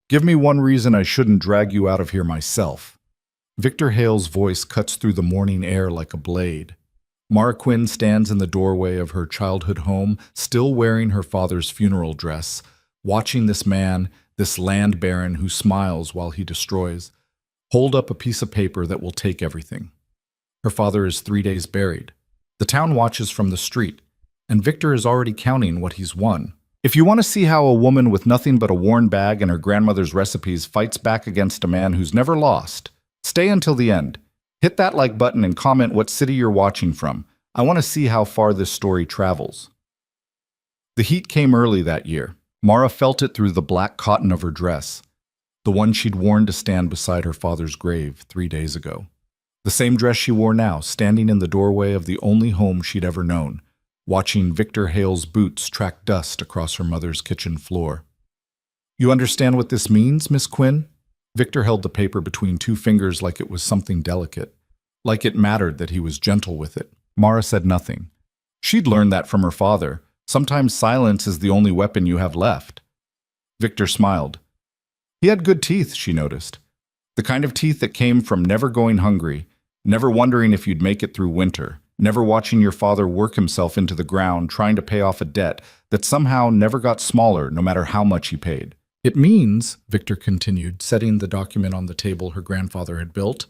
Give me one reason I shouldn't drag you out of here myself. Victor Hale's voice cuts through the morning air like a blade. Mara Quinn stands in the doorway of her childhood home, still wearing her father's funeral dress, watching this man, this land baron who smiles while he destroys, hold up a piece of paper that will take everything. Her father is 3 days buried. The town watches from the street, and Victor is already counting what he's won. If you want to see how a woman with nothing but a worn bag and her grandmother's recipes fights back against a man who's never lost, stay until the end. Hit that like button and comment what city you're watching from. I want to see how far this story travels. The heat came early that year. Mara felt it through the black cotton of her dress, the one she'd worn to stand beside her father's grave 3 days ago. The same dress she wore now, standing in the doorway of the only home she'd ever known, watching Victor Hale's boots track dust across her mother's kitchen floor. You understand what this means, Miss Quinn? Victor held the paper between two fingers like it was something delicate, like it mattered that he was gentle with it. Mara said nothing. She'd learned that from her father. Sometimes silence is the only weapon you have left. Victor smiled. He had good teeth, she noticed. The kind of teeth that came from never going hungry, never wondering if you'd make it through winter, never watching your father work himself into the ground trying to pay off a debt that somehow never got smaller no matter how much he paid. It means, Victor continued, setting the document on the table her grandfather had built,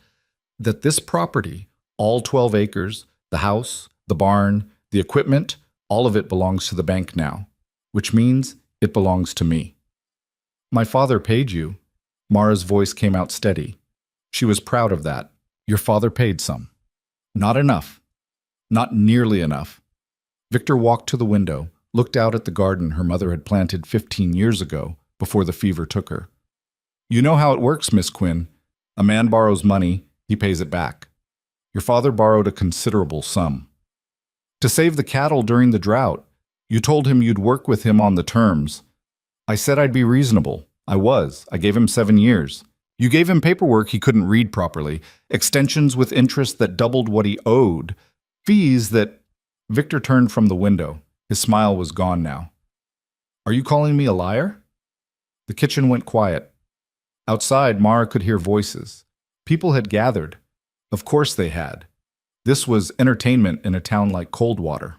that this property, all 12 acres, the house, the barn, the equipment, all of it belongs to the bank now, which means it belongs to me. My father paid you. Mara's voice came out steady. She was proud of that. Your father paid some. Not enough. Not nearly enough. Victor walked to the window, looked out at the garden her mother had planted 15 years ago, before the fever took her. You know how it works, Miss Quinn. A man borrows money, he pays it back. Your father borrowed a considerable sum. To save the cattle during the drought, you told him you'd work with him on the terms. I said I'd be reasonable. I was. I gave him 7 years. You gave him paperwork he couldn't read properly, extensions with interest that doubled what he owed, fees that... Victor turned from the window. His smile was gone now. Are you calling me a liar? The kitchen went quiet. Outside, Mara could hear voices. People had gathered. Of course they had. This was entertainment in a town like Coldwater.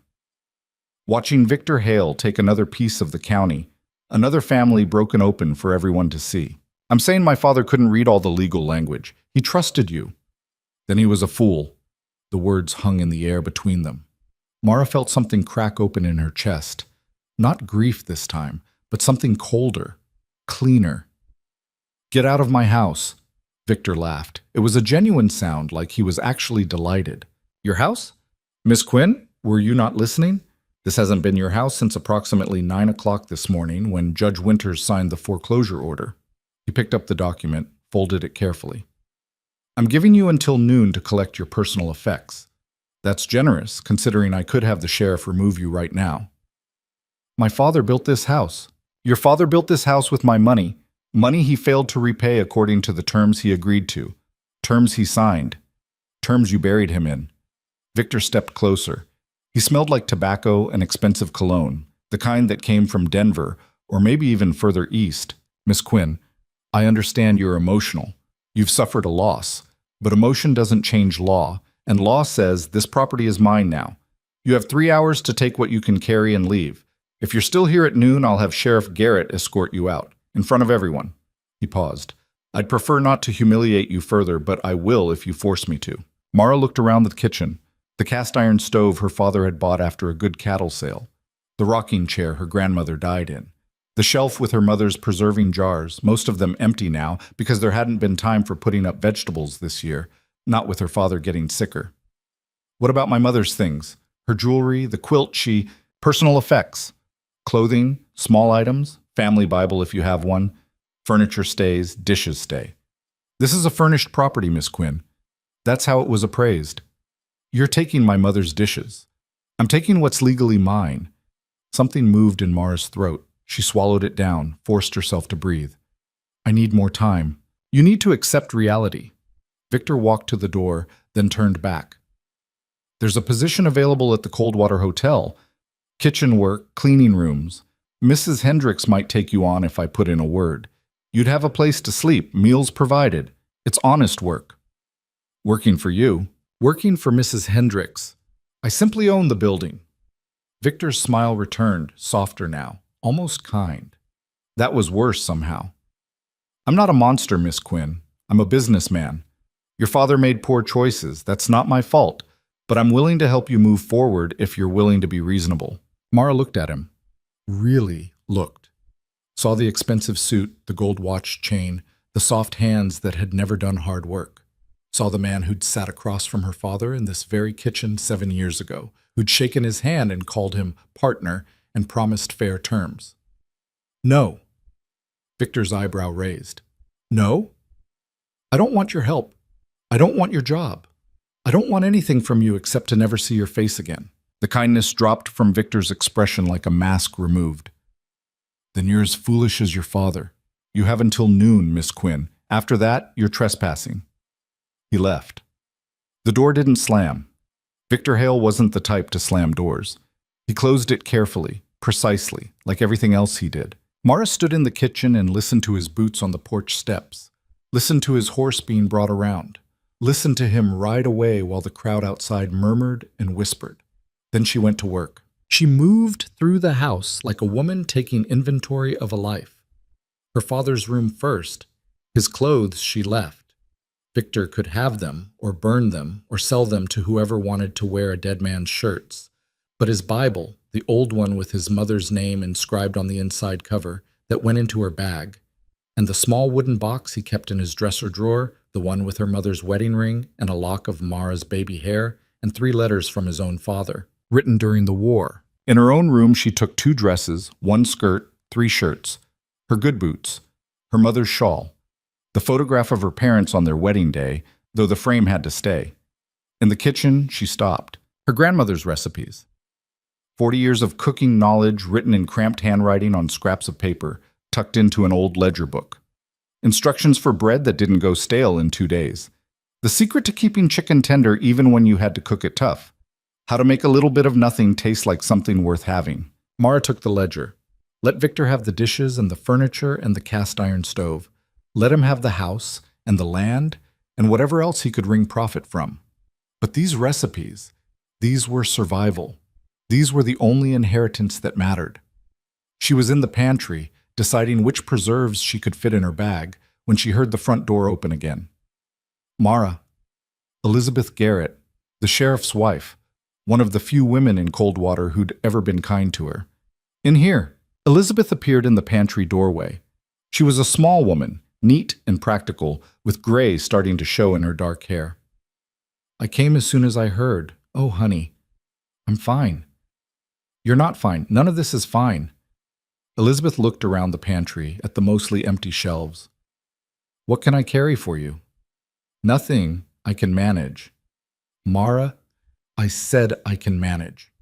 Watching Victor Hale take another piece of the county, another family broken open for everyone to see. I'm saying my father couldn't read all the legal language. He trusted you. Then he was a fool. The words hung in the air between them. Mara felt something crack open in her chest. Not grief this time, but something colder, cleaner. Get out of my house. Victor laughed. It was a genuine sound, like he was actually delighted. Your house? Miss Quinn, were you not listening? This hasn't been your house since approximately 9 o'clock this morning when Judge Winters signed the foreclosure order. He picked up the document, folded it carefully. I'm giving you until noon to collect your personal effects. That's generous, considering I could have the sheriff remove you right now. My father built this house. Your father built this house with my money. Money he failed to repay according to the terms he agreed to. Terms he signed. Terms you buried him in. Victor stepped closer. He smelled like tobacco and expensive cologne, the kind that came from Denver, or maybe even further east. Miss Quinn, I understand you're emotional. You've suffered a loss. But emotion doesn't change law, and law says this property is mine now. You have 3 hours to take what you can carry and leave. If you're still here at noon, I'll have Sheriff Garrett escort you out, in front of everyone. He paused. I'd prefer not to humiliate you further, but I will if you force me to. Mara looked around the kitchen. The cast-iron stove her father had bought after a good cattle sale. The rocking chair her grandmother died in. The shelf with her mother's preserving jars, most of them empty now because there hadn't been time for putting up vegetables this year, not with her father getting sicker. What about my mother's things? Her jewelry, the quilt she... Personal effects. Clothing, small items, family Bible if you have one. Furniture stays, dishes stay. This is a furnished property, Miss Quinn. That's how it was appraised. You're taking my mother's dishes. I'm taking what's legally mine. Something moved in Mara's throat. She swallowed it down, forced herself to breathe. I need more time. You need to accept reality. Victor walked to the door, then turned back. There's a position available at the Coldwater Hotel. Kitchen work, cleaning rooms. Mrs. Hendricks might take you on if I put in a word. You'd have a place to sleep, meals provided. It's honest work. Working for you. Working for Mrs. Hendricks. I simply own the building. Victor's smile returned, softer now, almost kind. That was worse somehow. I'm not a monster, Miss Quinn. I'm a businessman. Your father made poor choices. That's not my fault. But I'm willing to help you move forward if you're willing to be reasonable. Mara looked at him. Really looked. Saw the expensive suit, the gold watch chain, the soft hands that had never done hard work. Saw the man who'd sat across from her father in this very kitchen 7 years ago, who'd shaken his hand and called him partner and promised fair terms. No. Victor's eyebrow raised. No? I don't want your help. I don't want your job. I don't want anything from you except to never see your face again. The kindness dropped from Victor's expression like a mask removed. Then you're as foolish as your father. You have until noon, Miss Quinn. After that, you're trespassing. He left. The door didn't slam. Victor Hale wasn't the type to slam doors. He closed it carefully, precisely, like everything else he did. Mara stood in the kitchen and listened to his boots on the porch steps, listened to his horse being brought around, listened to him ride away while the crowd outside murmured and whispered. Then she went to work. She moved through the house like a woman taking inventory of a life. Her father's room first. His clothes she left. Victor could have them, or burn them, or sell them to whoever wanted to wear a dead man's shirts. But his Bible, the old one with his mother's name inscribed on the inside cover, that went into her bag, and the small wooden box he kept in his dresser drawer, the one with her mother's wedding ring and a lock of Mara's baby hair, and 3 letters from his own father, written during the war. In her own room, she took 2 dresses, 1 skirt, 3 shirts, her good boots, her mother's shawl, the photograph of her parents on their wedding day, though the frame had to stay. In the kitchen, she stopped. Her grandmother's recipes. 40 years of cooking knowledge written in cramped handwriting on scraps of paper, tucked into an old ledger book. Instructions for bread that didn't go stale in 2 days. The secret to keeping chicken tender even when you had to cook it tough. How to make a little bit of nothing taste like something worth having. Mara took the ledger. Let Victor have the dishes and the furniture and the cast iron stove. Let him have the house and the land and whatever else he could wring profit from. But these recipes, these were survival. These were the only inheritance that mattered. She was in the pantry, deciding which preserves she could fit in her bag, when she heard the front door open again. Mara, Elizabeth Garrett, the sheriff's wife, one of the few women in Coldwater who'd ever been kind to her. In here. Elizabeth appeared in the pantry doorway. She was a small woman, neat and practical, with gray starting to show in her dark hair. I came as soon as I heard. Oh, honey, I'm fine. You're not fine. None of this is fine. Elizabeth looked around the pantry at the mostly empty shelves. What can I carry for you? Nothing. I can manage. Mara, I said I can manage.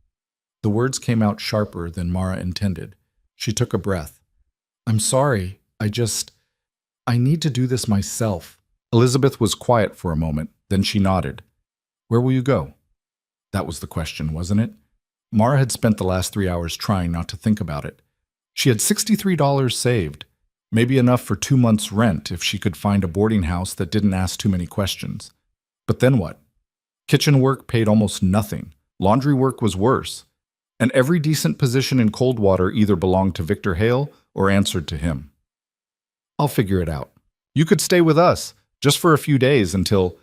The words came out sharper than Mara intended. She took a breath. I'm sorry. I need to do this myself. Elizabeth was quiet for a moment, then she nodded. Where will you go? That was the question, wasn't it? Mara had spent the last 3 hours trying not to think about it. She had $63 saved, maybe enough for 2 months' rent if she could find a boarding house that didn't ask too many questions. But then what? Kitchen work paid almost nothing. Laundry work was worse. And every decent position in Coldwater either belonged to Victor Hale or answered to him. I'll figure it out. You could stay with us, just for a few days until...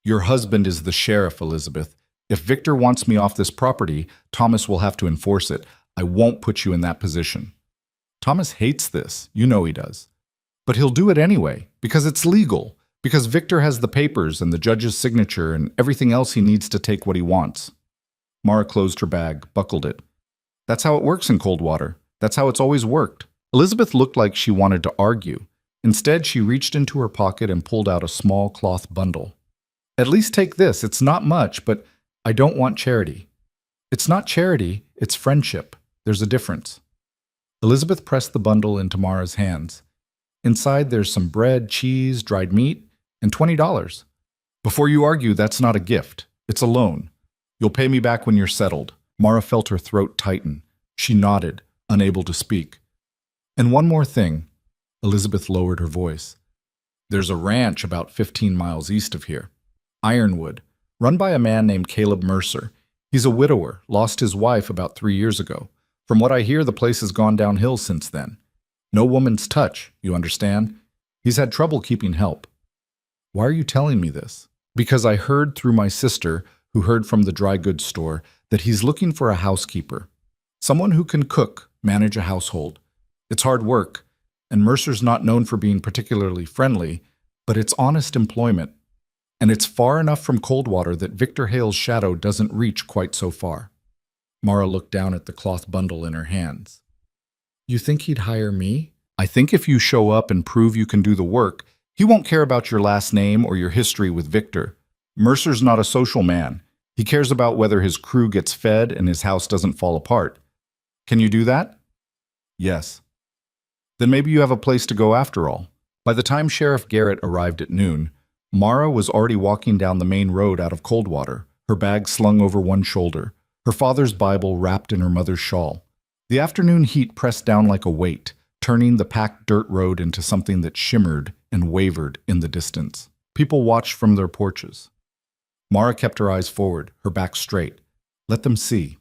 Your husband is the sheriff, Elizabeth. If Victor wants me off this property, Thomas will have to enforce it. I won't put you in that position. Thomas hates this. You know he does. But he'll do it anyway, because it's legal, because Victor has the papers and the judge's signature and everything else he needs to take what he wants. Mara closed her bag, buckled it. That's how it works in Coldwater. That's how it's always worked. Elizabeth looked like she wanted to argue. Instead, she reached into her pocket and pulled out a small cloth bundle. At least take this. It's not much, but I don't want charity. It's not charity, it's friendship. There's a difference. Elizabeth pressed the bundle into Mara's hands. Inside, there's some bread, cheese, dried meat, and $20. Before you argue, that's not a gift. It's a loan. You'll pay me back when you're settled. Mara felt her throat tighten. She nodded, unable to speak. And one more thing. Elizabeth lowered her voice. There's a ranch about 15 miles east of here. Ironwood, run by a man named Caleb Mercer. He's a widower, lost his wife about 3 years ago. From what I hear, the place has gone downhill since then. No woman's touch, you understand? He's had trouble keeping help. Why are you telling me this? Because I heard through my sister, who heard from the dry goods store, that he's looking for a housekeeper. Someone who can cook, manage a household. It's hard work, and Mercer's not known for being particularly friendly, but it's honest employment. And it's far enough from Coldwater that Victor Hale's shadow doesn't reach quite so far. Mara looked down at the cloth bundle in her hands. You think he'd hire me? I think if you show up and prove you can do the work, he won't care about your last name or your history with Victor. Mercer's not a social man. He cares about whether his crew gets fed and his house doesn't fall apart. Can you do that? Yes. Then maybe you have a place to go after all. By the time Sheriff Garrett arrived at noon, Mara was already walking down the main road out of Coldwater, her bag slung over one shoulder, her father's Bible wrapped in her mother's shawl. The afternoon heat pressed down like a weight, turning the packed dirt road into something that shimmered and wavered in the distance. People watched from their porches. Mara kept her eyes forward, her back straight. Let them see.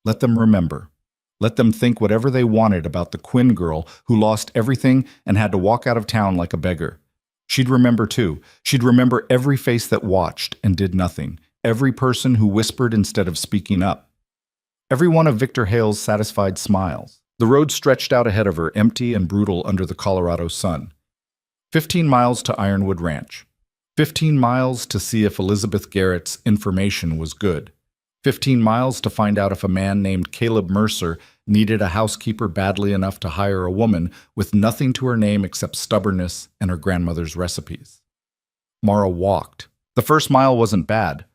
Let them remember. Let them think whatever they wanted about the Quinn girl who lost everything and had to walk out of town like a beggar. She'd remember too. She'd remember every face that watched and did nothing, every person who whispered instead of speaking up. Every one of Victor Hale's satisfied smiles. The road stretched out ahead of her, empty and brutal under the Colorado sun. 15 miles to Ironwood Ranch. 15 miles to see if Elizabeth Garrett's information was good. 15 miles to find out if a man named Caleb Mercer needed a housekeeper badly enough to hire a woman with nothing to her name except stubbornness and her grandmother's recipes. Mara walked. The first mile wasn't bad.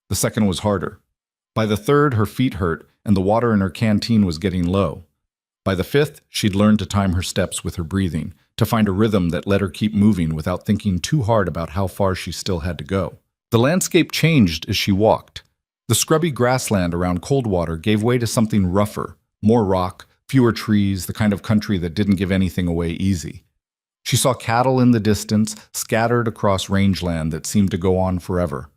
The second was harder. By the third, her feet hurt, and the water in her canteen was getting low. By the fifth, she'd learned to time her steps with her breathing, to find a rhythm that let her keep moving without thinking too hard about how far she still had to go. The landscape changed as she walked. The scrubby grassland around Coldwater gave way to something rougher, more rock, fewer trees, the kind of country that didn't give anything away easy. She saw cattle in the distance, scattered across rangeland that seemed to go on forever.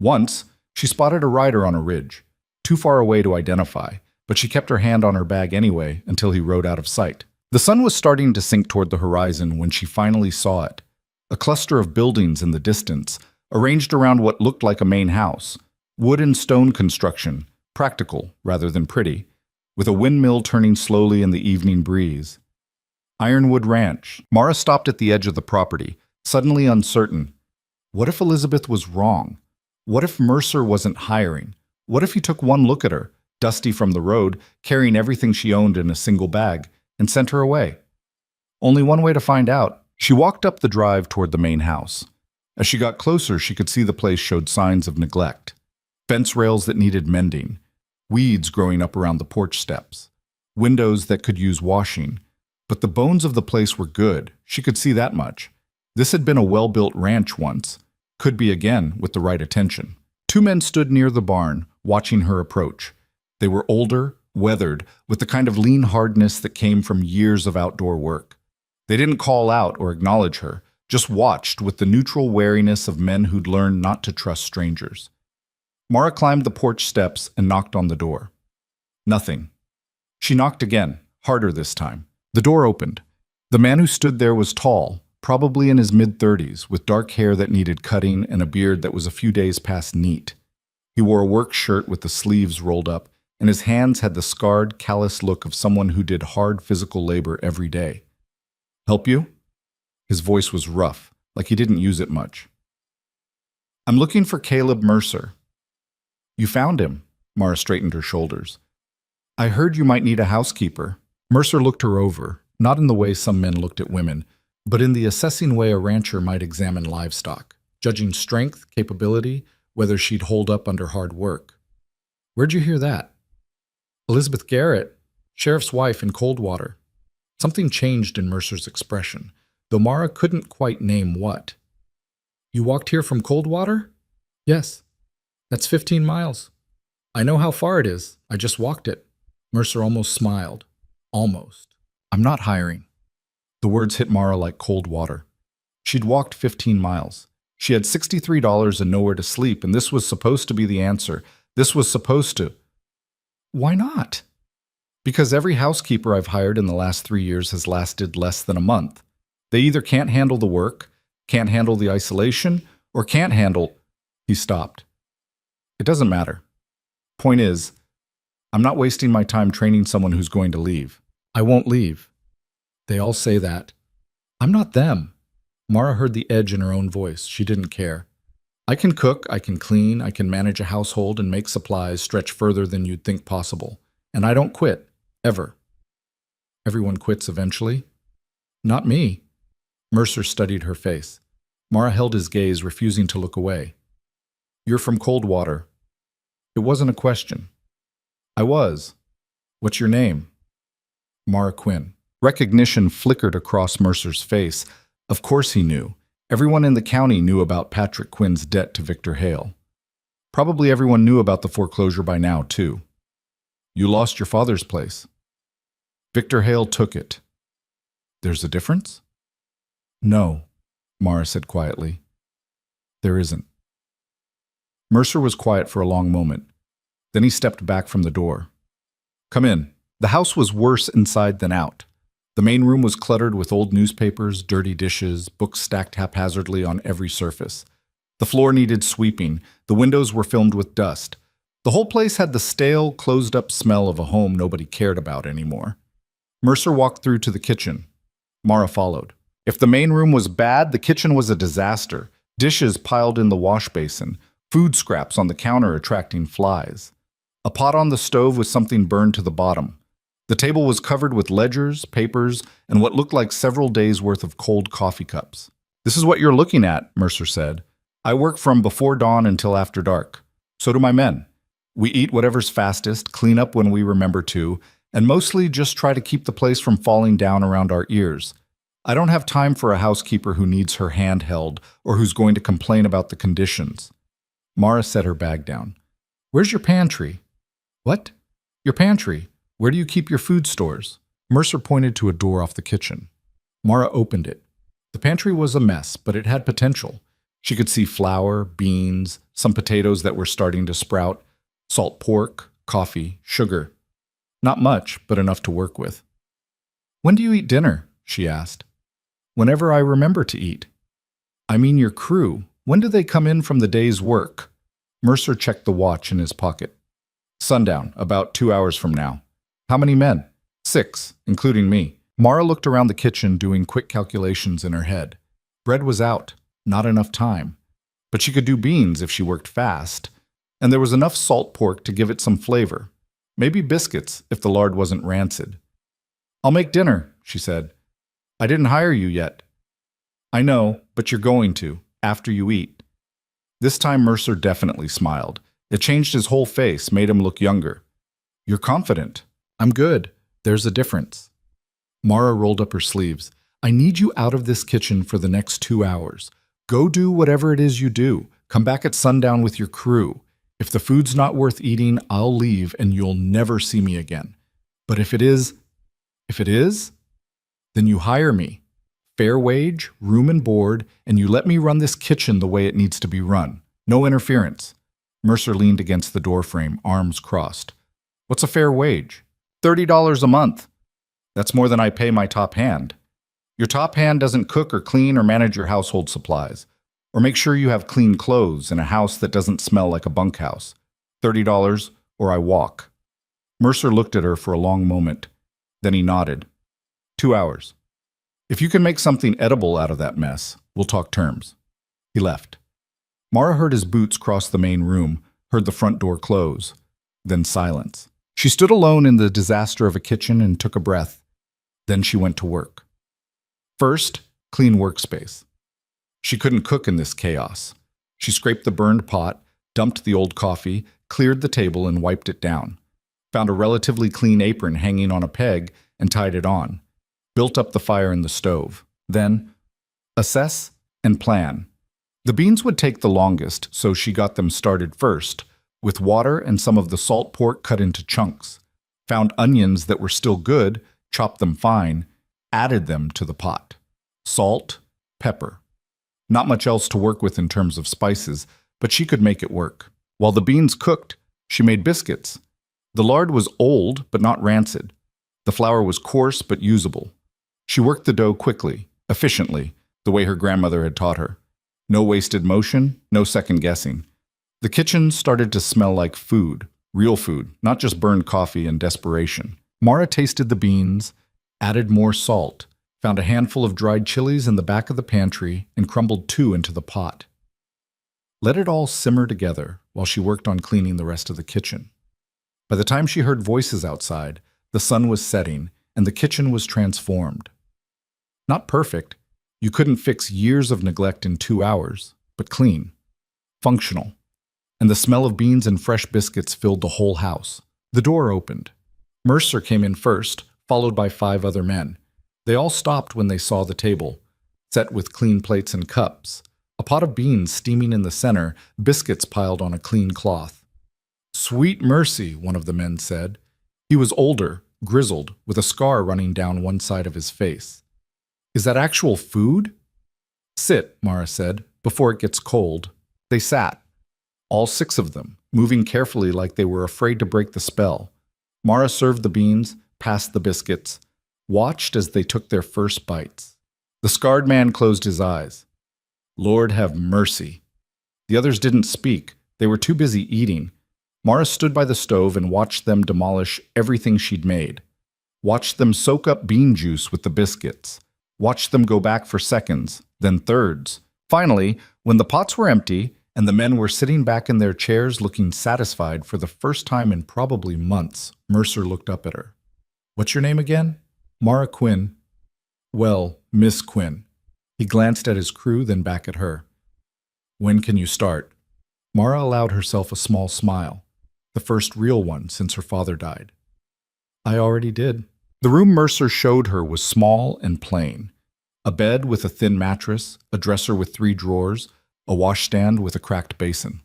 Once, she spotted a rider on a ridge, too far away to identify, but she kept her hand on her bag anyway until he rode out of sight. The sun was starting to sink toward the horizon when she finally saw it. A cluster of buildings in the distance, arranged around what looked like a main house. Wood and stone construction, practical rather than pretty, with a windmill turning slowly in the evening breeze. Ironwood Ranch. Mara stopped at the edge of the property, suddenly uncertain. What if Elizabeth was wrong? What if Mercer wasn't hiring? What if he took one look at her, dusty from the road, carrying everything she owned in a single bag, and sent her away? Only one way to find out. She walked up the drive toward the main house. As she got closer, she could see the place showed signs of neglect. Fence rails that needed mending, weeds growing up around the porch steps, windows that could use washing. But the bones of the place were good, she could see that much. This had been a well-built ranch once, could be again with the right attention. Two men stood near the barn, watching her approach. They were older, weathered, with the kind of lean hardness that came from years of outdoor work. They didn't call out or acknowledge her, just watched with the neutral wariness of men who'd learned not to trust strangers. Mara climbed the porch steps and knocked on the door. Nothing. She knocked again, harder this time. The door opened. The man who stood there was tall, probably in his mid-30s, with dark hair that needed cutting and a beard that was a few days past neat. He wore a work shirt with the sleeves rolled up, and his hands had the scarred, callous look of someone who did hard physical labor every day. "Help you?" His voice was rough, like he didn't use it much. "I'm looking for Caleb Mercer." "You found him." Mara straightened her shoulders. "I heard you might need a housekeeper." Mercer looked her over, not in the way some men looked at women, but in the assessing way a rancher might examine livestock, judging strength, capability, whether she'd hold up under hard work. "Where'd you hear that?" "Elizabeth Garrett, sheriff's wife in Coldwater." Something changed in Mercer's expression, though Mara couldn't quite name what. "You walked here from Coldwater?" "Yes. That's 15 miles. I know how far it is. I just walked it." Mercer almost smiled. Almost. "I'm not hiring." The words hit Mara like cold water. She'd walked 15 miles. She had $63 and nowhere to sleep, and this was supposed to be the answer. This was supposed to. Why not? Because every housekeeper I've hired in the last 3 years has lasted less than a month. They either can't handle the work, can't handle the isolation, or can't handle... He stopped. It doesn't matter. Point is, I'm not wasting my time training someone who's going to leave. I won't leave. They all say that. I'm not them. Mara heard the edge in her own voice. She didn't care. I can cook, I can clean, I can manage a household and make supplies stretch further than you'd think possible. And I don't quit. Ever. Everyone quits eventually. Not me. Mercer studied her face. Mara held his gaze, refusing to look away. You're from Coldwater. It wasn't a question. I was. What's your name? Mara Quinn. Recognition flickered across Mercer's face. Of course he knew. Everyone in the county knew about Patrick Quinn's debt to Victor Hale. Probably everyone knew about the foreclosure by now, too. You lost your father's place. Victor Hale took it. There's a difference? No, Mara said quietly. There isn't. Mercer was quiet for a long moment. Then he stepped back from the door. Come in. The house was worse inside than out. The main room was cluttered with old newspapers, dirty dishes, books stacked haphazardly on every surface. The floor needed sweeping. The windows were filmed with dust. The whole place had the stale, closed-up smell of a home nobody cared about anymore. Mercer walked through to the kitchen. Mara followed. If the main room was bad, the kitchen was a disaster. Dishes piled in the wash basin, food scraps on the counter attracting flies. A pot on the stove with something burned to the bottom. The table was covered with ledgers, papers, and what looked like several days' worth of cold coffee cups. This is what you're looking at, Mercer said. I work from before dawn until after dark. So do my men. We eat whatever's fastest, clean up when we remember to, and mostly just try to keep the place from falling down around our ears. I don't have time for a housekeeper who needs her hand held or who's going to complain about the conditions. Mara set her bag down. Where's your pantry? What? Your pantry. Where do you keep your food stores? Mercer pointed to a door off the kitchen. Mara opened it. The pantry was a mess, but it had potential. She could see flour, beans, some potatoes that were starting to sprout, salt pork, coffee, sugar. Not much, but enough to work with. When do you eat dinner? She asked. Whenever I remember to eat. I mean your crew. When do they come in from the day's work? Mercer checked the watch in his pocket. Sundown, about 2 hours from now. How many men? 6, including me. Mara looked around the kitchen doing quick calculations in her head. Bread was out, not enough time. But she could do beans if she worked fast. And there was enough salt pork to give it some flavor. Maybe biscuits if the lard wasn't rancid. I'll make dinner, she said. I didn't hire you yet. I know, but you're going to, after you eat. This time Mercer definitely smiled. It changed his whole face, made him look younger. You're confident. I'm good. There's a difference. Mara rolled up her sleeves. I need you out of this kitchen for the next 2 hours. Go do whatever it is you do. Come back at sundown with your crew. If the food's not worth eating, I'll leave and you'll never see me again. But if it is, then you hire me. Fair wage, room and board, and you let me run this kitchen the way it needs to be run. No interference. Mercer leaned against the doorframe, arms crossed. What's a fair wage? $30 a month. That's more than I pay my top hand. Your top hand doesn't cook or clean or manage your household supplies, or make sure you have clean clothes in a house that doesn't smell like a bunkhouse. $30 or I walk. Mercer looked at her for a long moment. Then he nodded. 2 hours. If you can make something edible out of that mess, we'll talk terms. He left. Mara heard his boots cross the main room, heard the front door close. Then silence. She stood alone in the disaster of a kitchen and took a breath. Then she went to work. First, clean workspace. She couldn't cook in this chaos. She scraped the burned pot, dumped the old coffee, cleared the table and wiped it down. Found a relatively clean apron hanging on a peg and tied it on. Built up the fire in the stove. Then, assess and plan. The beans would take the longest, so she got them started first, with water and some of the salt pork cut into chunks. Found onions that were still good, chopped them fine, added them to the pot. Salt, pepper. Not much else to work with in terms of spices, but she could make it work. While the beans cooked, she made biscuits. The lard was old but not rancid. The flour was coarse but usable. She worked the dough quickly, efficiently, the way her grandmother had taught her. No wasted motion, no second guessing. The kitchen started to smell like food, real food, not just burned coffee and desperation. Mara tasted the beans, added more salt, found a handful of dried chilies in the back of the pantry, and crumbled 2 into the pot. Let it all simmer together while she worked on cleaning the rest of the kitchen. By the time she heard voices outside, the sun was setting and the kitchen was transformed. Not perfect. You couldn't fix years of neglect in 2 hours, but clean, functional. And the smell of beans and fresh biscuits filled the whole house. The door opened. Mercer came in first, followed by 5 other men. They all stopped when they saw the table, set with clean plates and cups, a pot of beans steaming in the center, biscuits piled on a clean cloth. "Sweet mercy," one of the men said. He was older, grizzled, with a scar running down one side of his face. "Is that actual food?" "Sit," Mara said, "before it gets cold." They sat, all 6 of them, moving carefully like they were afraid to break the spell. Mara served the beans, passed the biscuits, watched as they took their first bites. The scarred man closed his eyes. Lord have mercy. The others didn't speak. They were too busy eating. Mara stood by the stove and watched them demolish everything she'd made. Watched them soak up bean juice with the biscuits. Watched them go back for seconds, then thirds. Finally, when the pots were empty and the men were sitting back in their chairs looking satisfied for the first time in probably months, Mercer looked up at her. "What's your name again?" "Mara Quinn." "Well, Miss Quinn." He glanced at his crew, then back at her. "When can you start?" Mara allowed herself a small smile, the first real one since her father died. "I already did." The room Mercer showed her was small and plain. A bed with a thin mattress, a dresser with 3 drawers, a washstand with a cracked basin.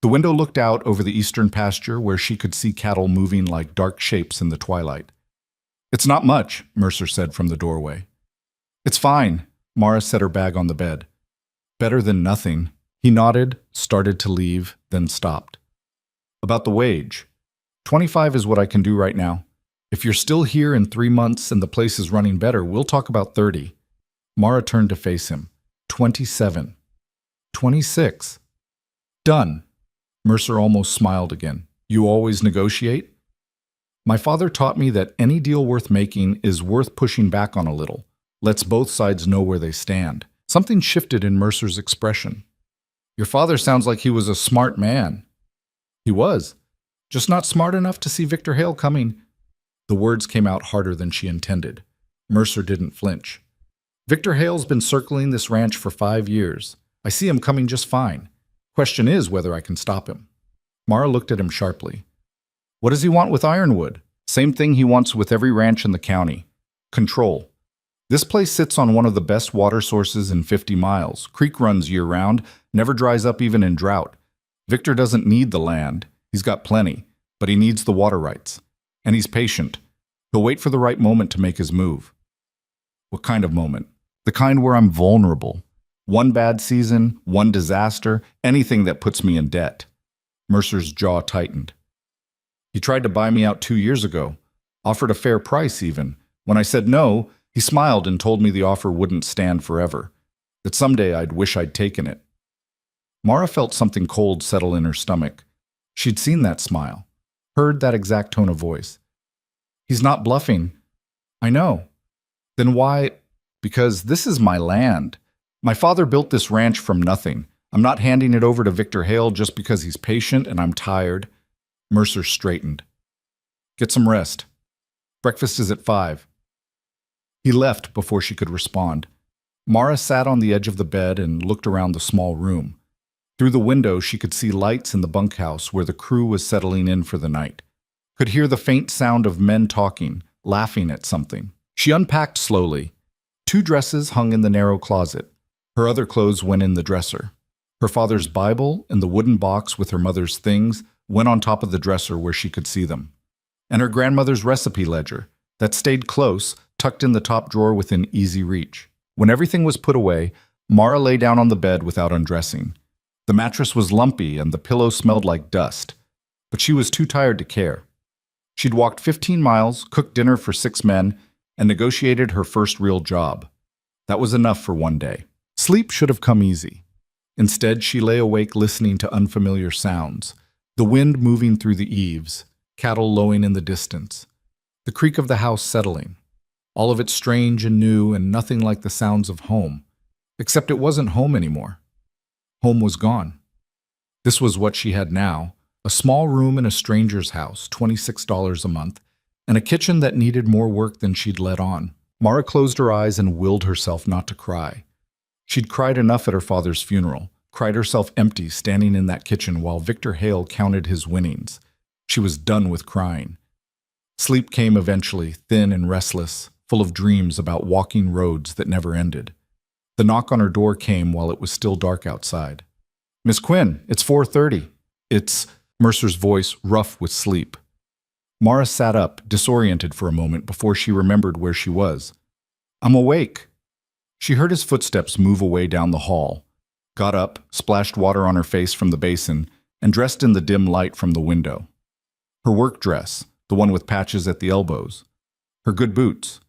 The window looked out over the eastern pasture where she could see cattle moving like dark shapes in the twilight. "It's not much," Mercer said from the doorway. "It's fine." Mara set her bag on the bed. "Better than nothing." He nodded, started to leave, then stopped. "About the wage. 25 is what I can do right now. If you're still here in 3 months and the place is running better, we'll talk about 30. Mara turned to face him. 27. 26. "Done." Mercer almost smiled again. "You always negotiate?" "My father taught me that any deal worth making is worth pushing back on a little. Lets both sides know where they stand." Something shifted in Mercer's expression. "Your father sounds like he was a smart man." "He was. Just not smart enough to see Victor Hale coming." The words came out harder than she intended. Mercer didn't flinch. "Victor Hale's been circling this ranch for 5 years. I see him coming just fine. Question is whether I can stop him." Mara looked at him sharply. "What does he want with Ironwood?" "Same thing he wants with every ranch in the county. Control. This place sits on one of the best water sources in 50 miles. Creek runs year-round, never dries up even in drought. Victor doesn't need the land. He's got plenty, but he needs the water rights. And he's patient. He'll wait for the right moment to make his move." "What kind of moment?" "The kind where I'm vulnerable. One bad season, one disaster, anything that puts me in debt." Mercer's jaw tightened. "He tried to buy me out 2 years ago. Offered a fair price even. When I said no, he smiled and told me the offer wouldn't stand forever. That someday I'd wish I'd taken it." Mara felt something cold settle in her stomach. She'd seen that smile, heard that exact tone of voice. "He's not bluffing." "I know." "Then why?" "Because this is my land. My father built this ranch from nothing. I'm not handing it over to Victor Hale just because he's patient and I'm tired." Mercer straightened. "Get some rest. Breakfast is at 5. He left before she could respond. Mara sat on the edge of the bed and looked around the small room. Through the window, she could see lights in the bunkhouse where the crew was settling in for the night. Could hear the faint sound of men talking, laughing at something. She unpacked slowly. 2 dresses hung in the narrow closet. Her other clothes went in the dresser. Her father's Bible and the wooden box with her mother's things went on top of the dresser where she could see them. And her grandmother's recipe ledger, that stayed close, tucked in the top drawer within easy reach. When everything was put away, Mara lay down on the bed without undressing. The mattress was lumpy and the pillow smelled like dust, but she was too tired to care. She'd walked 15 miles, cooked dinner for 6 men, and negotiated her first real job. That was enough for one day. Sleep should have come easy. Instead, she lay awake listening to unfamiliar sounds, the wind moving through the eaves, cattle lowing in the distance, the creak of the house settling. All of it strange and new and nothing like the sounds of home, except it wasn't home anymore. Home was gone. This was what she had now, a small room in a stranger's house, $26 a month, and a kitchen that needed more work than she'd let on. Mara closed her eyes and willed herself not to cry. She'd cried enough at her father's funeral, cried herself empty standing in that kitchen while Victor Hale counted his winnings. She was done with crying. Sleep came eventually, thin and restless, full of dreams about walking roads that never ended. The knock on her door came while it was still dark outside. "Miss Quinn, it's 4:30. It's Mercer's voice, rough with sleep. Mara sat up, disoriented for a moment before she remembered where she was. "I'm awake." She heard his footsteps move away down the hall, got up, splashed water on her face from the basin, and dressed in the dim light from the window. Her work dress, the one with patches at the elbows. Her good boots.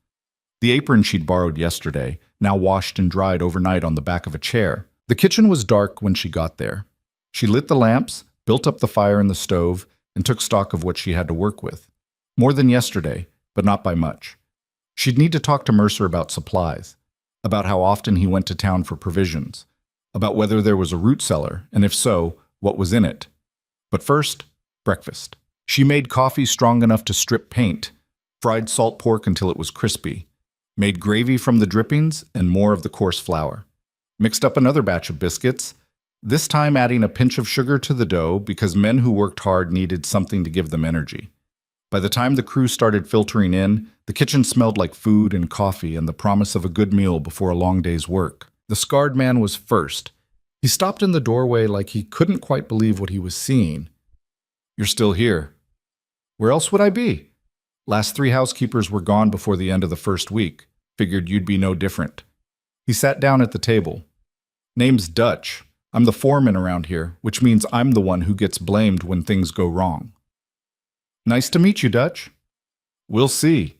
The apron she'd borrowed yesterday, now washed and dried overnight on the back of a chair. The kitchen was dark when she got there. She lit the lamps, built up the fire in the stove, and took stock of what she had to work with. More than yesterday, but not by much. She'd need to talk to Mercer about supplies, about how often he went to town for provisions, about whether there was a root cellar, and if so, what was in it. But first, breakfast. She made coffee strong enough to strip paint, fried salt pork until it was crispy, made gravy from the drippings and more of the coarse flour. Mixed up another batch of biscuits, this time adding a pinch of sugar to the dough because men who worked hard needed something to give them energy. By the time the crew started filtering in, the kitchen smelled like food and coffee and the promise of a good meal before a long day's work. The scarred man was first. He stopped in the doorway like he couldn't quite believe what he was seeing. "You're still here." "Where else would I be? Last 3 housekeepers were gone before the end of the first week. Figured you'd be no different." He sat down at the table. "Name's Dutch. I'm the foreman around here, which means I'm the one who gets blamed when things go wrong." "Nice to meet you, Dutch." "We'll see."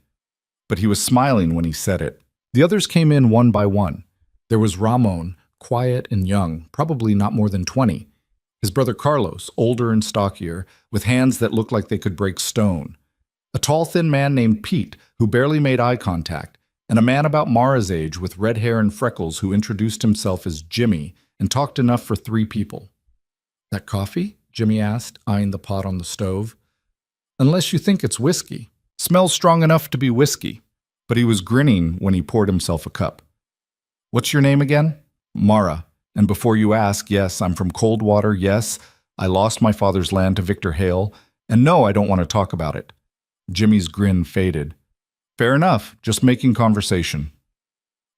But he was smiling when he said it. The others came in one by one. There was Ramon, quiet and young, probably not more than 20. His brother Carlos, older and stockier, with hands that looked like they could break stone. A tall, thin man named Pete, who barely made eye contact, and a man about Mara's age with red hair and freckles who introduced himself as Jimmy and talked enough for 3 people. "That coffee?" Jimmy asked, eyeing the pot on the stove. "Unless you think it's whiskey. Smells strong enough to be whiskey." But he was grinning when he poured himself a cup. "What's your name again?" "Mara. And before you ask, yes, I'm from Coldwater, yes, I lost my father's land to Victor Hale, and no, I don't want to talk about it." Jimmy's grin faded. "Fair enough, just making conversation."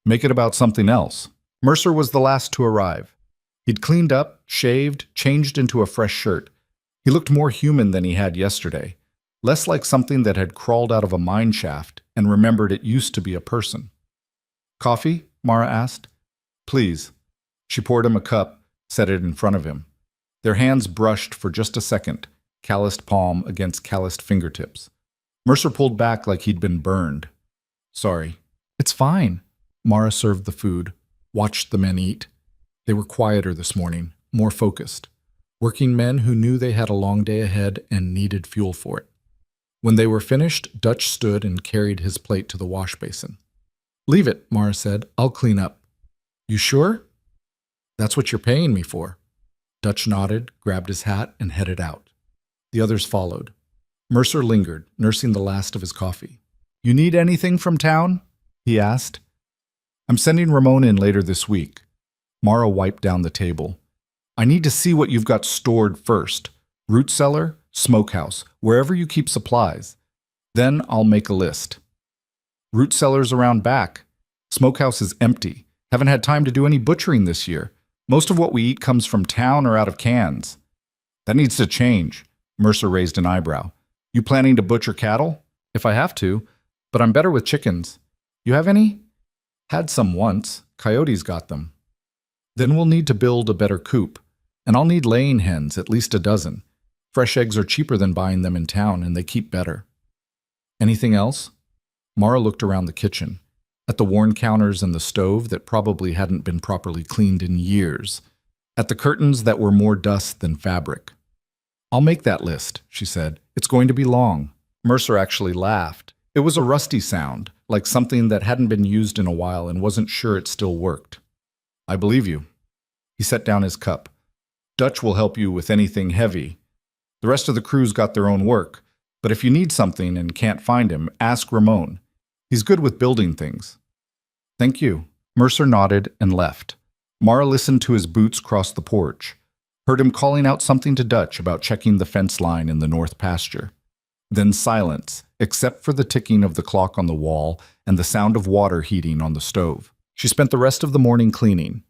"Make it about something else." Mercer was the last to arrive. He'd cleaned up, shaved, changed into a fresh shirt. He looked more human than he had yesterday, less like something that had crawled out of a mine shaft and remembered it used to be a person. "Coffee?" Mara asked. "Please." She poured him a cup, set it in front of him. Their hands brushed for just a second, calloused palm against calloused fingertips. Mercer pulled back like he'd been burned. "Sorry." "It's fine." Mara served the food, watched the men eat. They were quieter this morning, more focused. Working men who knew they had a long day ahead and needed fuel for it. When they were finished, Dutch stood and carried his plate to the wash basin. "Leave it," Mara said. "I'll clean up." "You sure?" "That's what you're paying me for." Dutch nodded, grabbed his hat, and headed out. The others followed. Mercer lingered, nursing the last of his coffee. "You need anything from town?" he asked. "I'm sending Ramon in later this week." Mara wiped down the table. "I need to see what you've got stored first. Root cellar, smokehouse, wherever you keep supplies. Then I'll make a list." "Root cellar's around back. Smokehouse is empty. Haven't had time to do any butchering this year. Most of what we eat comes from town or out of cans." "That needs to change." Mercer raised an eyebrow. "You planning to butcher cattle?" "If I have to, but I'm better with chickens." You have any? Had some once. Coyotes got them. Then we'll need to build a better coop. And I'll need laying hens, at least a dozen. Fresh eggs are cheaper than buying them in town, and they keep better. Anything else? Mara looked around the kitchen, at the worn counters and the stove that probably hadn't been properly cleaned in years, at the curtains that were more dust than fabric. I'll make that list, she said. It's going to be long. Mercer actually laughed. It was a rusty sound, like something that hadn't been used in a while and wasn't sure it still worked. I believe you. He set down his cup. Dutch will help you with anything heavy. The rest of the crew's got their own work, but if you need something and can't find him, ask Ramon. He's good with building things. Thank you. Mercer nodded and left. Mara listened to his boots cross the porch, heard him calling out something to Dutch about checking the fence line in the north pasture. Then silence, except for the ticking of the clock on the wall and the sound of water heating on the stove. She spent the rest of the morning cleaning.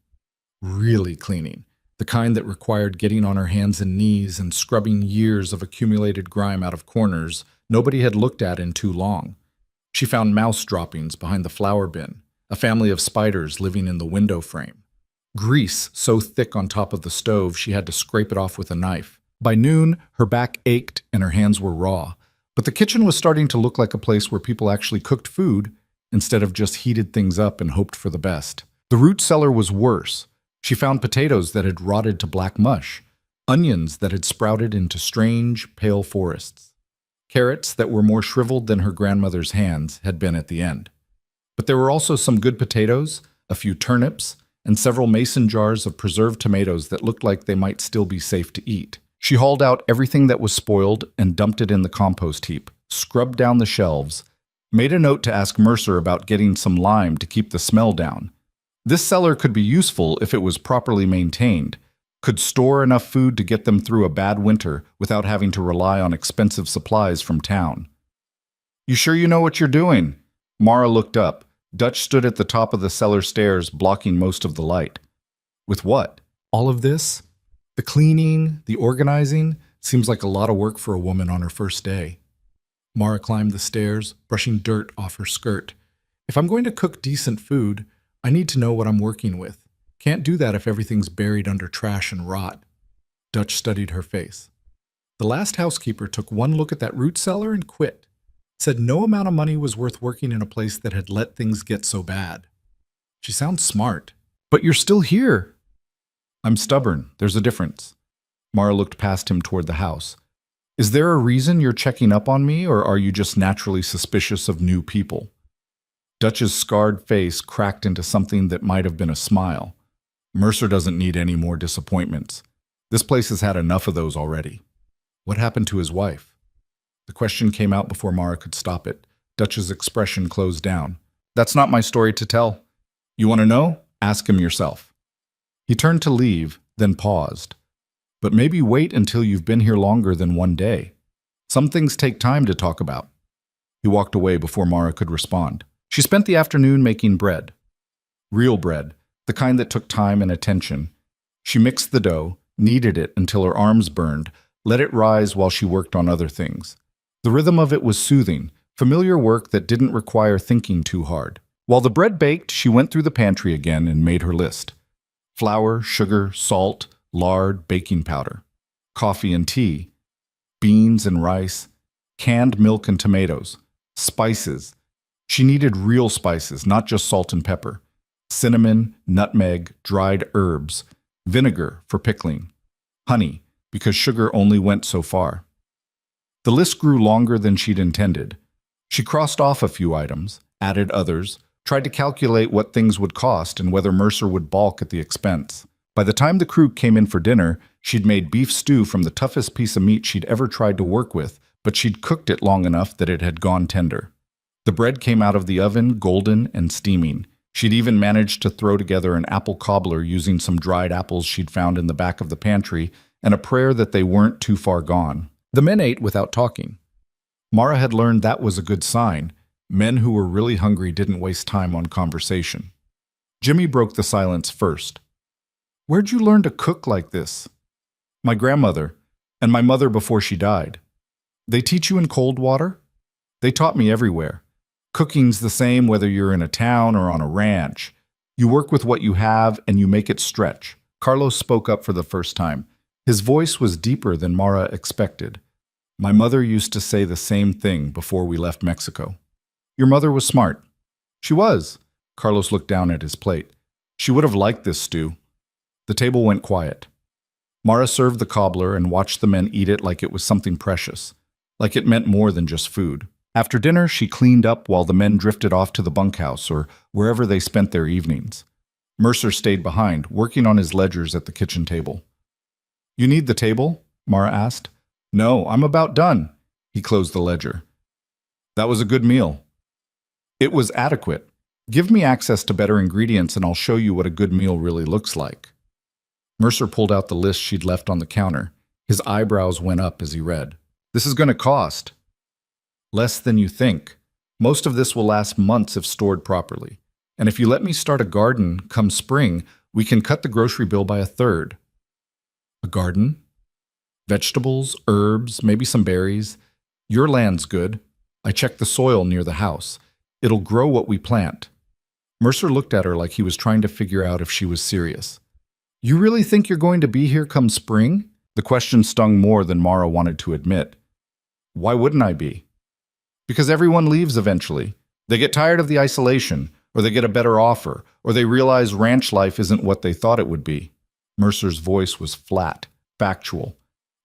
Really cleaning. The kind that required getting on her hands and knees and scrubbing years of accumulated grime out of corners nobody had looked at in too long. She found mouse droppings behind the flour bin, a family of spiders living in the window frame. Grease so thick on top of the stove she had to scrape it off with a knife. By noon, her back ached and her hands were raw, but the kitchen was starting to look like a place where people actually cooked food instead of just heated things up and hoped for the best. The root cellar was worse. She found potatoes that had rotted to black mush, onions that had sprouted into strange, pale forests. Carrots that were more shriveled than her grandmother's hands had been at the end. But there were also some good potatoes, a few turnips, and several mason jars of preserved tomatoes that looked like they might still be safe to eat. She hauled out everything that was spoiled and dumped it in the compost heap, scrubbed down the shelves, made a note to ask Mercer about getting some lime to keep the smell down. This cellar could be useful if it was properly maintained, could store enough food to get them through a bad winter without having to rely on expensive supplies from town. You sure you know what you're doing? Mara looked up. Dutch stood at the top of the cellar stairs, blocking most of the light. With what? All of this? The cleaning, the organizing, seems like a lot of work for a woman on her first day. Mara climbed the stairs, brushing dirt off her skirt. If I'm going to cook decent food, I need to know what I'm working with. Can't do that if everything's buried under trash and rot. Dutch studied her face. The last housekeeper took one look at that root cellar and quit. Said no amount of money was worth working in a place that had let things get so bad. She sounds smart. But you're still here. I'm stubborn. There's a difference. Mara looked past him toward the house. Is there a reason you're checking up on me, or are you just naturally suspicious of new people? Dutch's scarred face cracked into something that might have been a smile. Mercer doesn't need any more disappointments. This place has had enough of those already. What happened to his wife? The question came out before Mara could stop it. Dutch's expression closed down. That's not my story to tell. You want to know? Ask him yourself. He turned to leave, then paused. But maybe wait until you've been here longer than one day. Some things take time to talk about. He walked away before Mara could respond. She spent the afternoon making bread. Real bread, the kind that took time and attention. She mixed the dough, kneaded it until her arms burned, let it rise while she worked on other things. The rhythm of it was soothing, familiar work that didn't require thinking too hard. While the bread baked, she went through the pantry again and made her list. Flour, sugar, salt, lard, baking powder, coffee and tea, beans and rice, canned milk and tomatoes, spices. She needed real spices, not just salt and pepper. Cinnamon, nutmeg, dried herbs, vinegar for pickling, honey, because sugar only went so far. The list grew longer than she'd intended. She crossed off a few items, added others, tried to calculate what things would cost and whether Mercer would balk at the expense. By the time the crew came in for dinner, she'd made beef stew from the toughest piece of meat she'd ever tried to work with, but she'd cooked it long enough that it had gone tender. The bread came out of the oven, golden and steaming. She'd even managed to throw together an apple cobbler using some dried apples she'd found in the back of the pantry and a prayer that they weren't too far gone. The men ate without talking. Mara had learned that was a good sign. Men who were really hungry didn't waste time on conversation. Jimmy broke the silence first. Where'd you learn to cook like this? My grandmother, and my mother before she died. They teach you in cold water? They taught me everywhere. Cooking's the same whether you're in a town or on a ranch. You work with what you have and you make it stretch. Carlos spoke up for the first time. His voice was deeper than Mara expected. My mother used to say the same thing before we left Mexico. Your mother was smart. She was. Carlos looked down at his plate. She would have liked this stew. The table went quiet. Mara served the cobbler and watched the men eat it like it was something precious, like it meant more than just food. After dinner, she cleaned up while the men drifted off to the bunkhouse or wherever they spent their evenings. Mercer stayed behind, working on his ledgers at the kitchen table. You need the table? Mara asked. No, I'm about done. He closed the ledger. That was a good meal. It was adequate. Give me access to better ingredients and I'll show you what a good meal really looks like. Mercer pulled out the list she'd left on the counter. His eyebrows went up as he read. This is going to cost less than you think. Most of this will last months if stored properly. And if you let me start a garden come spring, we can cut the grocery bill by a third. A garden? Vegetables, herbs, maybe some berries. Your land's good. I checked the soil near the house. It'll grow what we plant. Mercer looked at her like he was trying to figure out if she was serious. You really think you're going to be here come spring? The question stung more than Mara wanted to admit. Why wouldn't I be? Because everyone leaves eventually. They get tired of the isolation, or they get a better offer, or they realize ranch life isn't what they thought it would be. Mercer's voice was flat, factual.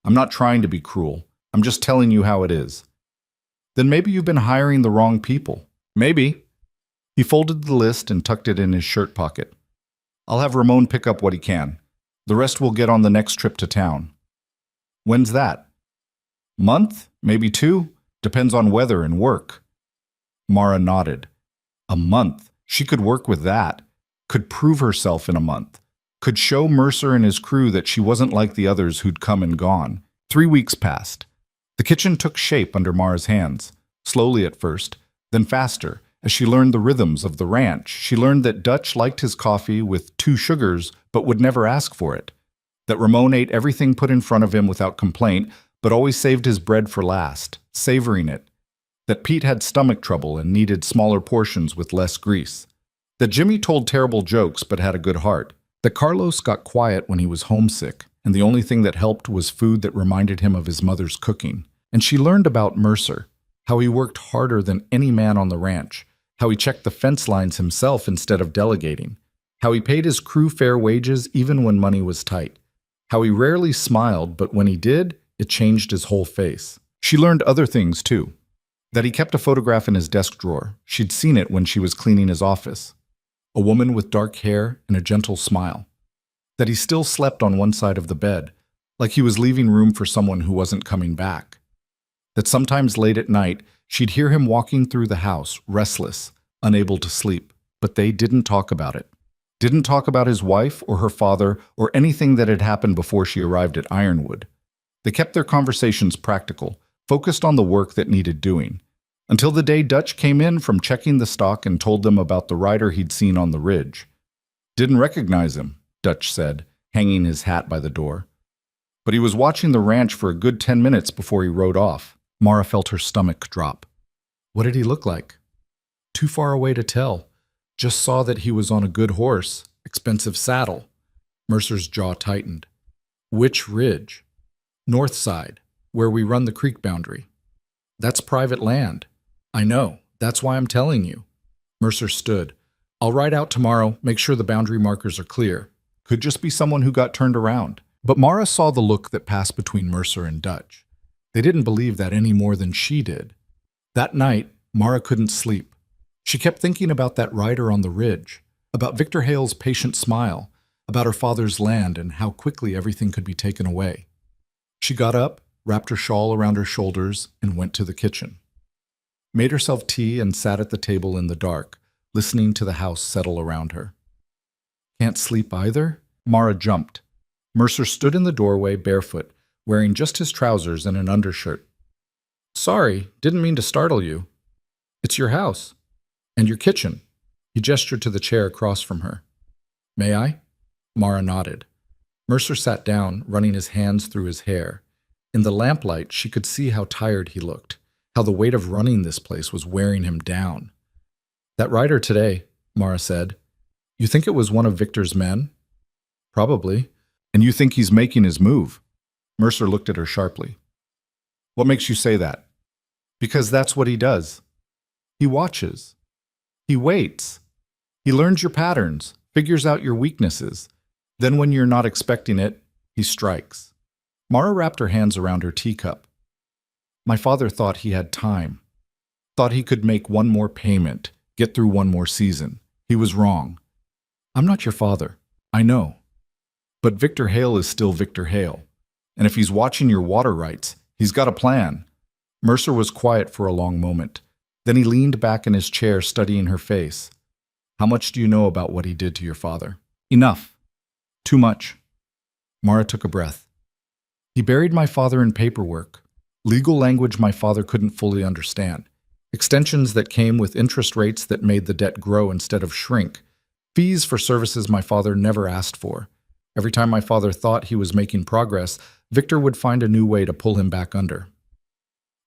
I'm not trying to be cruel. I'm just telling you how it is. Then maybe you've been hiring the wrong people. Maybe. He folded the list and tucked it in his shirt pocket. I'll have Ramon pick up what he can. The rest we'll get on the next trip to town. When's that? Month? Maybe 2? Depends on weather and work. Mara nodded. A month. She could work with that. Could prove herself in a month. Could show Mercer and his crew that she wasn't like the others who'd come and gone. 3 weeks passed. The kitchen took shape under Mara's hands. Slowly at first, then faster. As she learned the rhythms of the ranch, she learned that Dutch liked his coffee with 2 sugars but would never ask for it. That Ramon ate everything put in front of him without complaint, but always saved his bread for last, savoring it. That Pete had stomach trouble and needed smaller portions with less grease. That Jimmy told terrible jokes but had a good heart. That Carlos got quiet when he was homesick, and the only thing that helped was food that reminded him of his mother's cooking. And she learned about Mercer, how he worked harder than any man on the ranch, how he checked the fence lines himself instead of delegating, how he paid his crew fair wages even when money was tight, how he rarely smiled, but when he did, it changed his whole face. She learned other things, too. That he kept a photograph in his desk drawer. She'd seen it when she was cleaning his office. A woman with dark hair and a gentle smile. That he still slept on one side of the bed, like he was leaving room for someone who wasn't coming back. That sometimes late at night, she'd hear him walking through the house, restless, unable to sleep. But they didn't talk about it. Didn't talk about his wife or her father or anything that had happened before she arrived at Ironwood. They kept their conversations practical, focused on the work that needed doing. Until the day Dutch came in from checking the stock and told them about the rider he'd seen on the ridge. Didn't recognize him, Dutch said, hanging his hat by the door. But he was watching the ranch for a good 10 minutes before he rode off. Mara felt her stomach drop. What did he look like? Too far away to tell. Just saw that he was on a good horse, expensive saddle. Mercer's jaw tightened. Which ridge? North side, where we run the creek boundary. That's private land. I know. That's why I'm telling you. Mercer stood. I'll ride out tomorrow, make sure the boundary markers are clear. Could just be someone who got turned around. But Mara saw the look that passed between Mercer and Dutch. They didn't believe that any more than she did. That night, Mara couldn't sleep. She kept thinking about that rider on the ridge, about Victor Hale's patient smile, about her father's land and how quickly everything could be taken away. She got up, wrapped her shawl around her shoulders, and went to the kitchen. Made herself tea and sat at the table in the dark, listening to the house settle around her. Can't sleep either? Mara jumped. Mercer stood in the doorway barefoot, wearing just his trousers and an undershirt. Sorry, didn't mean to startle you. It's your house. And your kitchen. He gestured to the chair across from her. May I? Mara nodded. Mercer sat down, running his hands through his hair. In the lamplight, she could see how tired he looked, how the weight of running this place was wearing him down. That rider today, Mara said. You think it was one of Victor's men? Probably. And you think he's making his move? Mercer looked at her sharply. What makes you say that? Because that's what he does. He watches. He waits. He learns your patterns, figures out your weaknesses. Then when you're not expecting it, he strikes. Mara wrapped her hands around her teacup. My father thought he had time. Thought he could make one more payment, get through one more season. He was wrong. I'm not your father. I know. But Victor Hale is still Victor Hale. And if he's watching your water rights, he's got a plan. Mercer was quiet for a long moment. Then he leaned back in his chair, studying her face. How much do you know about what he did to your father? Enough. Too much. Mara took a breath. He buried my father in paperwork. Legal language my father couldn't fully understand. Extensions that came with interest rates that made the debt grow instead of shrink. Fees for services my father never asked for. Every time my father thought he was making progress, Victor would find a new way to pull him back under.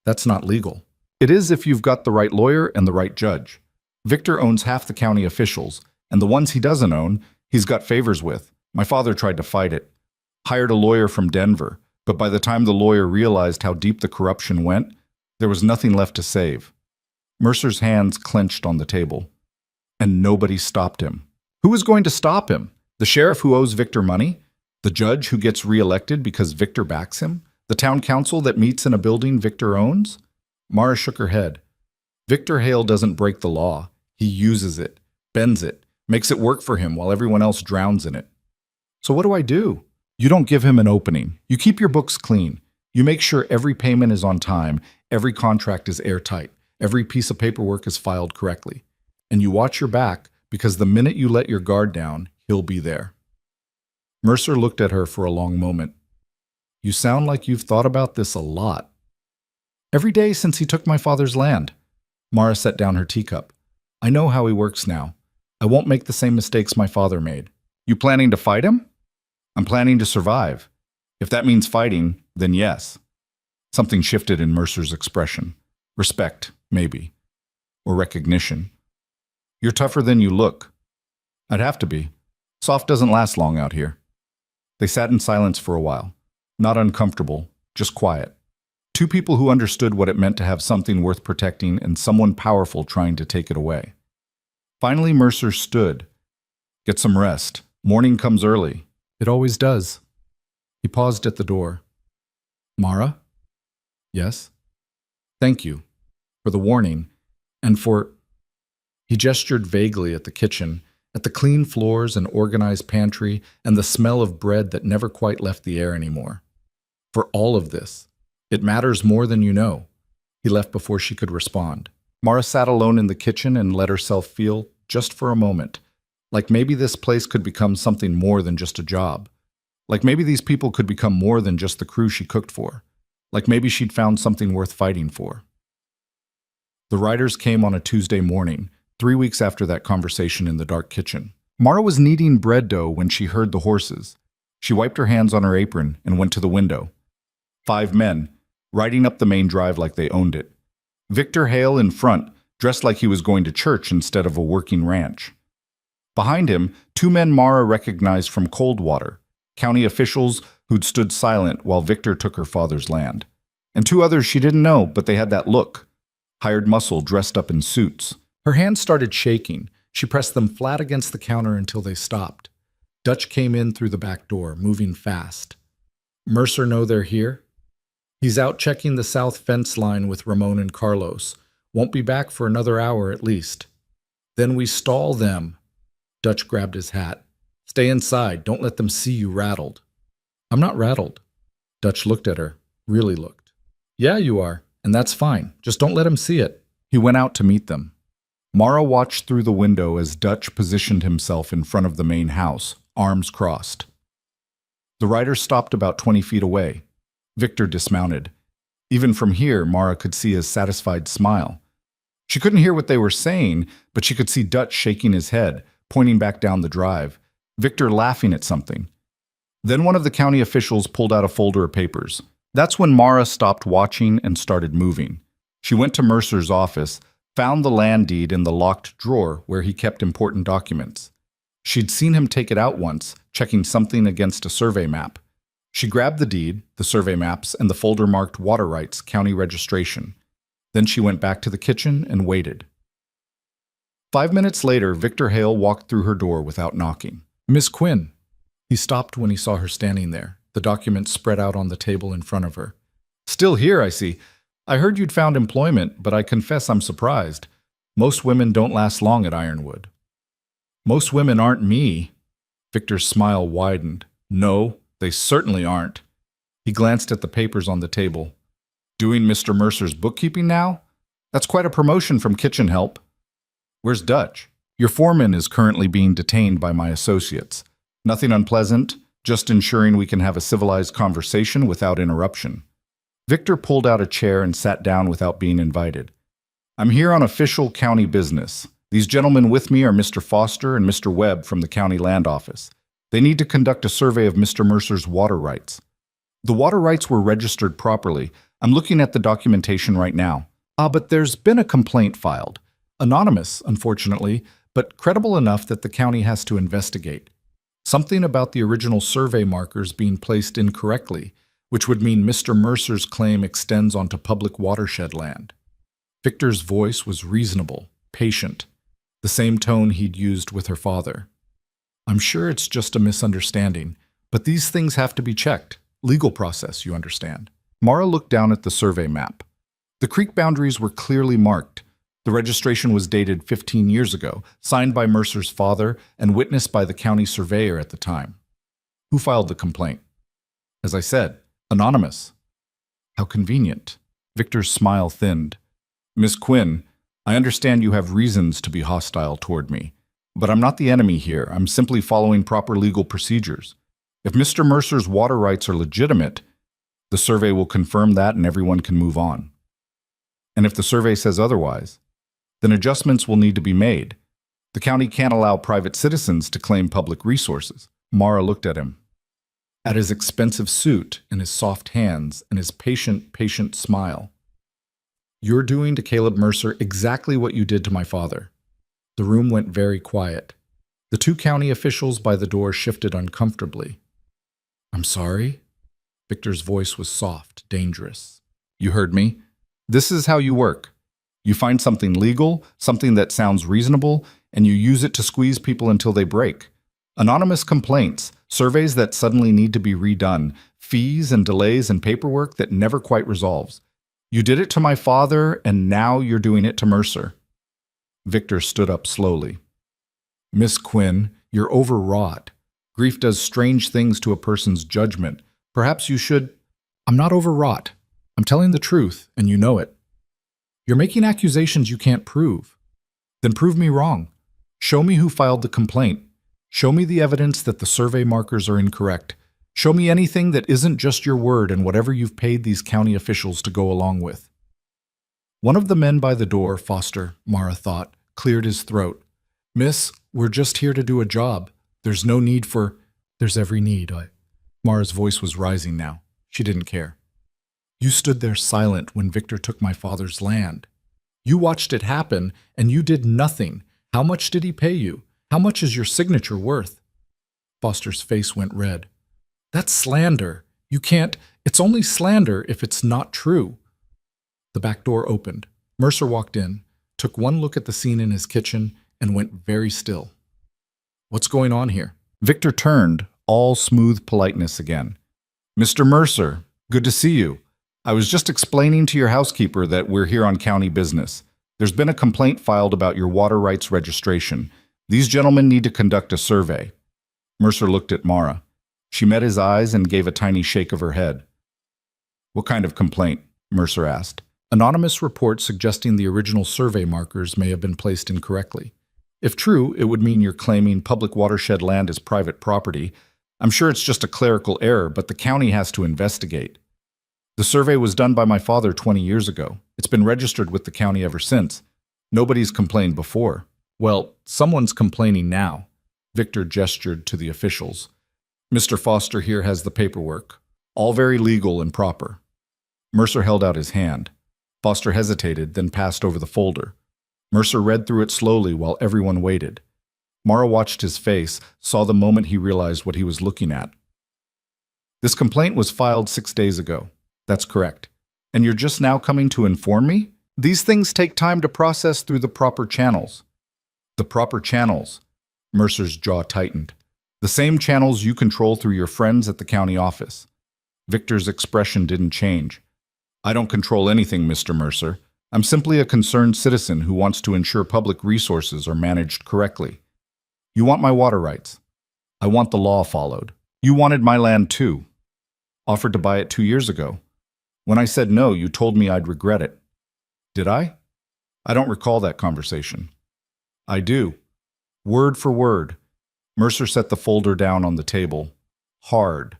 That's not legal. It is if you've got the right lawyer and the right judge. Victor owns half the county officials, and the ones he doesn't own, he's got favors with. My father tried to fight it. Hired a lawyer from Denver, but by the time the lawyer realized how deep the corruption went, there was nothing left to save. Mercer's hands clenched on the table. And nobody stopped him. Who is going to stop him? The sheriff who owes Victor money? The judge who gets reelected because Victor backs him? The town council that meets in a building Victor owns? Mara shook her head. Victor Hale doesn't break the law. He uses it, bends it, makes it work for him while everyone else drowns in it. So what do I do? You don't give him an opening. You keep your books clean. You make sure every payment is on time, every contract is airtight, every piece of paperwork is filed correctly. And you watch your back, because the minute you let your guard down, he'll be there. Mercer looked at her for a long moment. You sound like you've thought about this a lot. Every day since he took my father's land. Mara set down her teacup. I know how he works now. I won't make the same mistakes my father made. You planning to fight him? I'm planning to survive. If that means fighting, then yes. Something shifted in Mercer's expression. Respect, maybe. Or recognition. You're tougher than you look. I'd have to be. Soft doesn't last long out here. They sat in silence for a while. Not uncomfortable, just quiet. Two people who understood what it meant to have something worth protecting and someone powerful trying to take it away. Finally, Mercer stood. Get some rest. Morning comes early. It always does. He paused at the door. Mara? Yes? Thank you. For the warning. And for... He gestured vaguely at the kitchen, at the clean floors and organized pantry, and the smell of bread that never quite left the air anymore. For all of this. It matters more than you know. He left before she could respond. Mara sat alone in the kitchen and let herself feel, just for a moment, like maybe this place could become something more than just a job. Like maybe these people could become more than just the crew she cooked for. Like maybe she'd found something worth fighting for. The riders came on a Tuesday morning, 3 weeks after that conversation in the dark kitchen. Mara was kneading bread dough when she heard the horses. She wiped her hands on her apron and went to the window. 5 men, riding up the main drive like they owned it. Victor Hale in front, dressed like he was going to church instead of a working ranch. Behind him, 2 men Mara recognized from Coldwater, county officials who'd stood silent while Victor took her father's land. And 2 others she didn't know, but they had that look. Hired muscle dressed up in suits. Her hands started shaking. She pressed them flat against the counter until they stopped. Dutch came in through the back door, moving fast. Mercer know they're here? He's out checking the south fence line with Ramon and Carlos. Won't be back for another hour at least. Then we stall them. Dutch grabbed his hat. Stay inside. Don't let them see you rattled. I'm not rattled. Dutch looked at her. Really looked. Yeah, you are. And that's fine. Just don't let him see it. He went out to meet them. Mara watched through the window as Dutch positioned himself in front of the main house, arms crossed. The riders stopped about 20 feet away. Victor dismounted. Even from here, Mara could see his satisfied smile. She couldn't hear what they were saying, but she could see Dutch shaking his head, pointing back down the drive. Victor laughing at something. Then one of the county officials pulled out a folder of papers. That's when Mara stopped watching and started moving. She went to Mercer's office, found the land deed in the locked drawer where he kept important documents. She'd seen him take it out once, checking something against a survey map. She grabbed the deed, the survey maps, and the folder marked Water Rights, County Registration. Then she went back to the kitchen and waited. 5 minutes later, Victor Hale walked through her door without knocking. "Miss Quinn." He stopped when he saw her standing there, the documents spread out on the table in front of her. "Still here, I see. I heard you'd found employment, but I confess I'm surprised. Most women don't last long at Ironwood." "Most women aren't me." Victor's smile widened. "No, they certainly aren't." He glanced at the papers on the table. "Doing Mr. Mercer's bookkeeping now? That's quite a promotion from kitchen help. Where's Dutch? Your foreman is currently being detained by my associates. Nothing unpleasant, just ensuring we can have a civilized conversation without interruption." Victor pulled out a chair and sat down without being invited. "I'm here on official county business. These gentlemen with me are Mr. Foster and Mr. Webb from the county land office. They need to conduct a survey of Mr. Mercer's water rights. The water rights were registered properly. I'm looking at the documentation right now. But there's been a complaint filed. Anonymous, unfortunately, but credible enough that the county has to investigate. Something about the original survey markers being placed incorrectly, which would mean Mr. Mercer's claim extends onto public watershed land." Victor's voice was reasonable, patient, the same tone he'd used with her father. "I'm sure it's just a misunderstanding, but these things have to be checked. Legal process, you understand." Mara looked down at the survey map. The creek boundaries were clearly marked. The registration was dated 15 years ago, signed by Mercer's father and witnessed by the county surveyor at the time. "Who filed the complaint?" "As I said, anonymous." "How convenient." Victor's smile thinned. "Miss Quinn, I understand you have reasons to be hostile toward me, but I'm not the enemy here. I'm simply following proper legal procedures. If Mr. Mercer's water rights are legitimate, the survey will confirm that and everyone can move on. And if the survey says otherwise, then adjustments will need to be made. The county can't allow private citizens to claim public resources." Mara looked at him. At his expensive suit and his soft hands and his patient smile. "You're doing to Caleb Mercer exactly what you did to my father." The room went very quiet. The two county officials by the door shifted uncomfortably. "I'm sorry?" Victor's voice was soft, dangerous. "You heard me. This is how you work. You find something legal, something that sounds reasonable, and you use it to squeeze people until they break. Anonymous complaints, surveys that suddenly need to be redone, fees and delays and paperwork that never quite resolves. You did it to my father, and now you're doing it to Mercer." Victor stood up slowly. "Miss Quinn, you're overwrought. Grief does strange things to a person's judgment. Perhaps you should—" "I'm not overwrought. I'm telling the truth, and you know it. You're making accusations you can't prove. Then prove me wrong. Show me who filed the complaint. Show me the evidence that the survey markers are incorrect. Show me anything that isn't just your word and whatever you've paid these county officials to go along with." One of the men by the door, Foster, Mara thought, cleared his throat. "Miss, we're just here to do a job. There's no need for—" "There's every need." Mara's voice was rising now. She didn't care. "You stood there silent when Victor took my father's land. You watched it happen, and you did nothing. How much did he pay you? How much is your signature worth?" Foster's face went red. "That's slander. You can't— It's only slander if it's not true." The back door opened. Mercer walked in, took one look at the scene in his kitchen, and went very still. "What's going on here?" Victor turned, all smooth politeness again. "Mr. Mercer, good to see you. I was just explaining to your housekeeper that we're here on county business. There's been a complaint filed about your water rights registration. These gentlemen need to conduct a survey." Mercer looked at Mara. She met his eyes and gave a tiny shake of her head. "What kind of complaint?" Mercer asked. "Anonymous reports suggesting the original survey markers may have been placed incorrectly. If true, it would mean you're claiming public watershed land as private property. I'm sure it's just a clerical error, but the county has to investigate. The survey was done by my father 20 years ago. It's been registered with the county ever since. Nobody's complained before." "Well, someone's complaining now." Victor gestured to the officials. "Mr. Foster here has the paperwork. All very legal and proper." Mercer held out his hand. Foster hesitated, then passed over the folder. Mercer read through it slowly while everyone waited. Mara watched his face, saw the moment he realized what he was looking at. This complaint was filed 6 days ago. That's correct. And you're just now coming to inform me? These things take time to process through the proper channels. The proper channels. Mercer's jaw tightened. The same channels you control through your friends at the county office. Victor's expression didn't change. I don't control anything, Mr. Mercer. I'm simply a concerned citizen who wants to ensure public resources are managed correctly. You want my water rights. I want the law followed. You wanted my land too. Offered to buy it 2 years ago. When I said no, you told me I'd regret it. Did I? I don't recall that conversation. I do. Word for word. Mercer set the folder down on the table. Hard.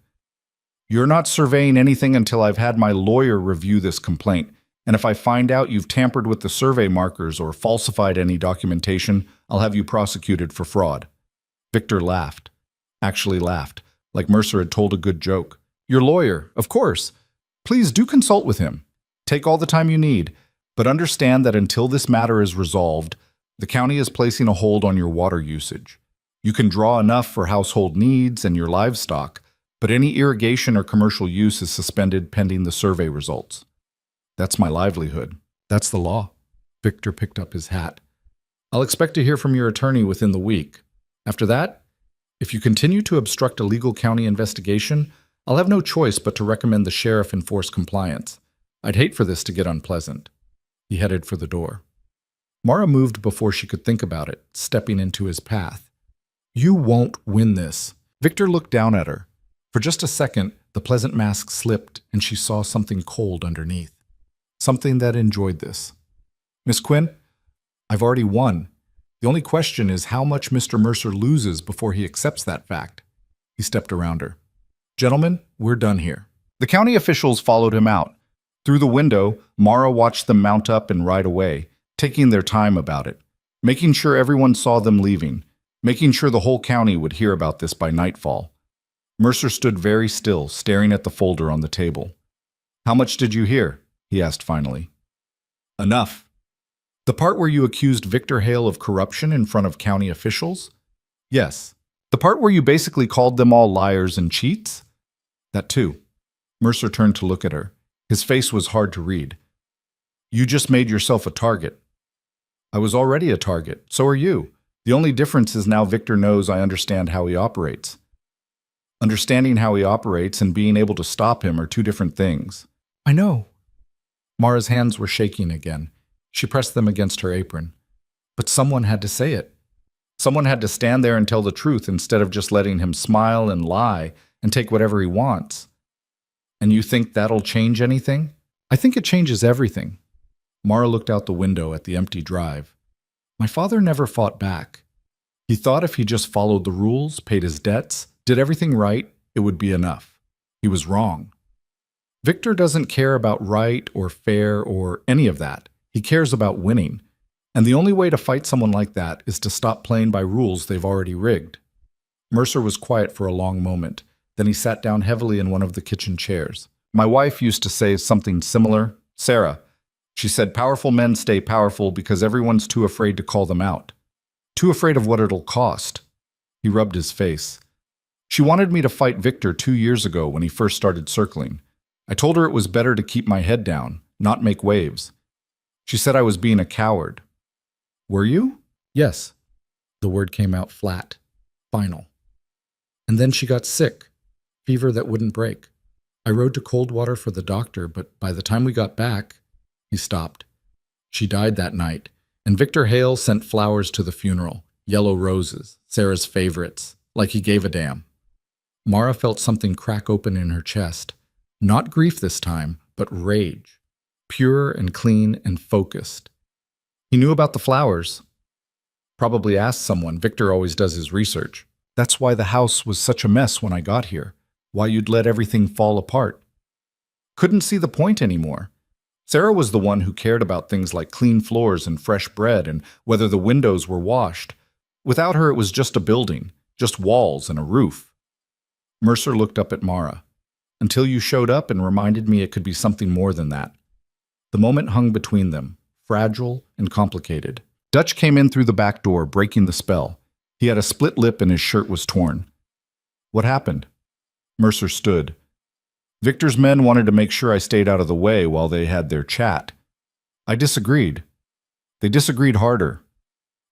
You're not surveying anything until I've had my lawyer review this complaint, and if I find out you've tampered with the survey markers or falsified any documentation, I'll have you prosecuted for fraud. Victor laughed. Actually laughed, like Mercer had told a good joke. Your lawyer, of course. Please do consult with him. Take all the time you need, but understand that until this matter is resolved, the county is placing a hold on your water usage. You can draw enough for household needs and your livestock, but any irrigation or commercial use is suspended pending the survey results. That's my livelihood. That's the law. Victor picked up his hat. I'll expect to hear from your attorney within the week. After that, if you continue to obstruct a legal county investigation, I'll have no choice but to recommend the sheriff enforce compliance. I'd hate for this to get unpleasant. He headed for the door. Mara moved before she could think about it, stepping into his path. You won't win this. Victor looked down at her. For just a second, the pleasant mask slipped and she saw something cold underneath. Something that enjoyed this. Miss Quinn, I've already won. The only question is how much Mr. Mercer loses before he accepts that fact. He stepped around her. Gentlemen, we're done here. The county officials followed him out. Through the window, Mara watched them mount up and ride away, taking their time about it, making sure everyone saw them leaving, making sure the whole county would hear about this by nightfall. Mercer stood very still, staring at the folder on the table. How much did you hear? He asked finally. Enough. The part where you accused Victor Hale of corruption in front of county officials? Yes. The part where you basically called them all liars and cheats? That too. Mercer turned to look at her. His face was hard to read. You just made yourself a target. I was already a target. So are you. The only difference is now Victor knows I understand how he operates. Understanding how he operates and being able to stop him are two different things. I know. Mara's hands were shaking again. She pressed them against her apron. But someone had to say it. Someone had to stand there and tell the truth instead of just letting him smile and lie and take whatever he wants. And you think that'll change anything? I think it changes everything. Mara looked out the window at the empty drive. My father never fought back. He thought if he just followed the rules, paid his debts, did everything right, it would be enough. He was wrong. Victor doesn't care about right or fair or any of that. He cares about winning. And the only way to fight someone like that is to stop playing by rules they've already rigged. Mercer was quiet for a long moment. Then he sat down heavily in one of the kitchen chairs. My wife used to say something similar. Sarah, she said, powerful men stay powerful because everyone's too afraid to call them out. Too afraid of what it'll cost. He rubbed his face. She wanted me to fight Victor 2 years ago when he first started circling. I told her it was better to keep my head down, not make waves. She said I was being a coward. Were you? Yes. The word came out flat, final. And then she got sick, fever that wouldn't break. I rode to Coldwater for the doctor, but by the time we got back, he stopped. She died that night, and Victor Hale sent flowers to the funeral, yellow roses, Sarah's favorites, like he gave a damn. Mara felt something crack open in her chest. Not grief this time, but rage. Pure and clean and focused. He knew about the flowers. Probably asked someone. Victor always does his research. That's why the house was such a mess when I got here. Why you'd let everything fall apart. Couldn't see the point anymore. Sarah was the one who cared about things like clean floors and fresh bread and whether the windows were washed. Without her, it was just a building, just walls and a roof. Mercer looked up at Mara. Until you showed up and reminded me it could be something more than that. The moment hung between them, fragile and complicated. Dutch came in through the back door, breaking the spell. He had a split lip and his shirt was torn. What happened? Mercer stood. Victor's men wanted to make sure I stayed out of the way while they had their chat. I disagreed. They disagreed harder.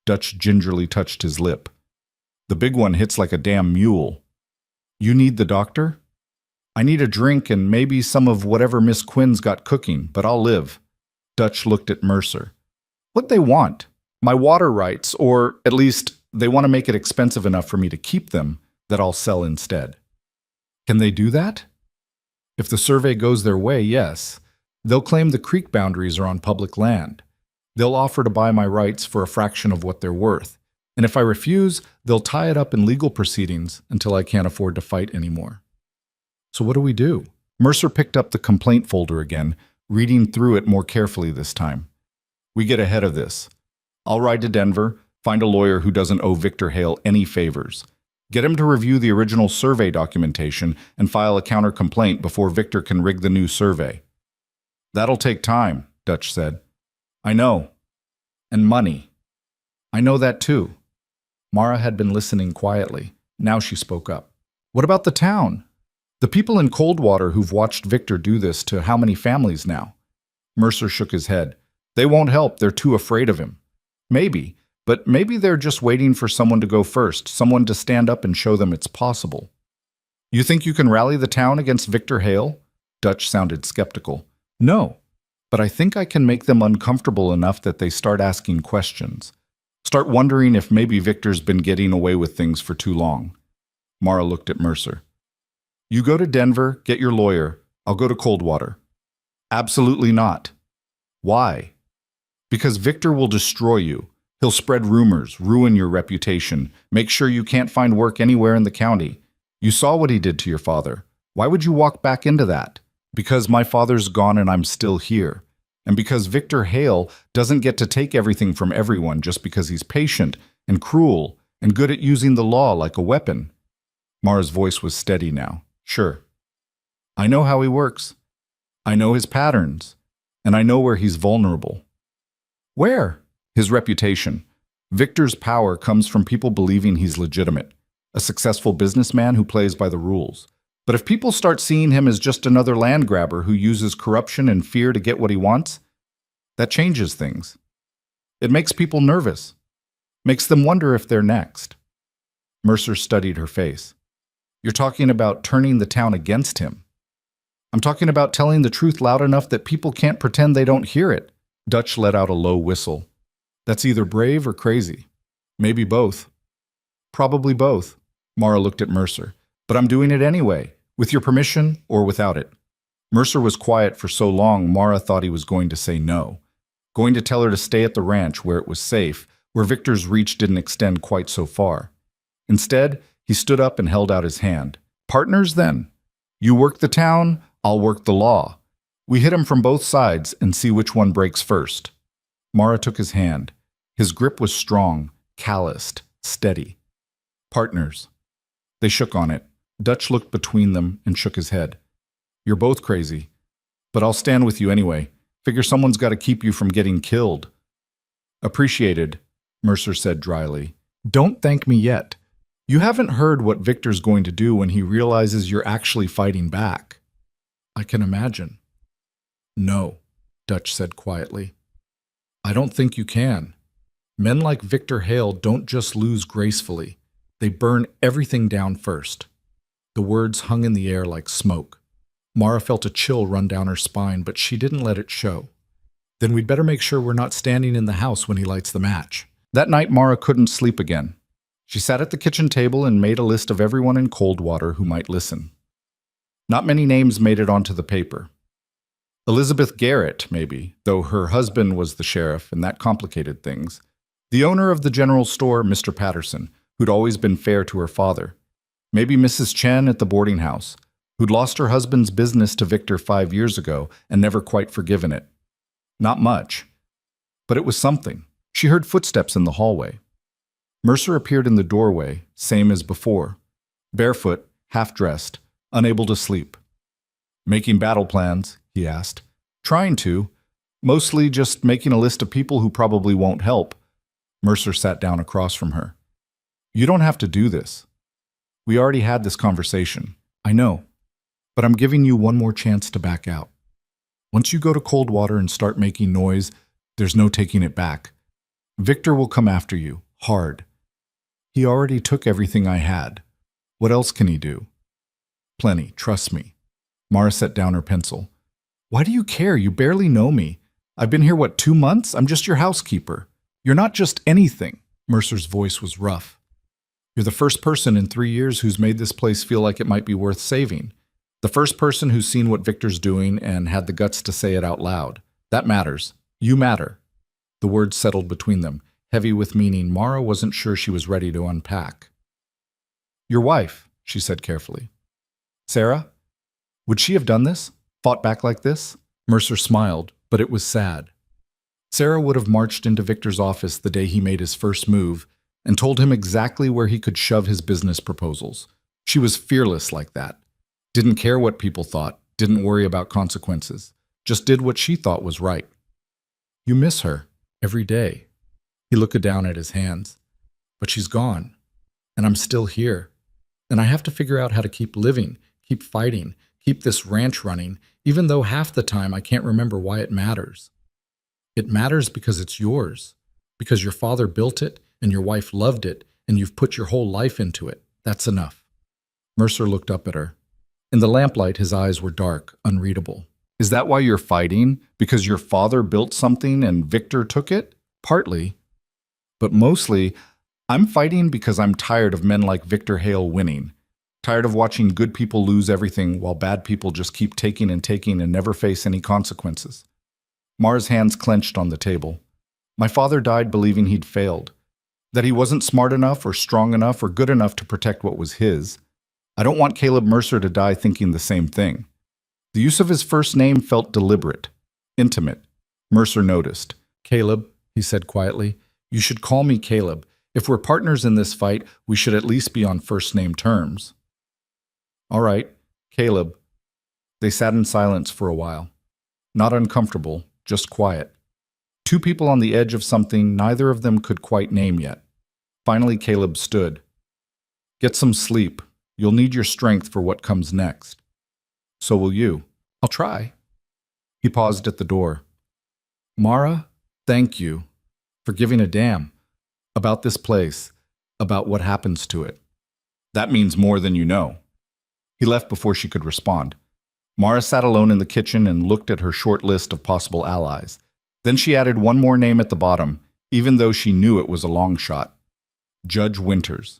Dutch gingerly touched his lip. The big one hits like a damn mule. You need the doctor? I need a drink and maybe some of whatever Miss Quinn's got cooking, but I'll live. Dutch looked at Mercer. What they want? My water rights, or at least they want to make it expensive enough for me to keep them that I'll sell instead. Can they do that? If the survey goes their way, yes. They'll claim the creek boundaries are on public land. They'll offer to buy my rights for a fraction of what they're worth. And if I refuse, they'll tie it up in legal proceedings until I can't afford to fight anymore. So what do we do? Mercer picked up the complaint folder again, reading through it more carefully this time. We get ahead of this. I'll ride to Denver, find a lawyer who doesn't owe Victor Hale any favors. Get him to review the original survey documentation and file a counter-complaint before Victor can rig the new survey. That'll take time, Dutch said. I know. And money. I know that too. Mara had been listening quietly. Now she spoke up. What about the town? The people in Coldwater who've watched Victor do this to how many families now? Mercer shook his head. They won't help. They're too afraid of him. Maybe. But maybe they're just waiting for someone to go first, someone to stand up and show them it's possible. You think you can rally the town against Victor Hale? Dutch sounded skeptical. No, but I think I can make them uncomfortable enough that they start asking questions. Start wondering if maybe Victor's been getting away with things for too long. Mara looked at Mercer. You go to Denver, get your lawyer. I'll go to Coldwater. Absolutely not. Why? Because Victor will destroy you. He'll spread rumors, ruin your reputation, make sure you can't find work anywhere in the county. You saw what he did to your father. Why would you walk back into that? Because my father's gone and I'm still here. And because Victor Hale doesn't get to take everything from everyone just because he's patient and cruel and good at using the law like a weapon. Mara's voice was steady now. Sure. I know how he works. I know his patterns. And I know where he's vulnerable. Where? His reputation. Victor's power comes from people believing he's legitimate, a successful businessman who plays by the rules. But if people start seeing him as just another land grabber who uses corruption and fear to get what he wants, that changes things. It makes people nervous, makes them wonder if they're next. Mercer studied her face. You're talking about turning the town against him. I'm talking about telling the truth loud enough that people can't pretend they don't hear it. Dutch let out a low whistle. That's either brave or crazy. Maybe both. Probably both. Mara looked at Mercer. But I'm doing it anyway, with your permission or without it. Mercer was quiet for so long, Mara thought he was going to say no. Going to tell her to stay at the ranch where it was safe, where Victor's reach didn't extend quite so far. Instead, he stood up and held out his hand. Partners, then? You work the town, I'll work the law. We hit him from both sides and see which one breaks first. Mara took his hand. His grip was strong, calloused, steady. Partners. They shook on it. Dutch looked between them and shook his head. You're both crazy. But I'll stand with you anyway. Figure someone's got to keep you from getting killed. Appreciated, Mercer said dryly. Don't thank me yet. You haven't heard what Victor's going to do when he realizes you're actually fighting back. I can imagine. No, Dutch said quietly. I don't think you can. Men like Victor Hale don't just lose gracefully. They burn everything down first. The words hung in the air like smoke. Mara felt a chill run down her spine, but she didn't let it show. Then we'd better make sure we're not standing in the house when he lights the match. That night, Mara couldn't sleep again. She sat at the kitchen table and made a list of everyone in Coldwater who might listen. Not many names made it onto the paper. Elizabeth Garrett, maybe, though her husband was the sheriff, and that complicated things. The owner of the general store, Mr. Patterson, who'd always been fair to her father. Maybe Mrs. Chen at the boarding house, who'd lost her husband's business to Victor 5 years ago and never quite forgiven it. Not much. But it was something. She heard footsteps in the hallway. Mercer appeared in the doorway, same as before. Barefoot, half-dressed, unable to sleep. Making battle plans, he asked. Trying to. Mostly just making a list of people who probably won't help. Mercer sat down across from her. You don't have to do this. We already had this conversation. I know. But I'm giving you one more chance to back out. Once you go to Coldwater and start making noise, there's no taking it back. Victor will come after you, hard. He already took everything I had. What else can he do? Plenty, trust me. Mara set down her pencil. Why do you care? You barely know me. I've been here, 2 months? I'm just your housekeeper. You're not just anything. Mercer's voice was rough. You're the first person in 3 years who's made this place feel like it might be worth saving. The first person who's seen what Victor's doing and had the guts to say it out loud. That matters. You matter. The words settled between them, heavy with meaning Mara wasn't sure she was ready to unpack. Your wife, she said carefully. Sarah? Would she have done this? Fought back like this? Mercer smiled, but it was sad. Sarah would have marched into Victor's office the day he made his first move and told him exactly where he could shove his business proposals. She was fearless like that. Didn't care what people thought, didn't worry about consequences, just did what she thought was right. You miss her every day. He looked down at his hands. But she's gone, and I'm still here. And I have to figure out how to keep living, keep fighting, keep this ranch running, even though half the time I can't remember why it matters. It matters because it's yours, because your father built it and your wife loved it and you've put your whole life into it. That's enough. Mercer looked up at her. In the lamplight, his eyes were dark, unreadable. Is that why you're fighting? Because your father built something and Victor took it? Partly. But mostly, I'm fighting because I'm tired of men like Victor Hale winning. Tired of watching good people lose everything while bad people just keep taking and never face any consequences. Mara's hands clenched on the table. My father died believing he'd failed. That he wasn't smart enough or strong enough or good enough to protect what was his. I don't want Caleb Mercer to die thinking the same thing. The use of his first name felt deliberate, intimate. Mercer noticed. Caleb, he said quietly, you should call me Caleb. If we're partners in this fight, we should at least be on first-name terms. All right, Caleb. They sat in silence for a while. Not uncomfortable, just quiet. Two people on the edge of something neither of them could quite name yet. Finally, Caleb stood. Get some sleep. You'll need your strength for what comes next. So will you. I'll try. He paused at the door. Mara, thank you for giving a damn about this place, about what happens to it. That means more than you know. He left before she could respond. Mara sat alone in the kitchen and looked at her short list of possible allies. Then she added one more name at the bottom, even though she knew it was a long shot. Judge Winters,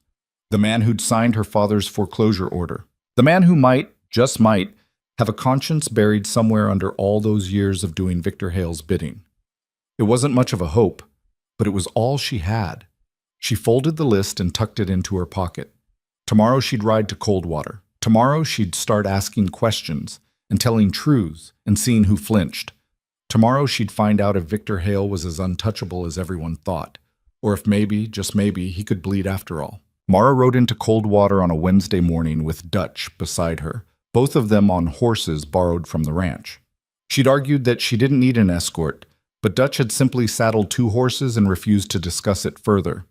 the man who'd signed her father's foreclosure order. The man who might, just might, have a conscience buried somewhere under all those years of doing Victor Hale's bidding. It wasn't much of a hope, but it was all she had. She folded the list and tucked it into her pocket. Tomorrow she'd ride to Coldwater. Tomorrow she'd start asking questions and telling truths and seeing who flinched. Tomorrow she'd find out if Victor Hale was as untouchable as everyone thought, or if maybe, just maybe, he could bleed after all. Mara rode into Coldwater on a Wednesday morning with Dutch beside her, both of them on horses borrowed from the ranch. She'd argued that she didn't need an escort, but Dutch had simply saddled 2 horses and refused to discuss it further.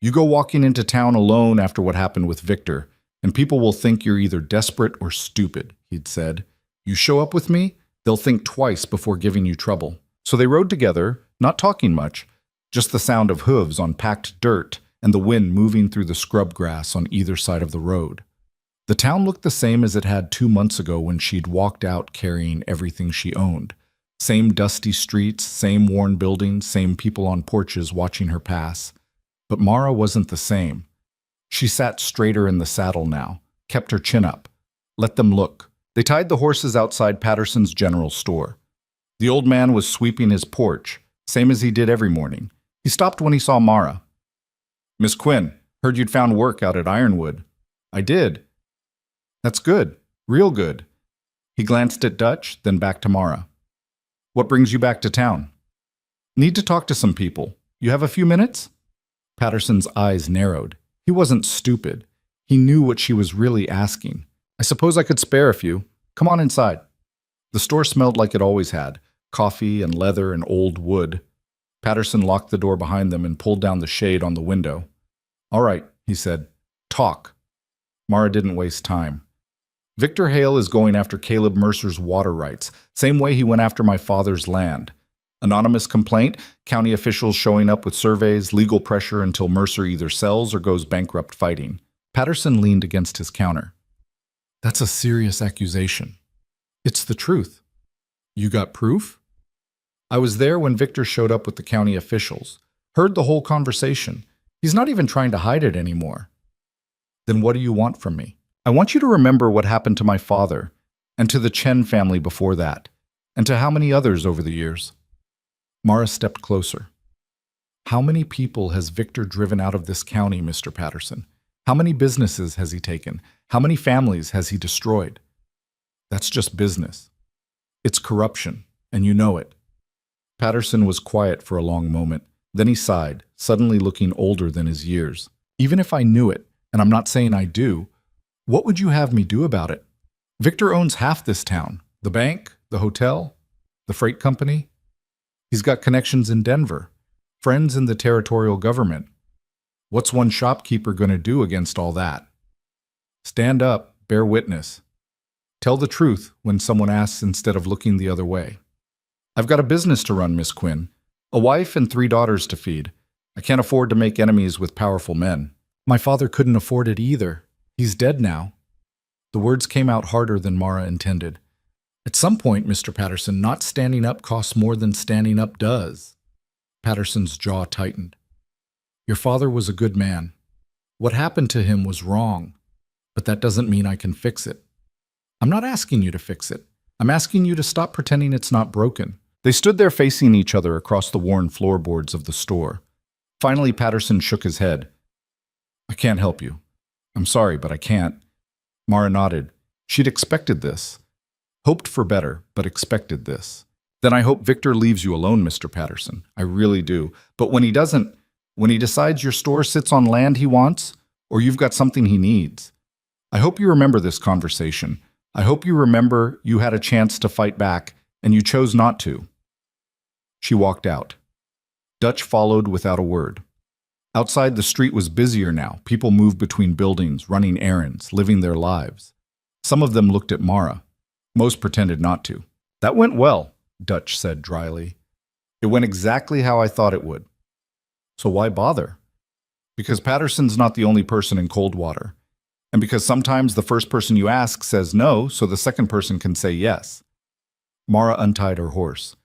You go walking into town alone after what happened with Victor, and people will think you're either desperate or stupid, he'd said. You show up with me, they'll think twice before giving you trouble. So they rode together, not talking much, just the sound of hooves on packed dirt and the wind moving through the scrub grass on either side of the road. The town looked the same as it had 2 months ago when she'd walked out carrying everything she owned. Same dusty streets, same worn buildings, same people on porches watching her pass. But Mara wasn't the same. She sat straighter in the saddle now, kept her chin up, let them look. They tied the horses outside Patterson's general store. The old man was sweeping his porch, same as he did every morning. He stopped when he saw Mara. Miss Quinn, heard you'd found work out at Ironwood. I did. That's good, real good. He glanced at Dutch, then back to Mara. What brings you back to town? Need to talk to some people. You have a few minutes? Patterson's eyes narrowed. He wasn't stupid. He knew what she was really asking. I suppose I could spare a few. Come on inside. The store smelled like it always had, coffee and leather and old wood. Patterson locked the door behind them and pulled down the shade on the window. "All right," he said. "Talk." Mara didn't waste time. "Victor Hale is going after Caleb Mercer's water rights, same way he went after my father's land. Anonymous complaint, county officials showing up with surveys, legal pressure until Mercer either sells or goes bankrupt fighting." Patterson leaned against his counter. "That's a serious accusation." "It's the truth." "You got proof?" "I was there when Victor showed up with the county officials. Heard the whole conversation. He's not even trying to hide it anymore." "Then what do you want from me?" "I want you to remember what happened to my father, and to the Chen family before that, and to how many others over the years." Mara stepped closer. "How many people has Victor driven out of this county, Mr. Patterson? How many businesses has he taken? How many families has he destroyed? That's just business. It's corruption, and you know it." Patterson was quiet for a long moment. Then he sighed, suddenly looking older than his years. "Even if I knew it, and I'm not saying I do, what would you have me do about it? Victor owns half this town. The bank, the hotel, the freight company. He's got connections in Denver, friends in the territorial government. What's one shopkeeper going to do against all that? Stand up, bear witness. Tell the truth when someone asks instead of looking the other way. I've got a business to run, Miss Quinn. A wife and 3 daughters to feed. I can't afford to make enemies with powerful men. My father couldn't afford it either. He's dead now." The words came out harder than Mara intended. "At some point, Mr. Patterson, not standing up costs more than standing up does." Patterson's jaw tightened. "Your father was a good man. What happened to him was wrong, but that doesn't mean I can fix it. I'm not asking you to fix it. I'm asking you to stop pretending it's not broken." They stood there facing each other across the worn floorboards of the store. Finally, Patterson shook his head. "I can't help you. I'm sorry, but I can't." Mara nodded. She'd expected this. Hoped for better, but expected this. "Then I hope Victor leaves you alone, Mr. Patterson. I really do. But when he doesn't, when he decides your store sits on land he wants, or you've got something he needs, I hope you remember this conversation. I hope you remember you had a chance to fight back, and you chose not to." She walked out. Dutch followed without a word. Outside, the street was busier now. People moved between buildings, running errands, living their lives. Some of them looked at Mara. Most pretended not to. "That went well," Dutch said dryly. "It went exactly how I thought it would." "So why bother?" "Because Patterson's not the only person in Coldwater. And because sometimes the first person you ask says no, so the second person can say yes." Mara untied her horse.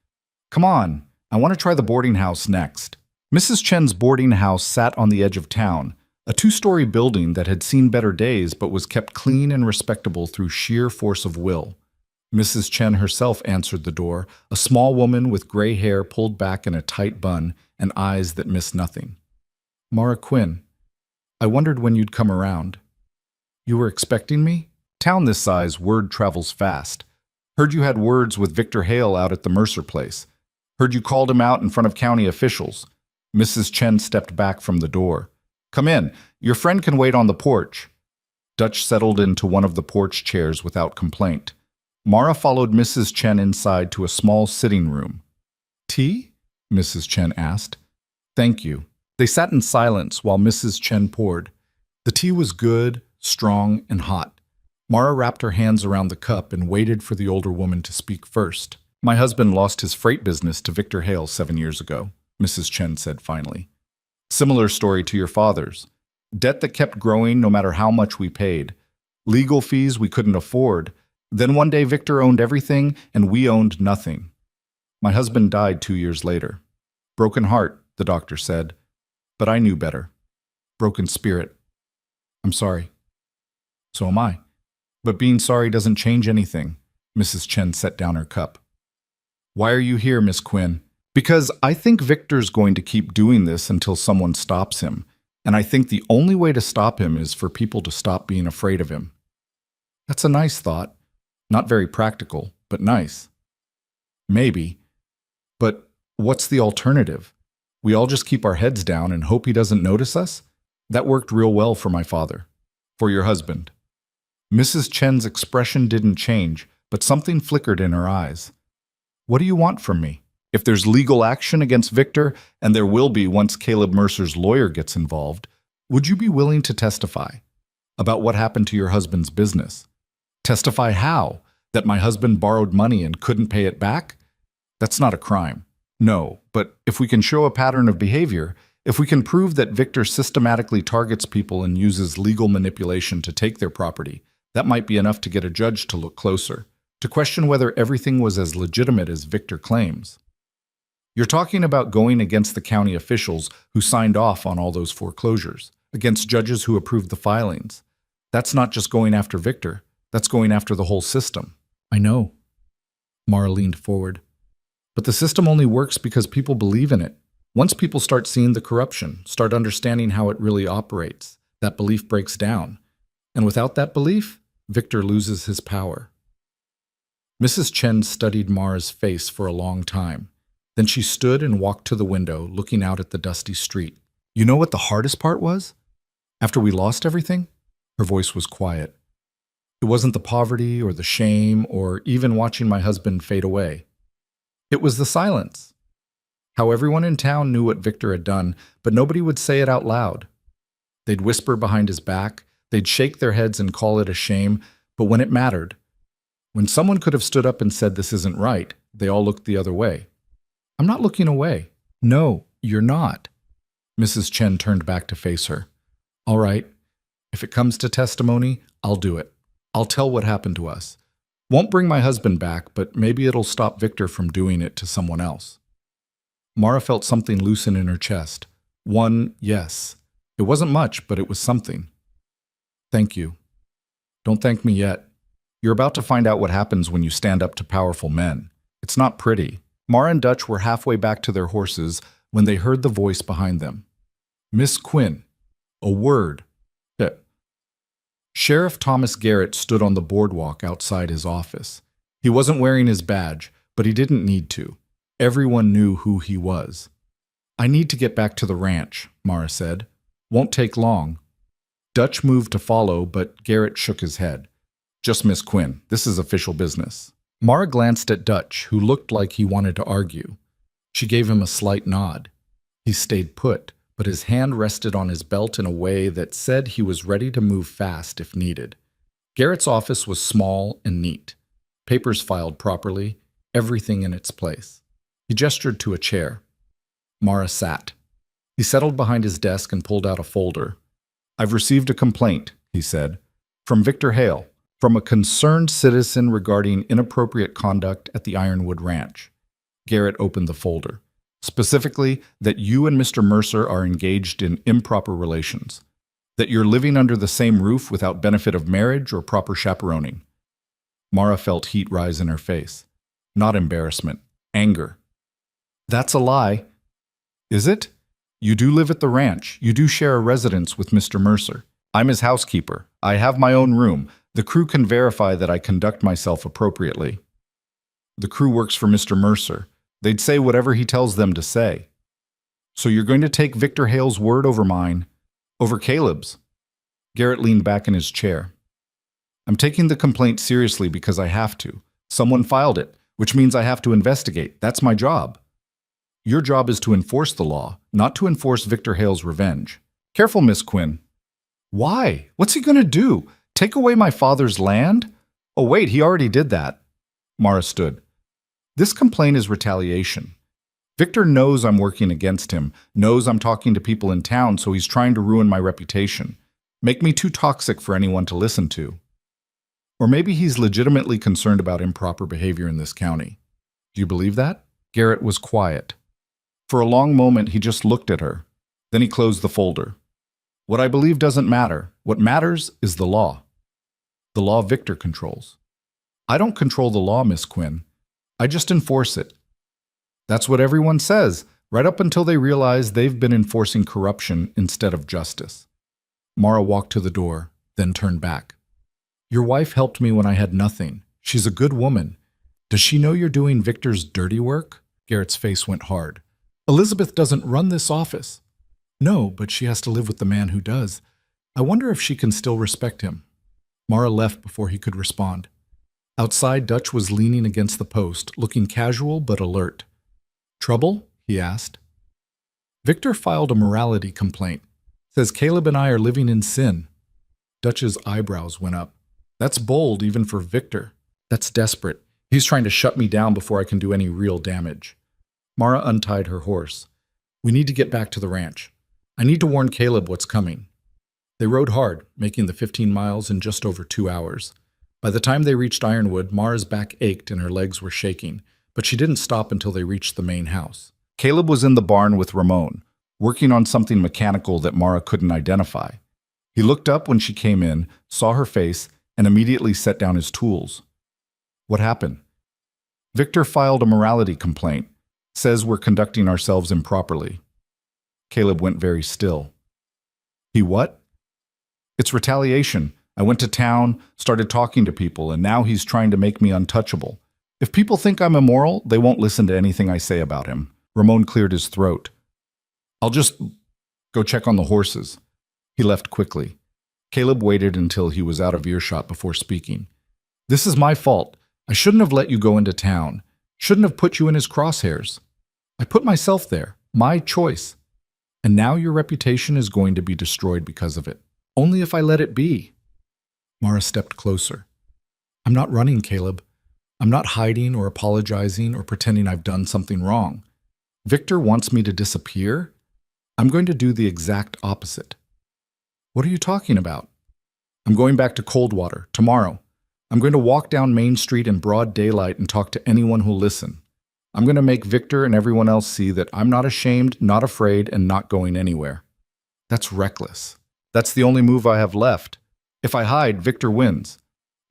"Come on, I want to try the boarding house next." Mrs. Chen's boarding house sat on the edge of town, a 2-story building that had seen better days but was kept clean and respectable through sheer force of will. Mrs. Chen herself answered the door, a small woman with gray hair pulled back in a tight bun and eyes that missed nothing. "Mara Quinn, I wondered when you'd come around." "You were expecting me?" "Town this size, word travels fast. Heard you had words with Victor Hale out at the Mercer place. Heard you called him out in front of county officials." Mrs. Chen stepped back from the door. "Come in. Your friend can wait on the porch." Dutch settled into one of the porch chairs without complaint. Mara followed Mrs. Chen inside to a small sitting room. "Tea?" Mrs. Chen asked. "Thank you." They sat in silence while Mrs. Chen poured. The tea was good, strong, and hot. Mara wrapped her hands around the cup and waited for the older woman to speak first. "My husband lost his freight business to Victor Hale 7 years ago," Mrs. Chen said finally. "Similar story to your father's. Debt that kept growing no matter how much we paid. Legal fees we couldn't afford. Then one day Victor owned everything and we owned nothing. My husband died 2 years later. Broken heart, the doctor said. But I knew better. Broken spirit. I'm sorry." "So am I. But being sorry doesn't change anything." Mrs. Chen set down her cup. "Why are you here, Miss Quinn?" "Because I think Victor's going to keep doing this until someone stops him. And I think the only way to stop him is for people to stop being afraid of him." "That's a nice thought. Not very practical, but nice." "Maybe. But what's the alternative? We all just keep our heads down and hope he doesn't notice us? That worked real well for my father. For your husband." Mrs. Chen's expression didn't change, but something flickered in her eyes. "What do you want from me?" If there's legal action against Victor, and there will be once Caleb Mercer's lawyer gets involved, would you be willing to testify about what happened to your husband's business? Testify how? That my husband borrowed money and couldn't pay it back? That's not a crime. No, but if we can show a pattern of behavior, if we can prove that Victor systematically targets people and uses legal manipulation to take their property, that might be enough to get a judge to look closer, to question whether everything was as legitimate as Victor claims. You're talking about going against the county officials who signed off on all those foreclosures, against judges who approved the filings. That's not just going after Victor, that's going after the whole system. I know. Mara leaned forward. But the system only works because people believe in it. Once people start seeing the corruption, start understanding how it really operates, that belief breaks down. And without that belief, Victor loses his power. Mrs. Chen studied Mara's face for a long time. Then she stood and walked to the window, looking out at the dusty street. You know what the hardest part was? After we lost everything? Her voice was quiet. It wasn't the poverty or the shame or even watching my husband fade away. It was the silence. How everyone in town knew what Victor had done, but nobody would say it out loud. They'd whisper behind his back, they'd shake their heads and call it a shame, but when it mattered, when someone could have stood up and said this isn't right, they all looked the other way. I'm not looking away. No, you're not. Mrs. Chen turned back to face her. All right, if it comes to testimony, I'll do it. I'll tell what happened to us. Won't bring my husband back, but maybe it'll stop Victor from doing it to someone else. Mara felt something loosen in her chest. One yes. It wasn't much, but it was something. Thank you. Don't thank me yet. You're about to find out what happens when you stand up to powerful men. It's not pretty. Mara and Dutch were halfway back to their horses when they heard the voice behind them. Miss Quinn, a word. Sheriff Thomas Garrett stood on the boardwalk outside his office. He wasn't wearing his badge, but he didn't need to. Everyone knew who he was. I need to get back to the ranch, Mara said. Won't take long. Dutch moved to follow, but Garrett shook his head. Just Miss Quinn, this is official business. Mara glanced at Dutch, who looked like he wanted to argue. She gave him a slight nod. He stayed put, but his hand rested on his belt in a way that said he was ready to move fast if needed. Garrett's office was small and neat. Papers filed properly, everything in its place. He gestured to a chair. Mara sat. He settled behind his desk and pulled out a folder. I've received a complaint, he said, from Victor Hale, from a concerned citizen regarding inappropriate conduct at the Ironwood Ranch. Garrett opened the folder. Specifically, that you and Mr. Mercer are engaged in improper relations, that you're living under the same roof without benefit of marriage or proper chaperoning. Mara felt heat rise in her face. Not embarrassment, anger. That's a lie. Is it? You do live at the ranch. You do share a residence with Mr. Mercer. I'm his housekeeper. I have my own room. The crew can verify that I conduct myself appropriately. The crew works for Mr. Mercer. They'd say whatever he tells them to say. So you're going to take Victor Hale's word over mine, over Caleb's? Garrett leaned back in his chair. I'm taking the complaint seriously because I have to. Someone filed it, which means I have to investigate. That's my job. Your job is to enforce the law, not to enforce Victor Hale's revenge. Careful, Miss Quinn. Why? What's he going to do? Take away my father's land? Oh, wait, he already did that. Mara stood. This complaint is retaliation. Victor knows I'm working against him, knows I'm talking to people in town, so he's trying to ruin my reputation. Make me too toxic for anyone to listen to. Or maybe he's legitimately concerned about improper behavior in this county. Do you believe that? Garrett was quiet. For a long moment, he just looked at her. Then he closed the folder. What I believe doesn't matter. What matters is the law. The law Victor controls. I don't control the law, Miss Quinn. I just enforce it. That's what everyone says, right up until they realize they've been enforcing corruption instead of justice. Mara walked to the door, then turned back. Your wife helped me when I had nothing. She's a good woman. Does she know you're doing Victor's dirty work? Garrett's face went hard. Elizabeth doesn't run this office. No, but she has to live with the man who does. I wonder if she can still respect him. Mara left before he could respond. Outside, Dutch was leaning against the post, looking casual but alert. Trouble? He asked. Victor filed a morality complaint. Says Caleb and I are living in sin. Dutch's eyebrows went up. That's bold even for Victor. That's desperate. He's trying to shut me down before I can do any real damage. Mara untied her horse. We need to get back to the ranch. I need to warn Caleb what's coming. They rode hard, making the 15 miles in just over 2 hours. By the time they reached Ironwood, Mara's back ached and her legs were shaking, but she didn't stop until they reached the main house. Caleb was in the barn with Ramon, working on something mechanical that Mara couldn't identify. He looked up when she came in, saw her face, and immediately set down his tools. What happened? Victor filed a morality complaint. Says we're conducting ourselves improperly. Caleb went very still. He what? It's retaliation. I went to town, started talking to people, and now he's trying to make me untouchable. If people think I'm immoral, they won't listen to anything I say about him. Ramon cleared his throat. I'll just go check on the horses. He left quickly. Caleb waited until he was out of earshot before speaking. This is my fault. I shouldn't have let you go into town. Shouldn't have put you in his crosshairs. I put myself there. My choice. And now your reputation is going to be destroyed because of it. Only if I let it be. Mara stepped closer. I'm not running, Caleb. I'm not hiding or apologizing or pretending I've done something wrong. Victor wants me to disappear. I'm going to do the exact opposite. What are you talking about? I'm going back to Coldwater tomorrow. I'm going to walk down Main Street in broad daylight and talk to anyone who'll listen. I'm going to make Victor and everyone else see that I'm not ashamed, not afraid, and not going anywhere. That's reckless. That's the only move I have left. If I hide, Victor wins.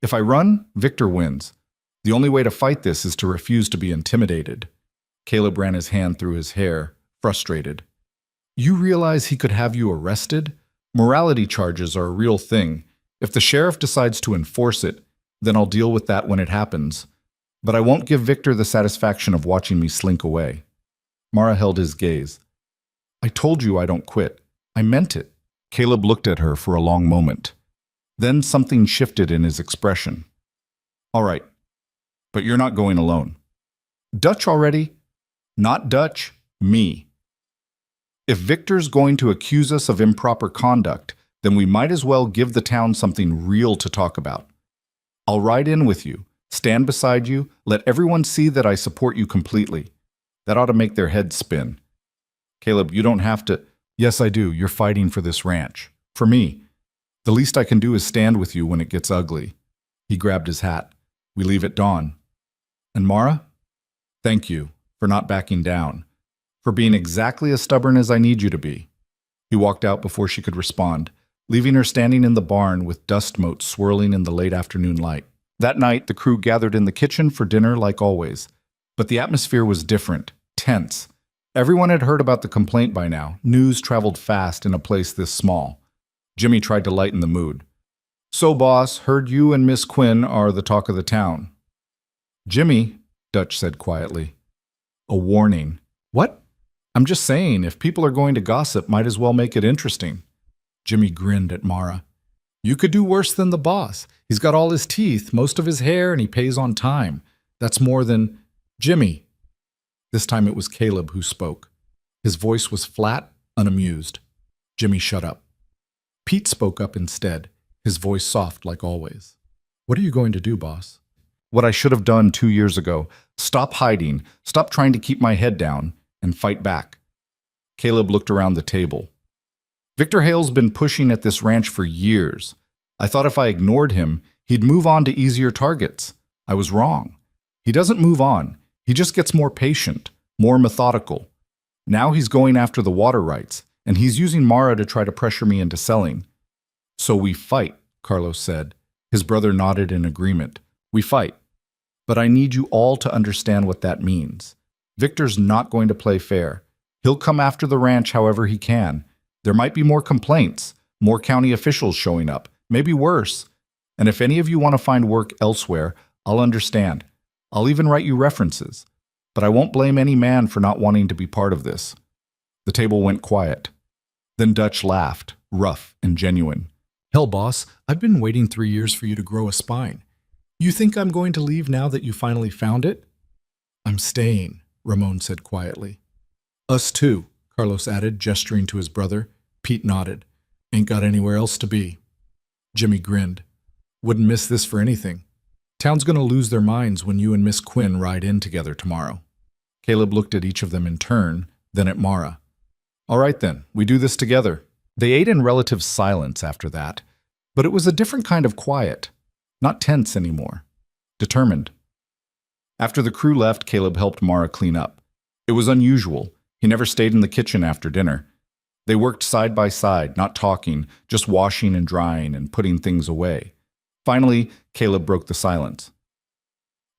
If I run, Victor wins. The only way to fight this is to refuse to be intimidated. Caleb ran his hand through his hair, frustrated. You realize he could have you arrested? Morality charges are a real thing. If the sheriff decides to enforce it, then I'll deal with that when it happens. But I won't give Victor the satisfaction of watching me slink away. Mara held his gaze. I told you I don't quit. I meant it. Caleb looked at her for a long moment. Then something shifted in his expression. All right, but you're not going alone. Dutch already? Not Dutch, me. If Victor's going to accuse us of improper conduct, then we might as well give the town something real to talk about. I'll ride in with you, stand beside you, let everyone see that I support you completely. That ought to make their heads spin. Caleb, you don't have to. Yes, I do. You're fighting for this ranch. For me. The least I can do is stand with you when it gets ugly. He grabbed his hat. We leave at dawn. And Mara? Thank you for not backing down, for being exactly as stubborn as I need you to be. He walked out before she could respond, leaving her standing in the barn with dust motes swirling in the late afternoon light. That night, the crew gathered in the kitchen for dinner like always. But the atmosphere was different, tense. Everyone had heard about the complaint by now. News traveled fast in a place this small. Jimmy tried to lighten the mood. So, boss, heard you and Miss Quinn are the talk of the town. Jimmy, Dutch said quietly. A warning. What? I'm just saying, if people are going to gossip, might as well make it interesting. Jimmy grinned at Mara. You could do worse than the boss. He's got all his teeth, most of his hair, and he pays on time. That's more than... Jimmy. This time it was Caleb who spoke. His voice was flat, unamused. Jimmy shut up. Pete spoke up instead, his voice soft like always. What are you going to do, boss? What I should have done 2 years ago. Stop hiding, stop trying to keep my head down, and fight back. Caleb looked around the table. Victor Hale's been pushing at this ranch for years. I thought if I ignored him, he'd move on to easier targets. I was wrong. He doesn't move on. He just gets more patient, more methodical. Now he's going after the water rights, and he's using Mara to try to pressure me into selling. So we fight, Carlos said. His brother nodded in agreement. We fight. But I need you all to understand what that means. Victor's not going to play fair. He'll come after the ranch however he can. There might be more complaints, more county officials showing up, maybe worse. And if any of you want to find work elsewhere, I'll understand. I'll even write you references. But I won't blame any man for not wanting to be part of this. The table went quiet. Then Dutch laughed, rough and genuine. Hell, boss, I've been waiting 3 years for you to grow a spine. You think I'm going to leave now that you finally found it? I'm staying. Ramon said quietly. Us too, Carlos added, gesturing to his brother. Pete nodded. Ain't got anywhere else to be. Jimmy grinned. Wouldn't miss this for anything. Town's gonna lose their minds when you and Miss Quinn ride in together tomorrow. Caleb looked at each of them in turn, then at Mara. All right then, we do this together. They ate in relative silence after that, but it was a different kind of quiet. Not tense anymore. Determined. After the crew left, Caleb helped Mara clean up. It was unusual. He never stayed in the kitchen after dinner. They worked side by side, not talking, just washing and drying and putting things away. Finally, Caleb broke the silence.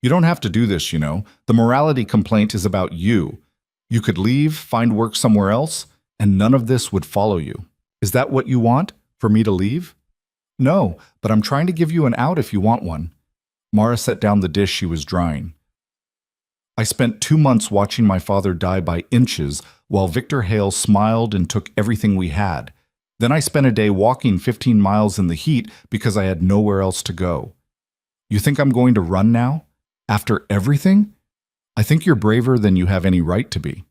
You don't have to do this, you know. The morality complaint is about you. You could leave, find work somewhere else, and none of this would follow you. Is that what you want? For me to leave? No, but I'm trying to give you an out if you want one. Mara set down the dish she was drying. I spent 2 months watching my father die by inches while Victor Hale smiled and took everything we had. Then I spent a day walking 15 miles in the heat because I had nowhere else to go. You think I'm going to run now? After everything? I think you're braver than you have any right to be.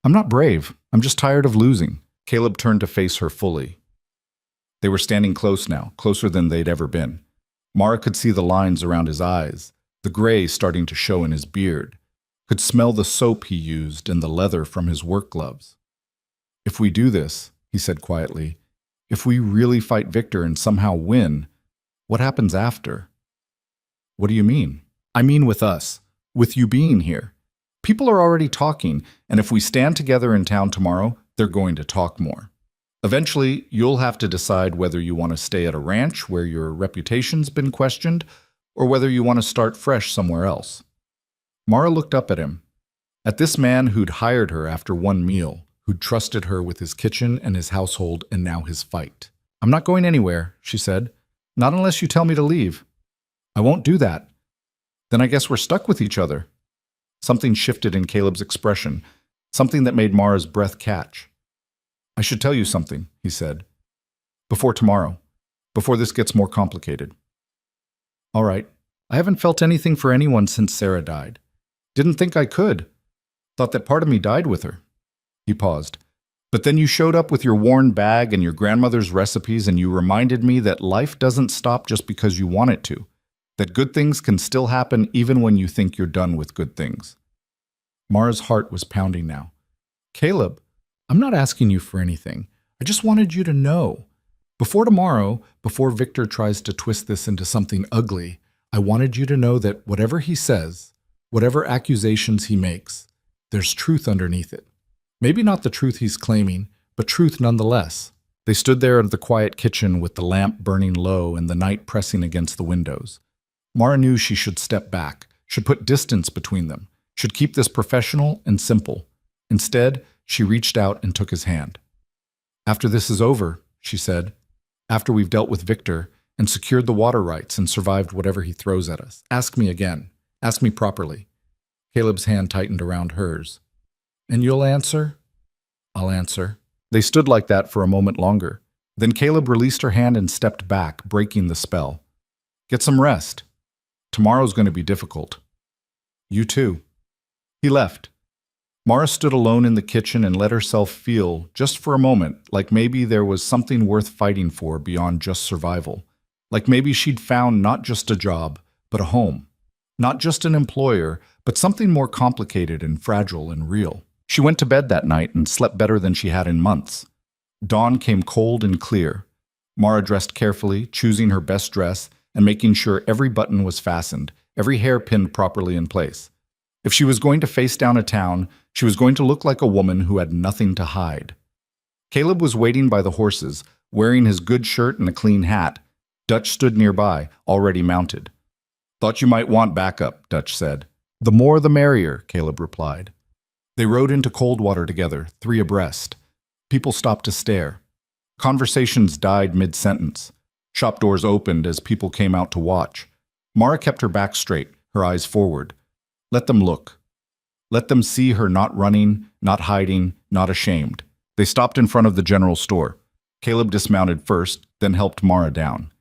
I'm not brave. I'm just tired of losing. Caleb turned to face her fully. They were standing close now, closer than they'd ever been. Mara could see the lines around his eyes, the gray starting to show in his beard, could smell the soap he used and the leather from his work gloves. If we do this, he said quietly, if we really fight Victor and somehow win, what happens after? What do you mean? I mean with us, with you being here. People are already talking, and if we stand together in town tomorrow, they're going to talk more. Eventually, you'll have to decide whether you want to stay at a ranch where your reputation's been questioned, or whether you want to start fresh somewhere else. Mara looked up at him, at this man who'd hired her after one meal, who'd trusted her with his kitchen and his household and now his fight. I'm not going anywhere, she said. Not unless you tell me to leave. I won't do that. Then I guess we're stuck with each other. Something shifted in Caleb's expression, something that made Mara's breath catch. I should tell you something, he said. Before tomorrow, before this gets more complicated. All right, I haven't felt anything for anyone since Sarah died. Didn't think I could. Thought that part of me died with her. He paused. But then you showed up with your worn bag and your grandmother's recipes and you reminded me that life doesn't stop just because you want it to. That good things can still happen even when you think you're done with good things. Mara's heart was pounding now. Caleb, I'm not asking you for anything. I just wanted you to know. Before tomorrow, before Victor tries to twist this into something ugly, I wanted you to know that whatever he says, whatever accusations he makes, there's truth underneath it. Maybe not the truth he's claiming, but truth nonetheless. They stood there in the quiet kitchen with the lamp burning low and the night pressing against the windows. Mara knew she should step back, should put distance between them, should keep this professional and simple. Instead, she reached out and took his hand. After this is over, she said, after we've dealt with Victor and secured the water rights and survived whatever he throws at us, ask me again. Ask me properly. Caleb's hand tightened around hers. And you'll answer? I'll answer. They stood like that for a moment longer. Then Caleb released her hand and stepped back, breaking the spell. Get some rest. Tomorrow's going to be difficult. You too. He left. Mara stood alone in the kitchen and let herself feel, just for a moment, like maybe there was something worth fighting for beyond just survival. Like maybe she'd found not just a job, but a home. Not just an employer, but something more complicated and fragile and real. She went to bed that night and slept better than she had in months. Dawn came cold and clear. Mara dressed carefully, choosing her best dress and making sure every button was fastened, every hair pinned properly in place. If she was going to face down a town, she was going to look like a woman who had nothing to hide. Caleb was waiting by the horses, wearing his good shirt and a clean hat. Dutch stood nearby, already mounted. Thought you might want backup, Dutch said. The more the merrier, Caleb replied. They rode into Coldwater together, 3 abreast. People stopped to stare. Conversations died mid-sentence. Shop doors opened as people came out to watch. Mara kept her back straight, her eyes forward. Let them look. Let them see her not running, not hiding, not ashamed. They stopped in front of the general store. Caleb dismounted first, then helped Mara down.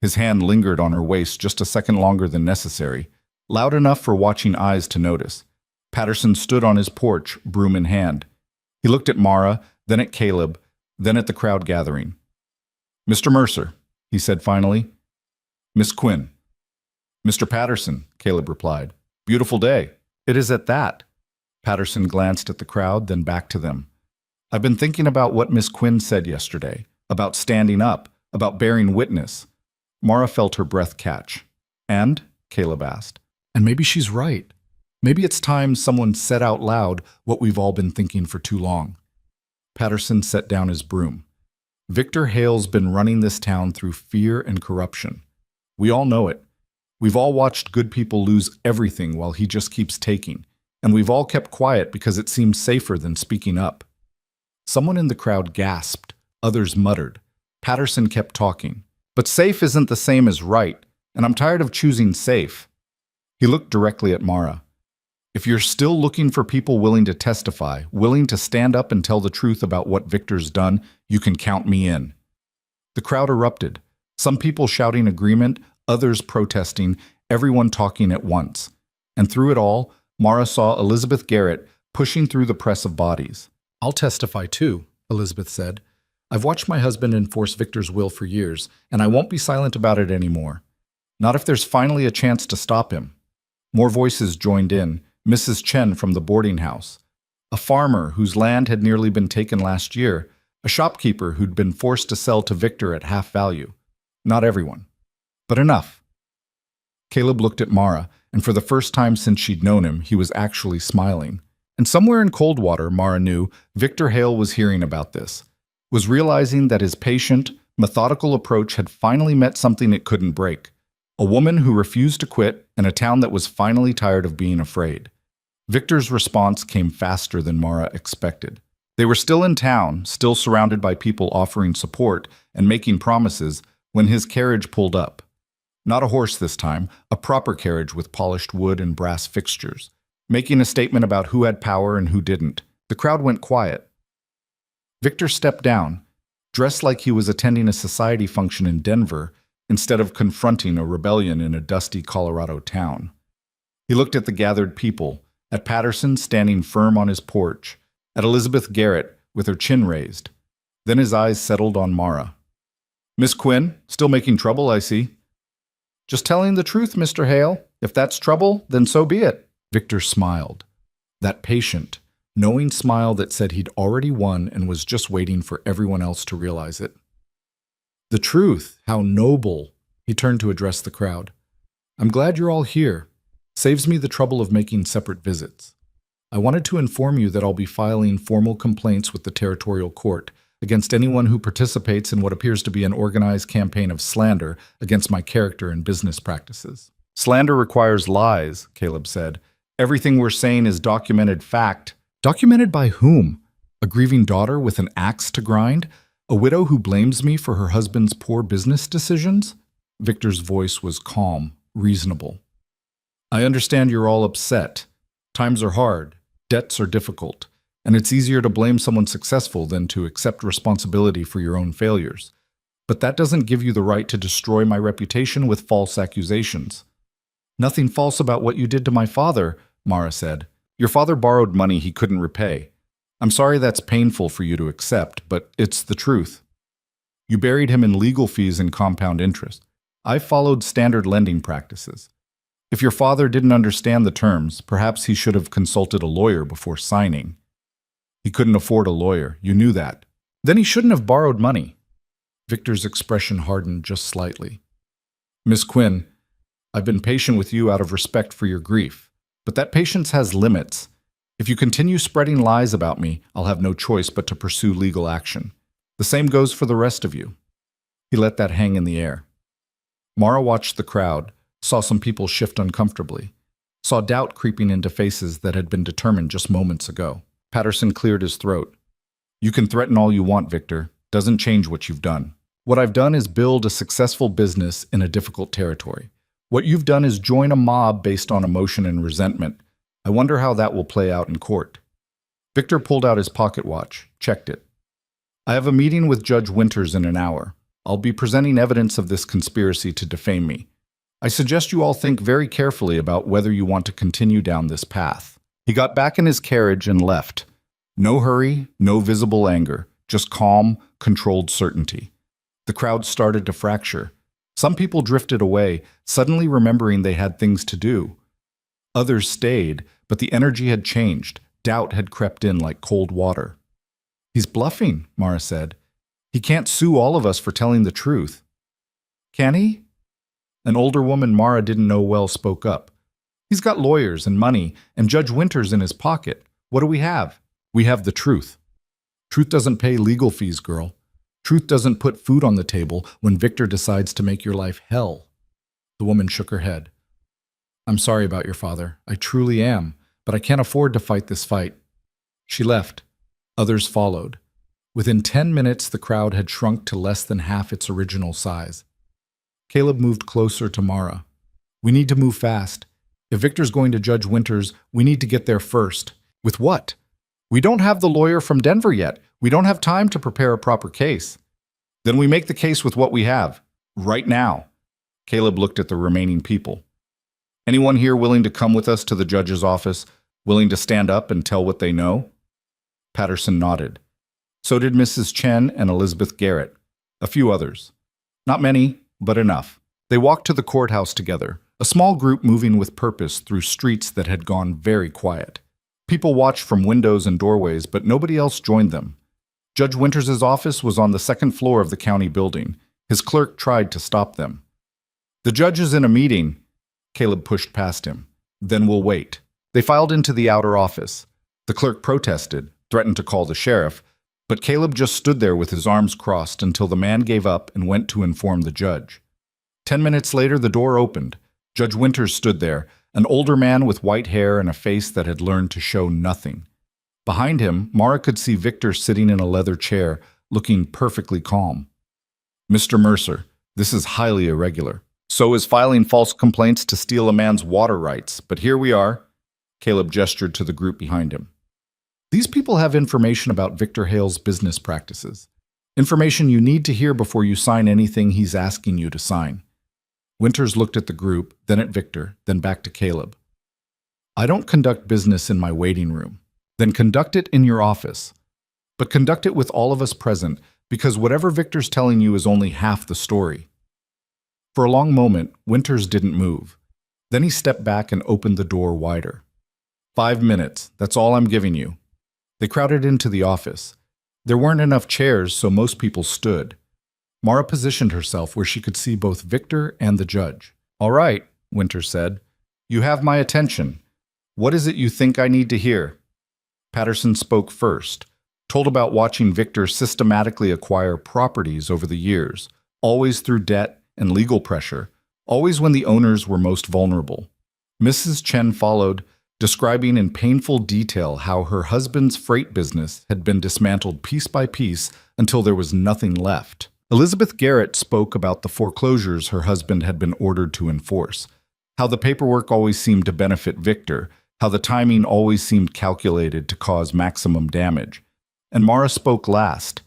His hand lingered on her waist just a second longer than necessary, loud enough for watching eyes to notice. Patterson stood on his porch, broom in hand. He looked at Mara, then at Caleb, then at the crowd gathering. "Mr. Mercer," he said finally. "Miss Quinn." "Mr. Patterson," Caleb replied. "Beautiful day." "It is at that." Patterson glanced at the crowd, then back to them. "I've been thinking about what Miss Quinn said yesterday, about standing up, about bearing witness." Mara felt her breath catch. "And?" Caleb asked. "And maybe she's right. Maybe it's time someone said out loud what we've all been thinking for too long." Patterson set down his broom. "Victor Hale's been running this town through fear and corruption. We all know it. We've all watched good people lose everything while he just keeps taking, and we've all kept quiet because it seems safer than speaking up." Someone in the crowd gasped. Others muttered. Patterson kept talking. "But safe isn't the same as right, and I'm tired of choosing safe." He looked directly at Mara. "If you're still looking for people willing to testify, willing to stand up and tell the truth about what Victor's done, you can count me in." The crowd erupted, some people shouting agreement, others protesting, everyone talking at once. And through it all, Mara saw Elizabeth Garrett pushing through the press of bodies. "I'll testify too," Elizabeth said. "I've watched my husband enforce Victor's will for years, and I won't be silent about it anymore. Not if there's finally a chance to stop him." More voices joined in. Mrs. Chen from the boarding house, a farmer whose land had nearly been taken last year, a shopkeeper who'd been forced to sell to Victor at half value. Not everyone, but enough. Caleb looked at Mara, and for the first time since she'd known him, he was actually smiling. And somewhere in Coldwater, Mara knew, Victor Hale was hearing about this, was realizing that his patient, methodical approach had finally met something it couldn't break. A woman who refused to quit, and a town that was finally tired of being afraid. Victor's response came faster than Mara expected. They were still in town, still surrounded by people offering support and making promises, when his carriage pulled up. Not a horse this time, a proper carriage with polished wood and brass fixtures, making a statement about who had power and who didn't. The crowd went quiet. Victor stepped down, dressed like he was attending a society function in Denver instead of confronting a rebellion in a dusty Colorado town. He looked at the gathered people, at Patterson standing firm on his porch, at Elizabeth Garrett with her chin raised. Then his eyes settled on Mara. "Miss Quinn, still making trouble, I see." "Just telling the truth, Mr. Hale. If that's trouble, then so be it." Victor smiled. That patient, knowing smile that said he'd already won and was just waiting for everyone else to realize it. "The truth, how noble." He turned to address the crowd. "I'm glad you're all here. Saves me the trouble of making separate visits. I wanted to inform you that I'll be filing formal complaints with the territorial court against anyone who participates in what appears to be an organized campaign of slander against my character and business practices." "Slander requires lies," Caleb said. "Everything we're saying is documented fact." "Documented by whom? A grieving daughter with an axe to grind? A widow who blames me for her husband's poor business decisions?" Victor's voice was calm, reasonable. "I understand you're all upset. Times are hard, debts are difficult, and it's easier to blame someone successful than to accept responsibility for your own failures. But that doesn't give you the right to destroy my reputation with false accusations." "Nothing false about what you did to my father," Mara said. "Your father borrowed money he couldn't repay. I'm sorry that's painful for you to accept, but it's the truth. You buried him in legal fees and compound interest. I followed standard lending practices. If your father didn't understand the terms, perhaps he should have consulted a lawyer before signing. He couldn't afford a lawyer, you knew that. Then he shouldn't have borrowed money." Victor's expression hardened just slightly. "Miss Quinn, I've been patient with you out of respect for your grief, but that patience has limits. If you continue spreading lies about me, I'll have no choice but to pursue legal action. The same goes for the rest of you." He let that hang in the air. Mara watched the crowd, saw some people shift uncomfortably, saw doubt creeping into faces that had been determined just moments ago. Patterson cleared his throat. "You can threaten all you want, Victor. Doesn't change what you've done. What I've done is build a successful business in a difficult territory. What you've done is join a mob based on emotion and resentment. I wonder how that will play out in court." Victor pulled out his pocket watch, checked it. "I have a meeting with Judge Winters in an hour. I'll be presenting evidence of this conspiracy to defame me. I suggest you all think very carefully about whether you want to continue down this path." He got back in his carriage and left. No hurry, no visible anger, just calm, controlled certainty. The crowd started to fracture. Some people drifted away, suddenly remembering they had things to do. Others stayed, but the energy had changed. Doubt had crept in like cold water. "He's bluffing," Mara said. "He can't sue all of us for telling the truth." "Can he?" An older woman Mara didn't know well spoke up. "He's got lawyers and money and Judge Winters in his pocket. What do we have?" "We have the truth. Truth doesn't pay legal fees, girl. Truth doesn't put food on the table when Victor decides to make your life hell." The woman shook her head. "I'm sorry about your father. I truly am, but I can't afford to fight this fight." She left. Others followed. Within 10 minutes, the crowd had shrunk to less than half its original size. Caleb moved closer to Mara. "We need to move fast. If Victor's going to Judge Winters, we need to get there first." "With what?" "We don't have the lawyer from Denver yet. We don't have time to prepare a proper case." "Then we make the case with what we have. Right now." Caleb looked at the remaining people. "Anyone here willing to come with us to the judge's office? Willing to stand up and tell what they know?" Patterson nodded. So did Mrs. Chen and Elizabeth Garrett. A few others. Not many, but enough. They walked to the courthouse together, a small group moving with purpose through streets that had gone very quiet. People watched from windows and doorways, but nobody else joined them. Judge Winters' office was on the second floor of the county building. His clerk tried to stop them. "The judge is in a meeting." Caleb pushed past him. "Then we'll wait." They filed into the outer office. The clerk protested, threatened to call the sheriff, but Caleb just stood there with his arms crossed until the man gave up and went to inform the judge. 10 minutes later, the door opened. Judge Winters stood there, an older man with white hair and a face that had learned to show nothing. Behind him, Mara could see Victor sitting in a leather chair, looking perfectly calm. "Mr. Mercer, this is highly irregular. So is filing false complaints to steal a man's water rights, but here we are." Caleb gestured to the group behind him. "These people have information about Victor Hale's business practices. Information you need to hear before you sign anything he's asking you to sign." Winters looked at the group, then at Victor, then back to Caleb. "I don't conduct business in my waiting room. Then conduct it in your office. But conduct it with all of us present, because whatever Victor's telling you is only half the story." For a long moment, Winters didn't move. Then he stepped back and opened the door wider. 5 minutes, that's all I'm giving you." They crowded into the office. There weren't enough chairs, so most people stood. Mara positioned herself where she could see both Victor and the judge. "All right," Winters said. "You have my attention. What is it you think I need to hear?" Patterson spoke first, told about watching Victor systematically acquire properties over the years, always through debt and legal pressure, always when the owners were most vulnerable. Mrs. Chen followed, describing in painful detail how her husband's freight business had been dismantled piece by piece until there was nothing left. Elizabeth Garrett spoke about the foreclosures her husband had been ordered to enforce, how the paperwork always seemed to benefit Victor, how the timing always seemed calculated to cause maximum damage. And Mara spoke last,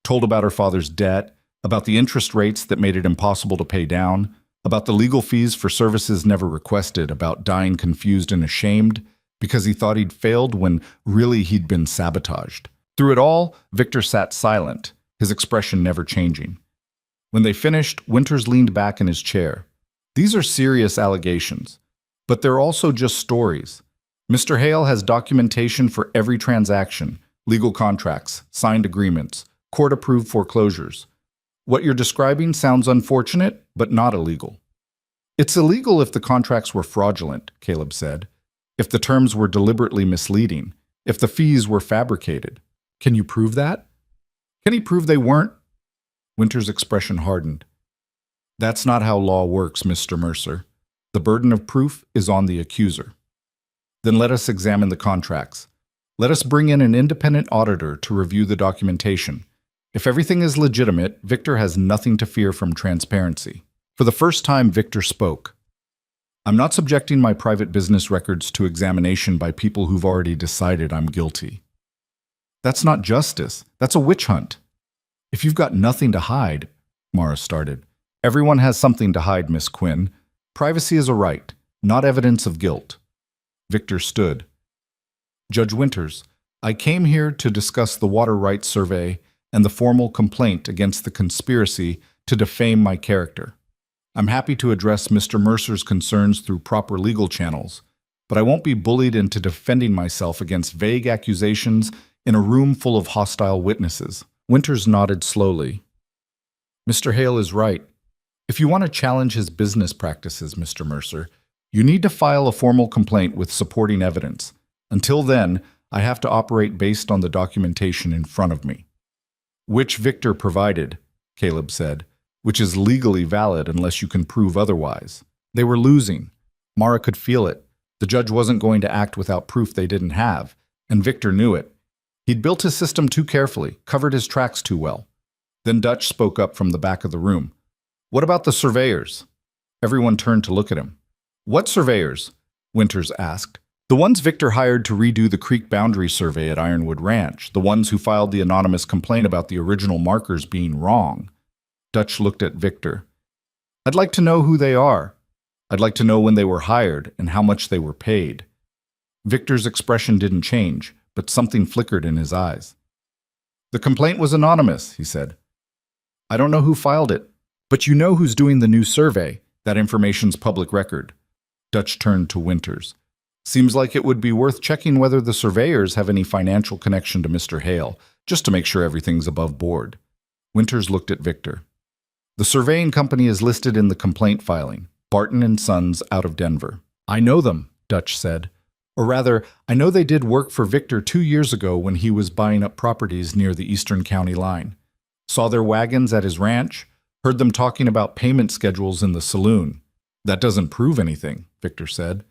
told about her father's debt, about the interest rates that made it impossible to pay down, about the legal fees for services never requested, about dying confused and ashamed because he thought he'd failed when really he'd been sabotaged. Through it all, Victor sat silent, his expression never changing. When they finished, Winters leaned back in his chair. "These are serious allegations, but they're also just stories. Mr. Hale has documentation for every transaction, legal contracts, signed agreements, court-approved foreclosures. What you're describing sounds unfortunate, but not illegal." "It's illegal if the contracts were fraudulent," Caleb said, "if the terms were deliberately misleading, if the fees were fabricated." "Can you prove that?" "Can he prove they weren't?" Winters' expression hardened. "That's not how law works, Mr. Mercer. The burden of proof is on the accuser." "Then let us examine the contracts. Let us bring in an independent auditor to review the documentation. If everything is legitimate, Victor has nothing to fear from transparency." For the first time, Victor spoke. "I'm not subjecting my private business records to examination by people who've already decided I'm guilty. That's not justice. That's a witch hunt." "If you've got nothing to hide," Mara started. "Everyone has something to hide, Miss Quinn. Privacy is a right, not evidence of guilt." Victor stood. Judge Winters, I came here to discuss the water rights survey and the formal complaint against the conspiracy to defame my character. I'm happy to address Mr. Mercer's concerns through proper legal channels, but I won't be bullied into defending myself against vague accusations in a room full of hostile witnesses. Winters nodded slowly. Mr. Hale is right. If you want to challenge his business practices, Mr. Mercer, you need to file a formal complaint with supporting evidence. Until then, I have to operate based on the documentation in front of me. Which Victor provided, Caleb said, which is legally valid unless you can prove otherwise. They were losing. Mara could feel it. The judge wasn't going to act without proof they didn't have, and Victor knew it. He'd built his system too carefully, covered his tracks too well. Then Dutch spoke up from the back of the room. What about the surveyors? Everyone turned to look at him. What surveyors? Winters asked. The ones Victor hired to redo the creek boundary survey at Ironwood Ranch, the ones who filed the anonymous complaint about the original markers being wrong. Dutch looked at Victor. I'd like to know who they are. I'd like to know when they were hired and how much they were paid. Victor's expression didn't change, but something flickered in his eyes. The complaint was anonymous, he said. I don't know who filed it, but you know who's doing the new survey. That information's public record. Dutch turned to Winters. Seems like it would be worth checking whether the surveyors have any financial connection to Mr. Hale, just to make sure everything's above board. Winters looked at Victor. The surveying company is listed in the complaint filing, Barton & Sons out of Denver. I know them, Dutch said. Or rather, I know they did work for Victor 2 years ago when he was buying up properties near the Eastern County line. Saw their wagons at his ranch, heard them talking about payment schedules in the saloon. That doesn't prove anything, Victor said.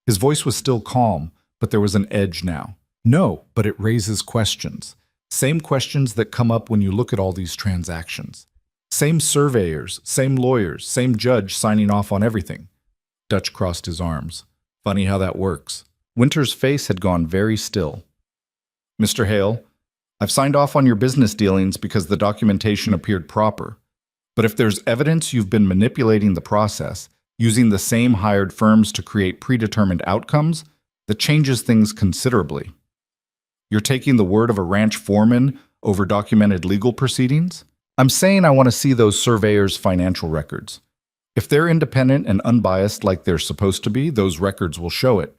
His voice was still calm, but there was an edge now. No, but it raises questions. Same questions that come up when you look at all these transactions. Same surveyors, same lawyers, same judge signing off on everything. Dutch crossed his arms. Funny how that works. Winter's face had gone very still. Mr. Hale, I've signed off on your business dealings because the documentation appeared proper. But if there's evidence you've been manipulating the process, using the same hired firms to create predetermined outcomes, that changes things considerably. You're taking the word of a ranch foreman over documented legal proceedings? I'm saying I want to see those surveyors' financial records. If they're independent and unbiased like they're supposed to be, those records will show it.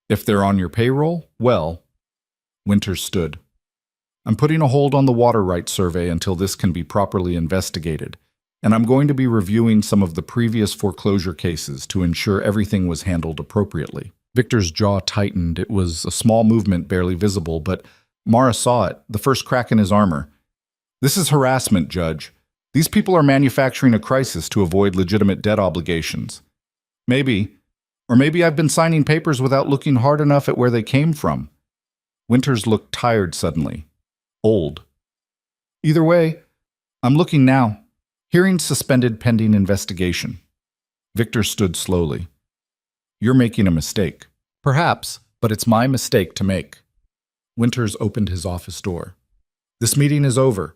If they're on your payroll, well, Winters stood. I'm putting a hold on the water rights survey until this can be properly investigated, and I'm going to be reviewing some of the previous foreclosure cases to ensure everything was handled appropriately. Victor's jaw tightened. It was a small movement, barely visible, but Mara saw it, the first crack in his armor. This is harassment, Judge. These people are manufacturing a crisis to avoid legitimate debt obligations. Maybe I've been signing papers without looking hard enough at where they came from. Winters looked tired suddenly. Old. Either way, I'm looking now. Hearing suspended pending investigation. Victor stood slowly. You're making a mistake. Perhaps, but it's my mistake to make. Winters opened his office door. This meeting is over.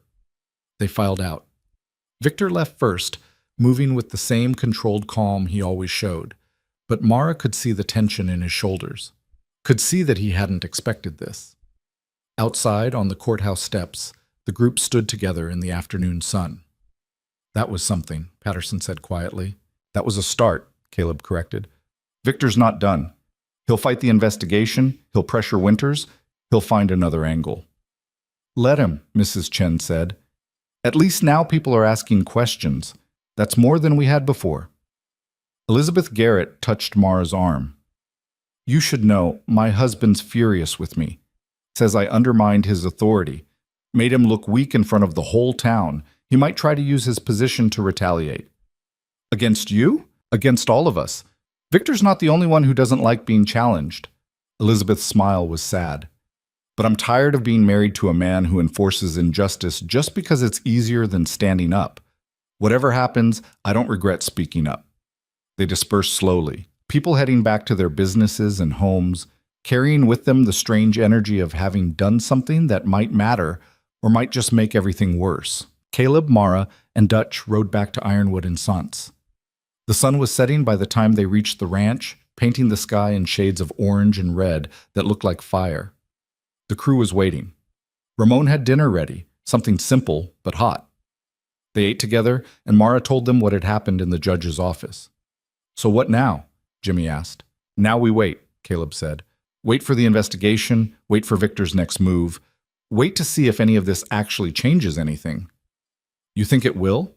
They filed out. Victor left first, moving with the same controlled calm he always showed. But Mara could see the tension in his shoulders, could see that he hadn't expected this. Outside, on the courthouse steps, the group stood together in the afternoon sun. That was something, Patterson said quietly. That was a start, Caleb corrected. Victor's not done. He'll fight the investigation, he'll pressure Winters, he'll find another angle. Let him, Mrs. Chen said. At least now people are asking questions. That's more than we had before. Elizabeth Garrett touched Mara's arm. You should know, my husband's furious with me. Says I undermined his authority. Made him look weak in front of the whole town. He might try to use his position to retaliate. Against you? Against all of us. Victor's not the only one who doesn't like being challenged. Elizabeth's smile was sad. But I'm tired of being married to a man who enforces injustice just because it's easier than standing up. Whatever happens, I don't regret speaking up. They dispersed slowly, people heading back to their businesses and homes, carrying with them the strange energy of having done something that might matter or might just make everything worse. Caleb, Mara, and Dutch rode back to Ironwood and Sons. The sun was setting by the time they reached the ranch, painting the sky in shades of orange and red that looked like fire. The crew was waiting. Ramon had dinner ready, something simple but hot. They ate together, and Mara told them what had happened in the judge's office. "So what now?" Jimmy asked. "Now we wait," Caleb said. "Wait for the investigation, wait for Victor's next move, wait to see if any of this actually changes anything." "You think it will?"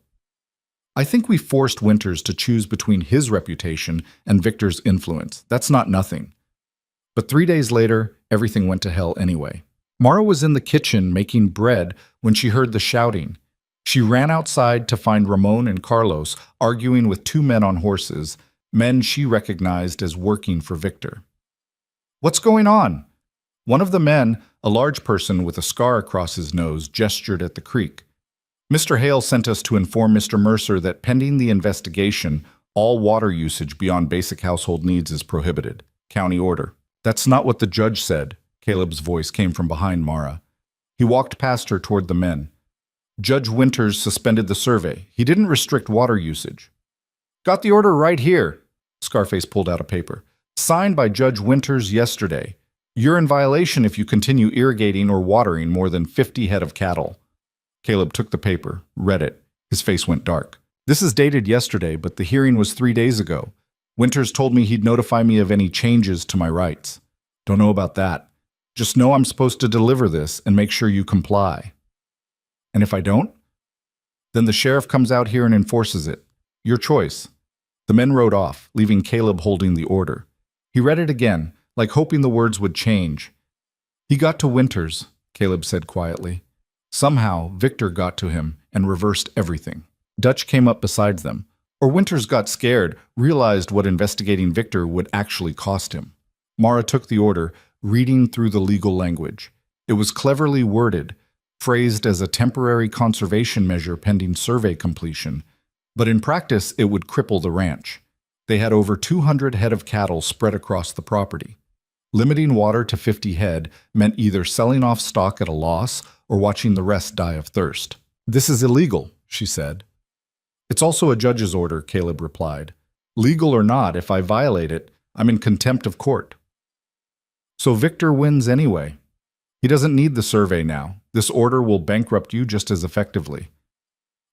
"I think we forced Winters to choose between his reputation and Victor's influence. That's not nothing." But 3 days later, everything went to hell anyway. Mara was in the kitchen making bread when she heard the shouting. She ran outside to find Ramon and Carlos arguing with 2 men on horses, men she recognized as working for Victor. "What's going on?" One of the men, a large person with a scar across his nose, gestured at the creek. "Mr. Hale sent us to inform Mr. Mercer that pending the investigation, all water usage beyond basic household needs is prohibited. County order." "That's not what the judge said," Caleb's voice came from behind Mara. He walked past her toward the men. "Judge Winters suspended the survey. He didn't restrict water usage." "Got the order right here." Scarface pulled out a paper. "Signed by Judge Winters yesterday. You're in violation if you continue irrigating or watering more than 50 head of cattle." Caleb took the paper, read it. His face went dark. "This is dated yesterday, but the hearing was 3 days ago. Winters told me he'd notify me of any changes to my rights. Don't know about that. Just know I'm supposed to deliver this and make sure you comply." "And if I don't?" "Then the sheriff comes out here and enforces it. Your choice." The men rode off, leaving Caleb holding the order. He read it again, like hoping the words would change. "He got to Winters," Caleb said quietly. "Somehow, Victor got to him and reversed everything." Dutch came up beside them. Or Winters got scared, realized what investigating Victor would actually cost him. Mara took the order, reading through the legal language. It was cleverly worded, phrased as a temporary conservation measure pending survey completion, but in practice it would cripple the ranch. They had over 200 head of cattle spread across the property. Limiting water to 50 head meant either selling off stock at a loss or watching the rest die of thirst. "This is illegal," she said. "It's also a judge's order," Caleb replied. "Legal or not, if I violate it, I'm in contempt of court." So Victor wins anyway. He doesn't need the survey now. This order will bankrupt you just as effectively.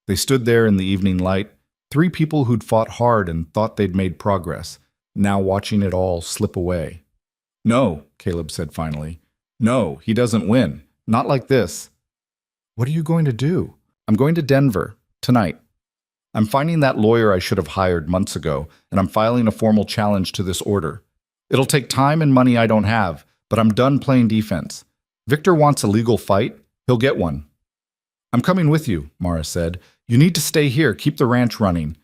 They stood there in the evening light, 3 people who'd fought hard and thought they'd made progress, now watching it all slip away. "No," Caleb said finally. "No, he doesn't win. Not like this." "What are you going to do?" "I'm going to Denver, tonight. I'm finding that lawyer I should have hired months ago, and I'm filing a formal challenge to this order. It'll take time and money I don't have, but I'm done playing defense. Victor wants a legal fight. He'll get one." "I'm coming with you," Mara said. "You need to stay here, keep the ranch running.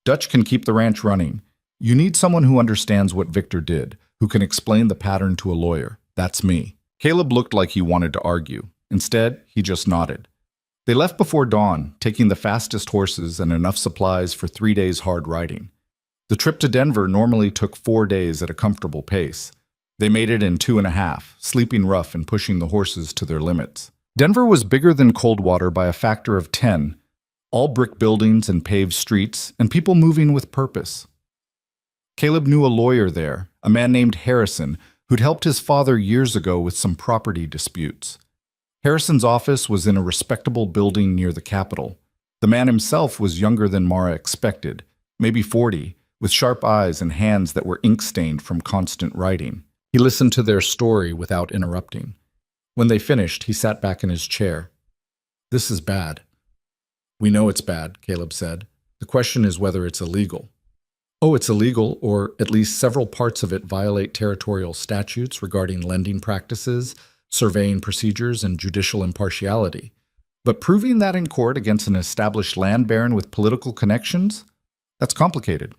Dutch can keep the ranch running. You need someone who understands what Victor did, who can explain the pattern to a lawyer. That's me." Caleb looked like he wanted to argue. Instead, he just nodded. They left before dawn, taking the fastest horses and enough supplies for 3 days hard riding. The trip to Denver normally took 4 days at a comfortable pace. They made it in 2.5, sleeping rough and pushing the horses to their limits. Denver was bigger than Coldwater by a factor of 10, all brick buildings and paved streets, and people moving with purpose. Caleb knew a lawyer there, a man named Harrison, who'd helped his father years ago with some property disputes. Harrison's office was in a respectable building near the Capitol. The man himself was younger than Mara expected, maybe 40, with sharp eyes and hands that were ink-stained from constant writing. He listened to their story without interrupting. When they finished, he sat back in his chair. "This is bad." "We know it's bad," Caleb said. "The question is whether it's illegal." "Oh, it's illegal, or at least several parts of it violate territorial statutes regarding lending practices, surveying procedures, and judicial impartiality. But proving that in court against an established land baron with political connections? That's complicated."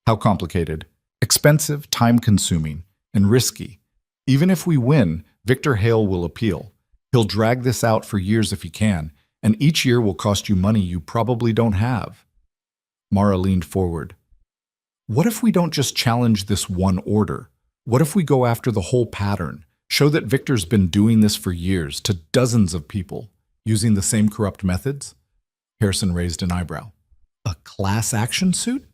"How complicated?" "Expensive, time-consuming, and risky. Even if we win, Victor Hale will appeal. He'll drag this out for years if he can, and each year will cost you money you probably don't have." Mara leaned forward. "What if we don't just challenge this one order? What if we go after the whole pattern? Show that Victor's been doing this for years to dozens of people, using the same corrupt methods?" Harrison raised an eyebrow. "A class action suit?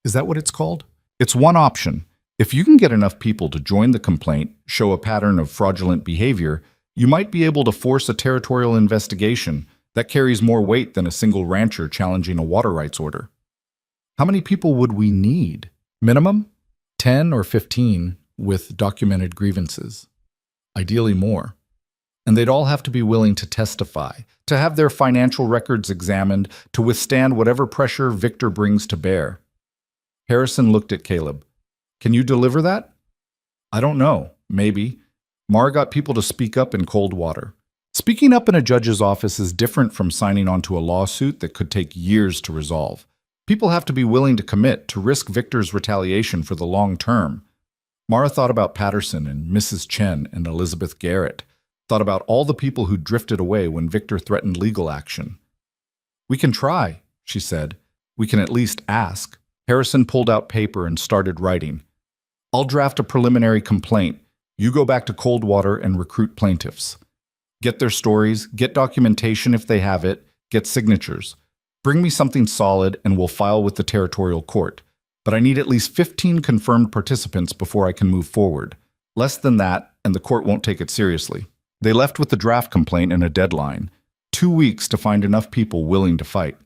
Is that what it's called?" "It's one option. If you can get enough people to join the complaint, show a pattern of fraudulent behavior, you might be able to force a territorial investigation that carries more weight than a single rancher challenging a water rights order. How many people would we need? Minimum? 10 or 15 with documented grievances. Ideally more. And they'd all have to be willing to testify, to have their financial records examined, to withstand whatever pressure Victor brings to bear. Harrison looked at Caleb. Can you deliver that? I don't know. Maybe. Mara got people to speak up in cold water. Speaking up in a judge's office is different from signing onto a lawsuit that could take years to resolve. People have to be willing to commit, to risk Victor's retaliation for the long term. Mara thought about Patterson and Mrs. Chen and Elizabeth Garrett, thought about all the people who drifted away when Victor threatened legal action. We can try, she said. We can at least ask. Harrison pulled out paper and started writing. I'll draft a preliminary complaint. You go back to Coldwater and recruit plaintiffs. Get their stories, get documentation if they have it, get signatures. Bring me something solid and we'll file with the territorial court. But I need at least 15 confirmed participants before I can move forward. Less than that, and the court won't take it seriously. They left with the draft complaint and a deadline. 2 weeks to find enough people willing to fight.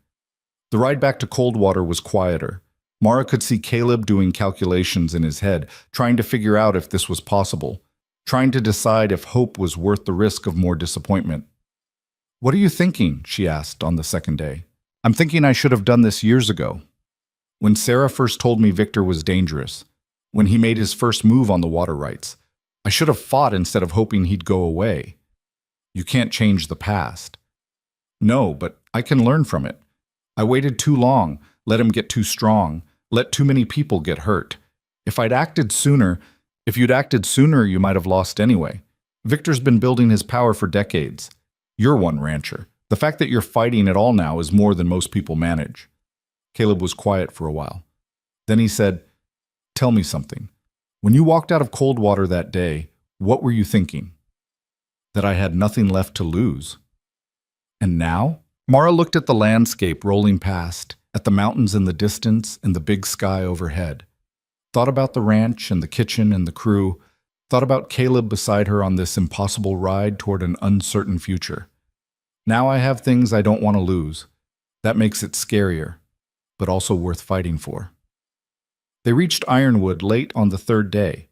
The ride back to Coldwater was quieter. Mara could see Caleb doing calculations in his head, trying to figure out if this was possible, trying to decide if hope was worth the risk of more disappointment. What are you thinking? She asked on the second day. I'm thinking I should have done this years ago. When Sarah first told me Victor was dangerous, when he made his first move on the water rights, I should have fought instead of hoping he'd go away. You can't change the past. No, but I can learn from it. I waited too long, let him get too strong, let too many people get hurt. If you'd acted sooner, you might have lost anyway. Victor's been building his power for decades. You're one rancher. The fact that you're fighting at all now is more than most people manage. Caleb was quiet for a while. Then he said, Tell me something. When you walked out of Coldwater that day, what were you thinking? That I had nothing left to lose. And now? Mara looked at the landscape rolling past, at the mountains in the distance and the big sky overhead. Thought about the ranch and the kitchen and the crew. Thought about Caleb beside her on this impossible ride toward an uncertain future. Now I have things I don't want to lose. That makes it scarier, but also worth fighting for. They reached Ironwood late on the third day.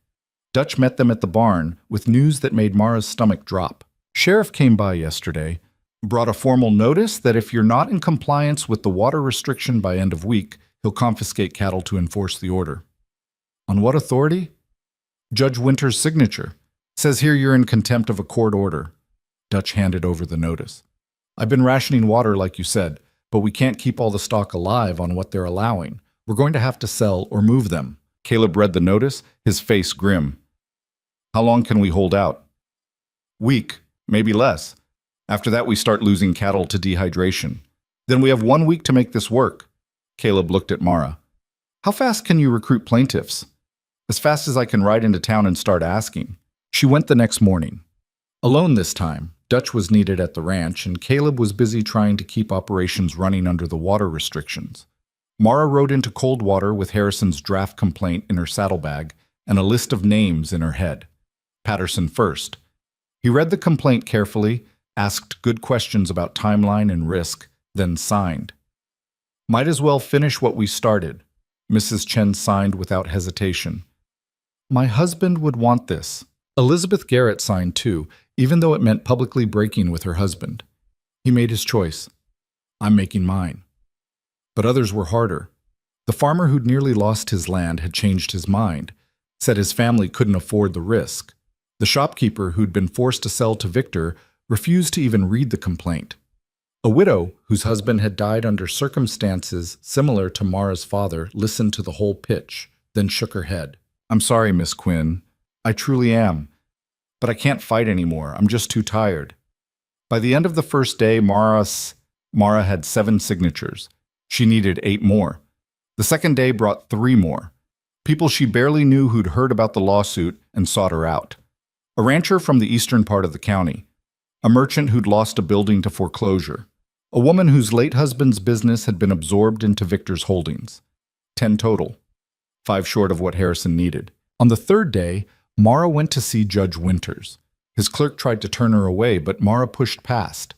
Dutch met them at the barn with news that made Mara's stomach drop. Sheriff came by yesterday, brought a formal notice that if you're not in compliance with the water restriction by end of week, he'll confiscate cattle to enforce the order. On what authority? Judge Winter's signature. Says here you're in contempt of a court order. Dutch handed over the notice. I've been rationing water like you said, but we can't keep all the stock alive on what they're allowing. We're going to have to sell or move them. Caleb read the notice, his face grim. How long can we hold out? Week, maybe less. After that we start losing cattle to dehydration. Then we have 1 week to make this work. Caleb looked at Mara. How fast can you recruit plaintiffs? As fast as I can ride into town and start asking. She went the next morning. Alone this time, Dutch was needed at the ranch and Caleb was busy trying to keep operations running under the water restrictions. Mara rode into Coldwater with Harrison's draft complaint in her saddlebag and a list of names in her head. Patterson first. He read the complaint carefully, asked good questions about timeline and risk, then signed. Might as well finish what we started. Mrs. Chen signed without hesitation. My husband would want this. Elizabeth Garrett signed too, even though it meant publicly breaking with her husband. He made his choice. I'm making mine. But others were harder. The farmer who'd nearly lost his land had changed his mind, said his family couldn't afford the risk. The shopkeeper who'd been forced to sell to Victor refused to even read the complaint. A widow whose husband had died under circumstances similar to Mara's father listened to the whole pitch, then shook her head. I'm sorry, Miss Quinn. I truly am. But I can't fight anymore. I'm just too tired. By the end of the first day, Mara had 7 signatures. She needed 8 more. The second day brought 3 more. People she barely knew who'd heard about the lawsuit and sought her out. A rancher from the eastern part of the county. A merchant who'd lost a building to foreclosure. A woman whose late husband's business had been absorbed into Victor's holdings. 10 total. 5 short of what Harrison needed. On the third day, Mara went to see Judge Winters. His clerk tried to turn her away, but Mara pushed past.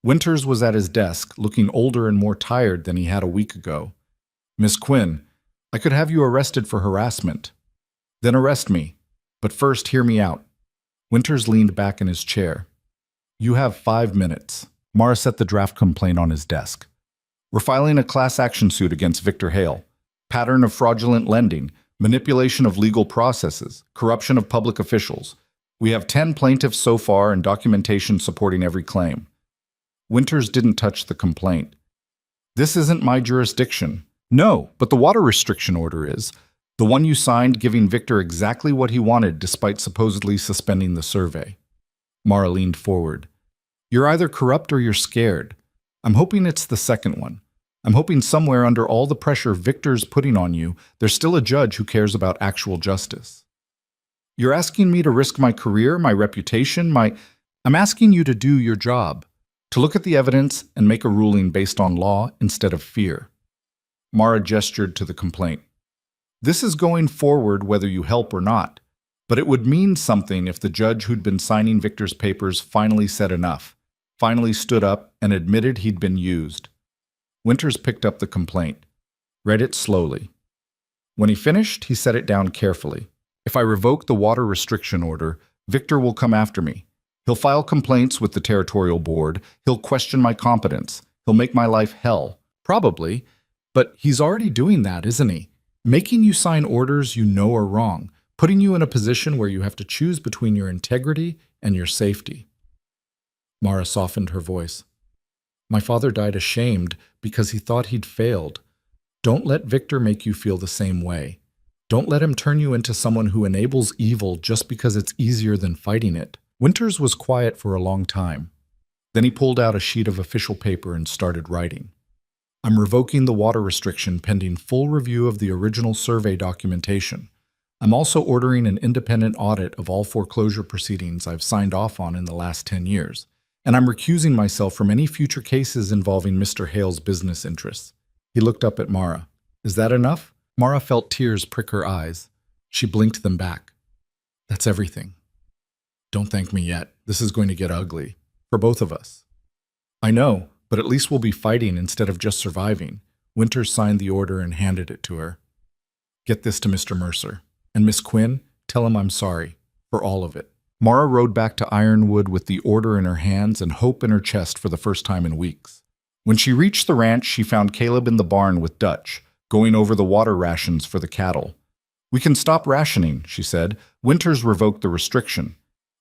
Winters was at his desk, looking older and more tired than he had a week ago. "Miss Quinn, I could have you arrested for harassment." "Then arrest me. But first, hear me out." Winters leaned back in his chair. "You have 5 minutes." Mara set the draft complaint on his desk. "We're filing a class action suit against Victor Hale. Pattern of fraudulent lending, manipulation of legal processes, corruption of public officials. We have 10 plaintiffs so far and documentation supporting every claim." Winters didn't touch the complaint. "This isn't my jurisdiction." "No, but the water restriction order is. The one you signed giving Victor exactly what he wanted despite supposedly suspending the survey." Mara leaned forward. "You're either corrupt or you're scared. I'm hoping it's the second one. I'm hoping somewhere under all the pressure Victor's putting on you, there's still a judge who cares about actual justice." "You're asking me to risk my career, my reputation, I'm asking you to do your job, to look at the evidence and make a ruling based on law instead of fear." Mara gestured to the complaint. "This is going forward whether you help or not, but it would mean something if the judge who'd been signing Victor's papers finally said enough, finally stood up and admitted he'd been used." Winters picked up the complaint, read it slowly. When he finished, he set it down carefully. "If I revoke the water restriction order, Victor will come after me. He'll file complaints with the territorial board. He'll question my competence. He'll make my life hell. Probably. But he's already doing that, isn't he? Making you sign orders you know are wrong, putting you in a position where you have to choose between your integrity and your safety." Mara softened her voice. "My father died ashamed because he thought he'd failed. Don't let Victor make you feel the same way. Don't let him turn you into someone who enables evil just because it's easier than fighting it." Winters was quiet for a long time. Then he pulled out a sheet of official paper and started writing. "I'm revoking the water restriction pending full review of the original survey documentation. I'm also ordering an independent audit of all foreclosure proceedings I've signed off on in the last 10 years. And I'm recusing myself from any future cases involving Mr. Hale's business interests." He looked up at Mara. "Is that enough?" Mara felt tears prick her eyes. She blinked them back. "That's everything. Don't thank me yet. This is going to get ugly. For both of us." "I know, but at least we'll be fighting instead of just surviving." Winters signed the order and handed it to her. "Get this to Mr. Mercer. And Miss Quinn, tell him I'm sorry. For all of it." Mara rode back to Ironwood with the order in her hands and hope in her chest for the first time in weeks. When she reached the ranch, she found Caleb in the barn with Dutch, going over the water rations for the cattle. "We can stop rationing," she said. "Winters revoked the restriction."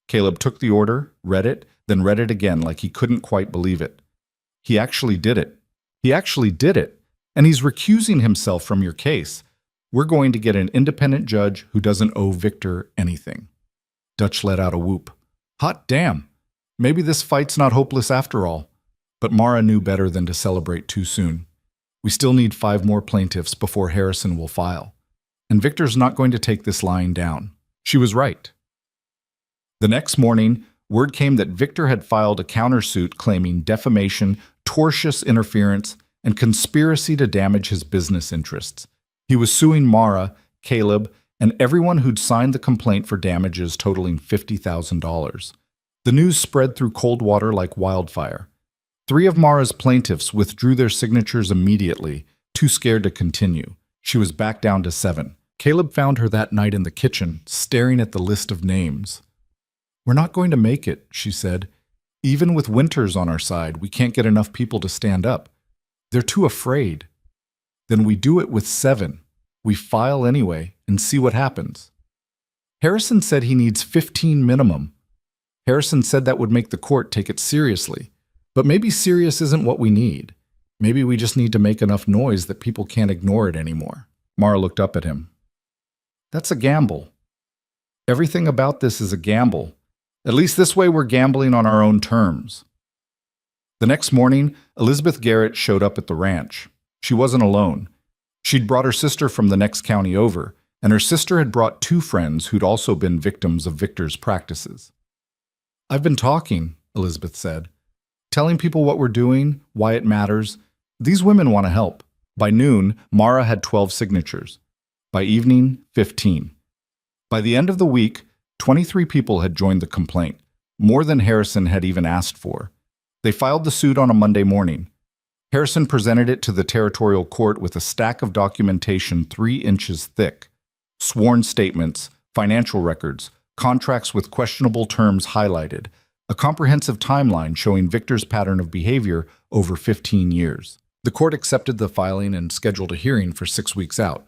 Caleb took the order, read it, then read it again like he couldn't quite believe it. "He actually did it. He actually did it. And he's recusing himself from your case. We're going to get an independent judge who doesn't owe Victor anything." Dutch let out a whoop. "Hot damn! Maybe this fight's not hopeless after all." But Mara knew better than to celebrate too soon. We still need 5 more plaintiffs before Harrison will file. And Victor's not going to take this lying down. She was right. The next morning, word came that Victor had filed a countersuit claiming defamation, tortious interference, and conspiracy to damage his business interests. He was suing Mara, Caleb, and everyone who'd signed the complaint for damages totaling $50,000. The news spread through Coldwater like wildfire. 3 of Mara's plaintiffs withdrew their signatures immediately, too scared to continue. She was back down to 7. Caleb found her that night in the kitchen, staring at the list of names. "We're not going to make it," she said. "Even with Winters on our side, we can't get enough people to stand up. They're too afraid." "Then we do it with 7. We file anyway and see what happens." "Harrison said he needs 15 minimum. Harrison said that would make the court take it seriously. But maybe serious isn't what we need. Maybe we just need to make enough noise that people can't ignore it anymore." Mara looked up at him. "That's a gamble. Everything about this is a gamble. At least this way we're gambling on our own terms." The next morning, Elizabeth Garrett showed up at the ranch. She wasn't alone. She'd brought her sister from the next county over, and her sister had brought 2 friends who'd also been victims of Victor's practices. "I've been talking," Elizabeth said, "telling people what we're doing, why it matters. These women want to help." By noon, Mara had 12 signatures. By evening, 15. By the end of the week, 23 people had joined the complaint, more than Harrison had even asked for. They filed the suit on a Monday morning. Harrison presented it to the territorial court with a stack of documentation 3 inches thick. Sworn statements, financial records, contracts with questionable terms highlighted, a comprehensive timeline showing Victor's pattern of behavior over 15 years. The court accepted the filing and scheduled a hearing for 6 weeks out.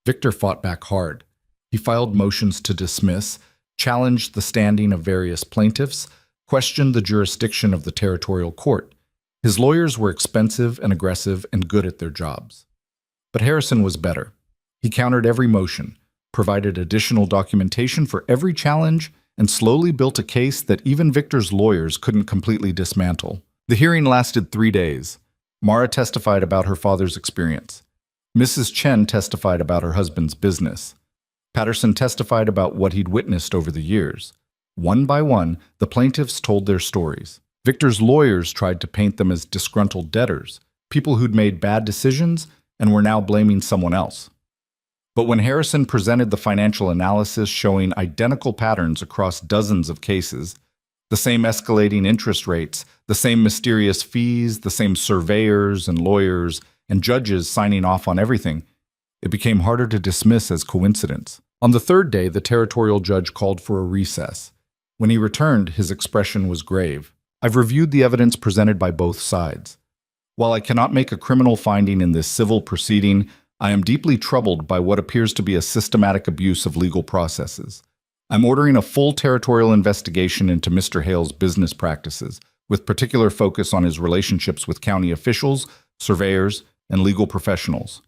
Victor fought back hard. He filed motions to dismiss, challenged the standing of various plaintiffs, questioned the jurisdiction of the territorial court. His lawyers were expensive and aggressive and good at their jobs. But Harrison was better. He countered every motion, provided additional documentation for every challenge, and slowly built a case that even Victor's lawyers couldn't completely dismantle. The hearing lasted 3 days. Mara testified about her father's experience. Mrs. Chen testified about her husband's business. Patterson testified about what he'd witnessed over the years. One by one, the plaintiffs told their stories. Victor's lawyers tried to paint them as disgruntled debtors, people who'd made bad decisions and were now blaming someone else. But when Harrison presented the financial analysis showing identical patterns across dozens of cases, the same escalating interest rates, the same mysterious fees, the same surveyors and lawyers and judges signing off on everything, it became harder to dismiss as coincidence. On the 3rd day, the territorial judge called for a recess. When he returned, his expression was grave. I've reviewed the evidence presented by both sides. While I cannot make a criminal finding in this civil proceeding, I am deeply troubled by what appears to be a systematic abuse of legal processes. I'm ordering a full territorial investigation into Mr. Hale's business practices, with particular focus on his relationships with county officials, surveyors, and legal professionals.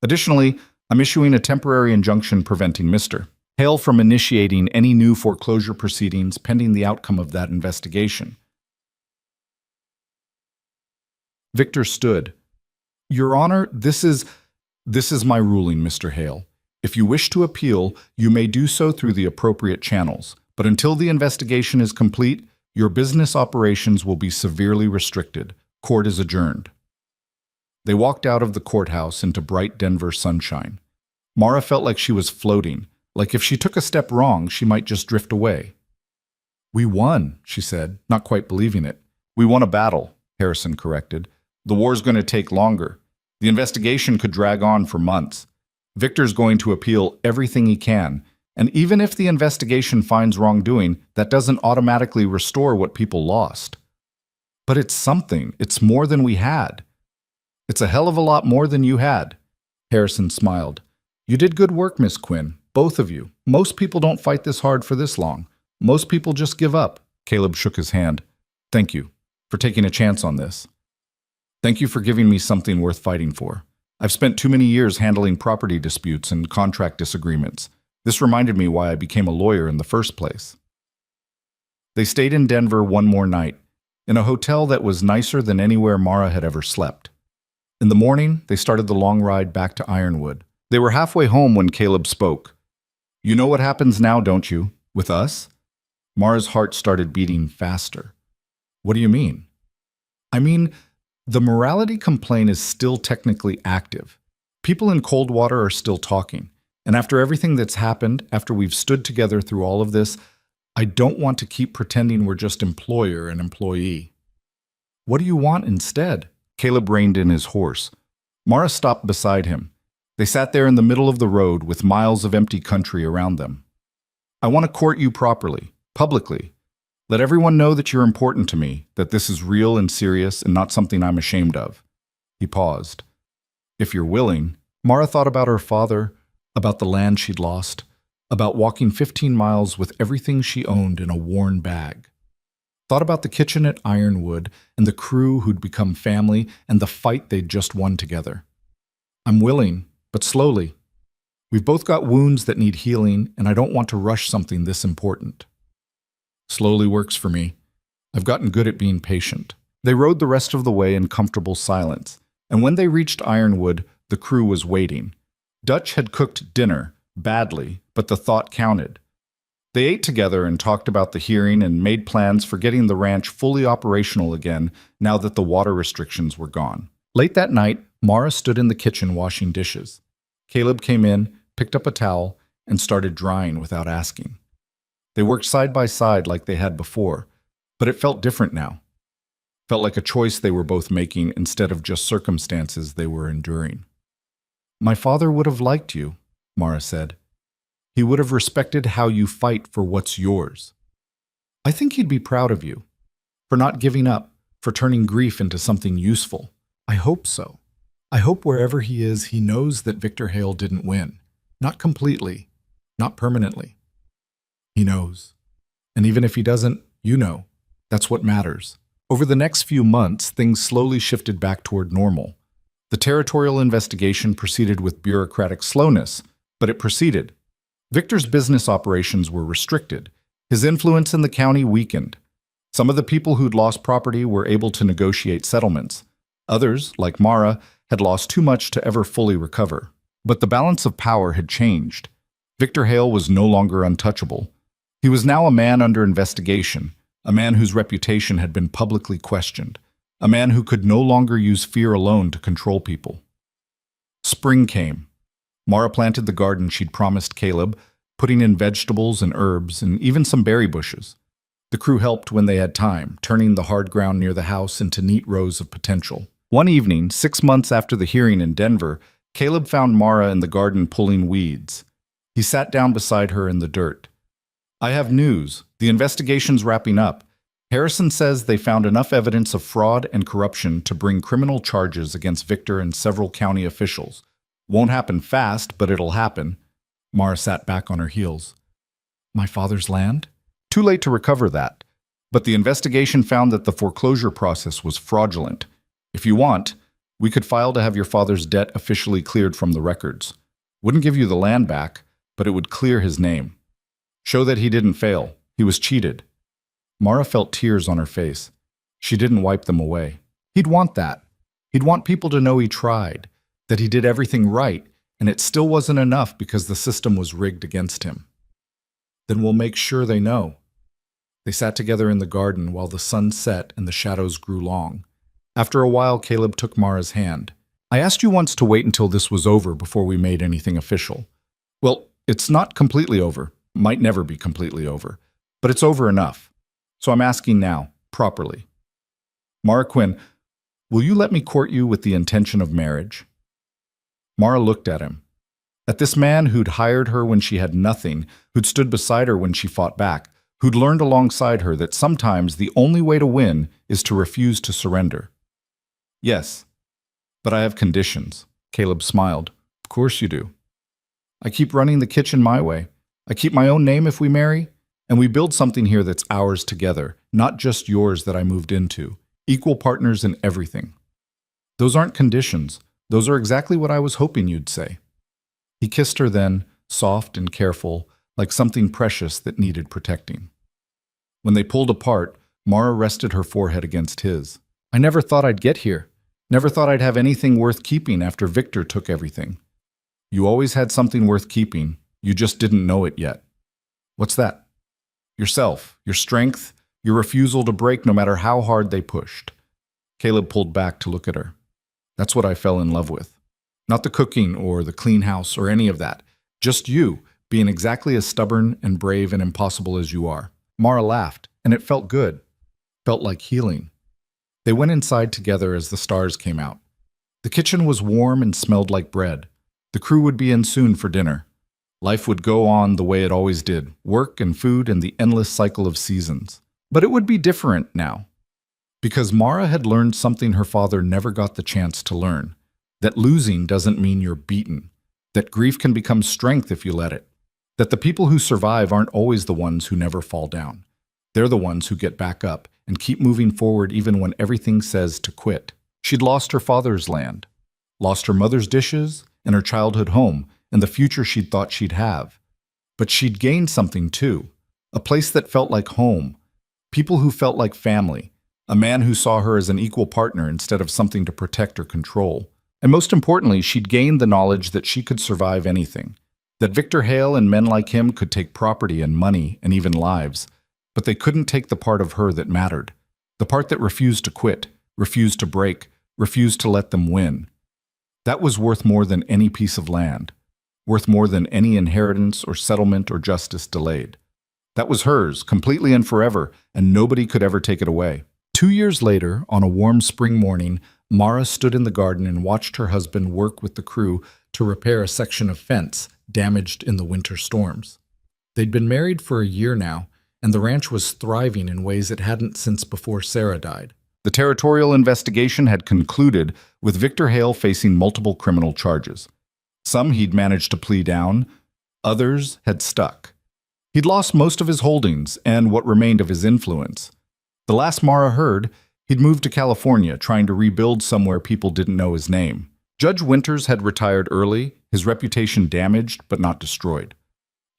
Additionally, I'm issuing a temporary injunction preventing Mr. Hale from initiating any new foreclosure proceedings pending the outcome of that investigation. Victor stood. Your Honor, this is my ruling, Mr. Hale. If you wish to appeal, you may do so through the appropriate channels, but until the investigation is complete, your business operations will be severely restricted. Court is adjourned. They walked out of the courthouse into bright Denver sunshine. Mara felt like she was floating, like if she took a step wrong, she might just drift away. We won, she said, not quite believing it. We won a battle, Harrison corrected. The war's going to take longer. The investigation could drag on for months. Victor's going to appeal everything he can, and even if the investigation finds wrongdoing, that doesn't automatically restore what people lost. But it's something. It's more than we had. It's a hell of a lot more than you had. Harrison smiled. You did good work, Miss Quinn, both of you. Most people don't fight this hard for this long. Most people just give up. Caleb shook his hand. Thank you for taking a chance on this. Thank you for giving me something worth fighting for. I've spent too many years handling property disputes and contract disagreements. This reminded me why I became a lawyer in the first place. They stayed in Denver one more night, in a hotel that was nicer than anywhere Mara had ever slept. In the morning, they started the long ride back to Ironwood. They were halfway home when Caleb spoke. You know what happens now, don't you? With us? Mara's heart started beating faster. What do you mean? I mean, the morality complaint is still technically active. People in Coldwater are still talking. And after everything that's happened, after we've stood together through all of this, I don't want to keep pretending we're just employer and employee. What do you want instead? Caleb reined in his horse. Mara stopped beside him. They sat there in the middle of the road with miles of empty country around them. I want to court you properly, publicly. Let everyone know that you're important to me, that this is real and serious and not something I'm ashamed of. He paused. If you're willing. Mara thought about her father, about the land she'd lost, about walking 15 miles with everything she owned in a worn bag. Thought about the kitchen at Ironwood and the crew who'd become family and the fight they'd just won together. I'm willing, but slowly. We've both got wounds that need healing, and I don't want to rush something this important. Slowly works for me. I've gotten good at being patient. They rode the rest of the way in comfortable silence, and when they reached Ironwood, the crew was waiting. Dutch had cooked dinner, badly, but the thought counted. They ate together and talked about the hearing and made plans for getting the ranch fully operational again now that the water restrictions were gone. Late that night, Mara stood in the kitchen washing dishes. Caleb came in, picked up a towel, and started drying without asking. They worked side by side like they had before, but it felt different now. Felt like a choice they were both making instead of just circumstances they were enduring. "My father would have liked you," Mara said. "He would have respected how you fight for what's yours. I think he'd be proud of you, for not giving up, for turning grief into something useful. I hope so. I hope wherever he is, he knows that Victor Hale didn't win. Not completely, not permanently. He knows. And even if he doesn't, you know. That's what matters." Over the next few months, things slowly shifted back toward normal. The territorial investigation proceeded with bureaucratic slowness, but it proceeded. Victor's business operations were restricted. His influence in the county weakened. Some of the people who'd lost property were able to negotiate settlements. Others, like Mara, had lost too much to ever fully recover. But the balance of power had changed. Victor Hale was no longer untouchable. He was now a man under investigation, a man whose reputation had been publicly questioned, a man who could no longer use fear alone to control people. Spring came. Mara planted the garden she'd promised Caleb, putting in vegetables and herbs and even some berry bushes. The crew helped when they had time, turning the hard ground near the house into neat rows of potential. One evening, 6 months after the hearing in Denver, Caleb found Mara in the garden pulling weeds. He sat down beside her in the dirt. "I have news. The investigation's wrapping up. Harrison says they found enough evidence of fraud and corruption to bring criminal charges against Victor and several county officials. Won't happen fast, but it'll happen." Mara sat back on her heels. "My father's land?" "Too late to recover that. But the investigation found that the foreclosure process was fraudulent. If you want, we could file to have your father's debt officially cleared from the records. Wouldn't give you the land back, but it would clear his name. Show that he didn't fail. He was cheated." Mara felt tears on her face. She didn't wipe them away. He'd want that. He'd want people to know he tried, that he did everything right, and it still wasn't enough because the system was rigged against him. "Then we'll make sure they know." They sat together in the garden while the sun set and the shadows grew long. After a while, Caleb took Mara's hand. "I asked you once to wait until this was over before we made anything official. Well, it's not completely over. Might never be completely over. But it's over enough. So I'm asking now, properly. Mara Quinn, will you let me court you with the intention of marriage?" Mara looked at him. At this man who'd hired her when she had nothing, who'd stood beside her when she fought back, who'd learned alongside her that sometimes the only way to win is to refuse to surrender. "Yes, but I have conditions." Caleb smiled. "Of course you do. I keep running the kitchen my way. I keep my own name if we marry, and we build something here that's ours together, not just yours that I moved into. Equal partners in everything." "Those aren't conditions. Those are exactly what I was hoping you'd say." He kissed her then, soft and careful, like something precious that needed protecting. When they pulled apart, Mara rested her forehead against his. "I never thought I'd get here. Never thought I'd have anything worth keeping after Victor took everything." "You always had something worth keeping. You just didn't know it yet." "What's that?" "Yourself, your strength, your refusal to break no matter how hard they pushed." Caleb pulled back to look at her. "That's what I fell in love with. Not the cooking or the clean house or any of that. Just you, being exactly as stubborn and brave and impossible as you are." Mara laughed, and it felt good. Felt like healing. They went inside together as the stars came out. The kitchen was warm and smelled like bread. The crew would be in soon for dinner. Life would go on the way it always did, work and food and the endless cycle of seasons. But it would be different now. Because Mara had learned something her father never got the chance to learn. That losing doesn't mean you're beaten. That grief can become strength if you let it. That the people who survive aren't always the ones who never fall down. They're the ones who get back up and keep moving forward even when everything says to quit. She'd lost her father's land, lost her mother's dishes and her childhood home, and the future she'd thought she'd have. But she'd gained something too, a place that felt like home, people who felt like family, a man who saw her as an equal partner instead of something to protect or control. And most importantly, she'd gained the knowledge that she could survive anything, that Victor Hale and men like him could take property and money and even lives, but they couldn't take the part of her that mattered, the part that refused to quit, refused to break, refused to let them win. That was worth more than any piece of land. worth more than any inheritance or settlement or justice delayed. That was hers, completely and forever, and nobody could ever take it away. 2 years later, on a warm spring morning, Mara stood in the garden and watched her husband work with the crew to repair a section of fence damaged in the winter storms. They'd been married for a year now, and the ranch was thriving in ways it hadn't since before Sarah died. The territorial investigation had concluded, with Victor Hale facing multiple criminal charges. Some he'd managed to plea down, others had stuck. He'd lost most of his holdings and what remained of his influence. The last Mara heard, he'd moved to California, trying to rebuild somewhere people didn't know his name. Judge Winters had retired early, his reputation damaged but not destroyed.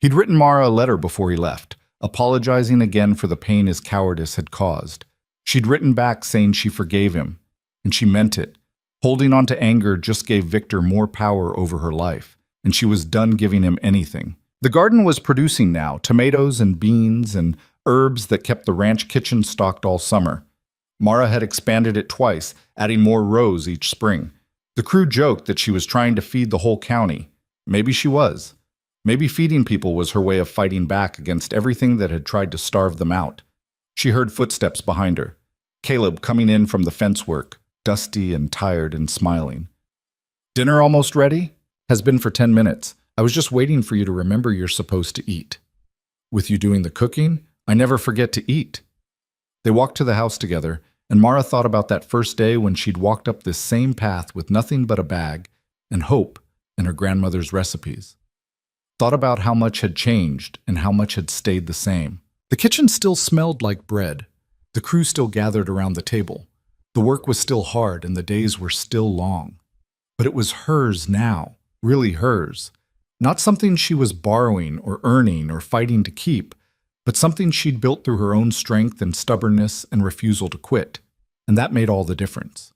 He'd written Mara a letter before he left, apologizing again for the pain his cowardice had caused. She'd written back saying she forgave him, and she meant it. Holding on to anger just gave Victor more power over her life, and she was done giving him anything. The garden was producing now, tomatoes and beans and herbs that kept the ranch kitchen stocked all summer. Mara had expanded it twice, adding more rows each spring. The crew joked that she was trying to feed the whole county. Maybe she was. Maybe feeding people was her way of fighting back against everything that had tried to starve them out. She heard footsteps behind her. Caleb coming in from the fence work, dusty and tired and smiling. "Dinner almost ready? Has been for 10 minutes. I was just waiting for you to remember you're supposed to eat. With you doing the cooking, I never forget to eat." They walked to the house together, and Mara thought about that first day when she'd walked up this same path with nothing but a bag and hope and her grandmother's recipes. Thought about how much had changed and how much had stayed the same. The kitchen still smelled like bread. The crew still gathered around the table. The work was still hard and the days were still long. But it was hers now, really hers. Not something she was borrowing or earning or fighting to keep, but something she'd built through her own strength and stubbornness and refusal to quit. And that made all the difference.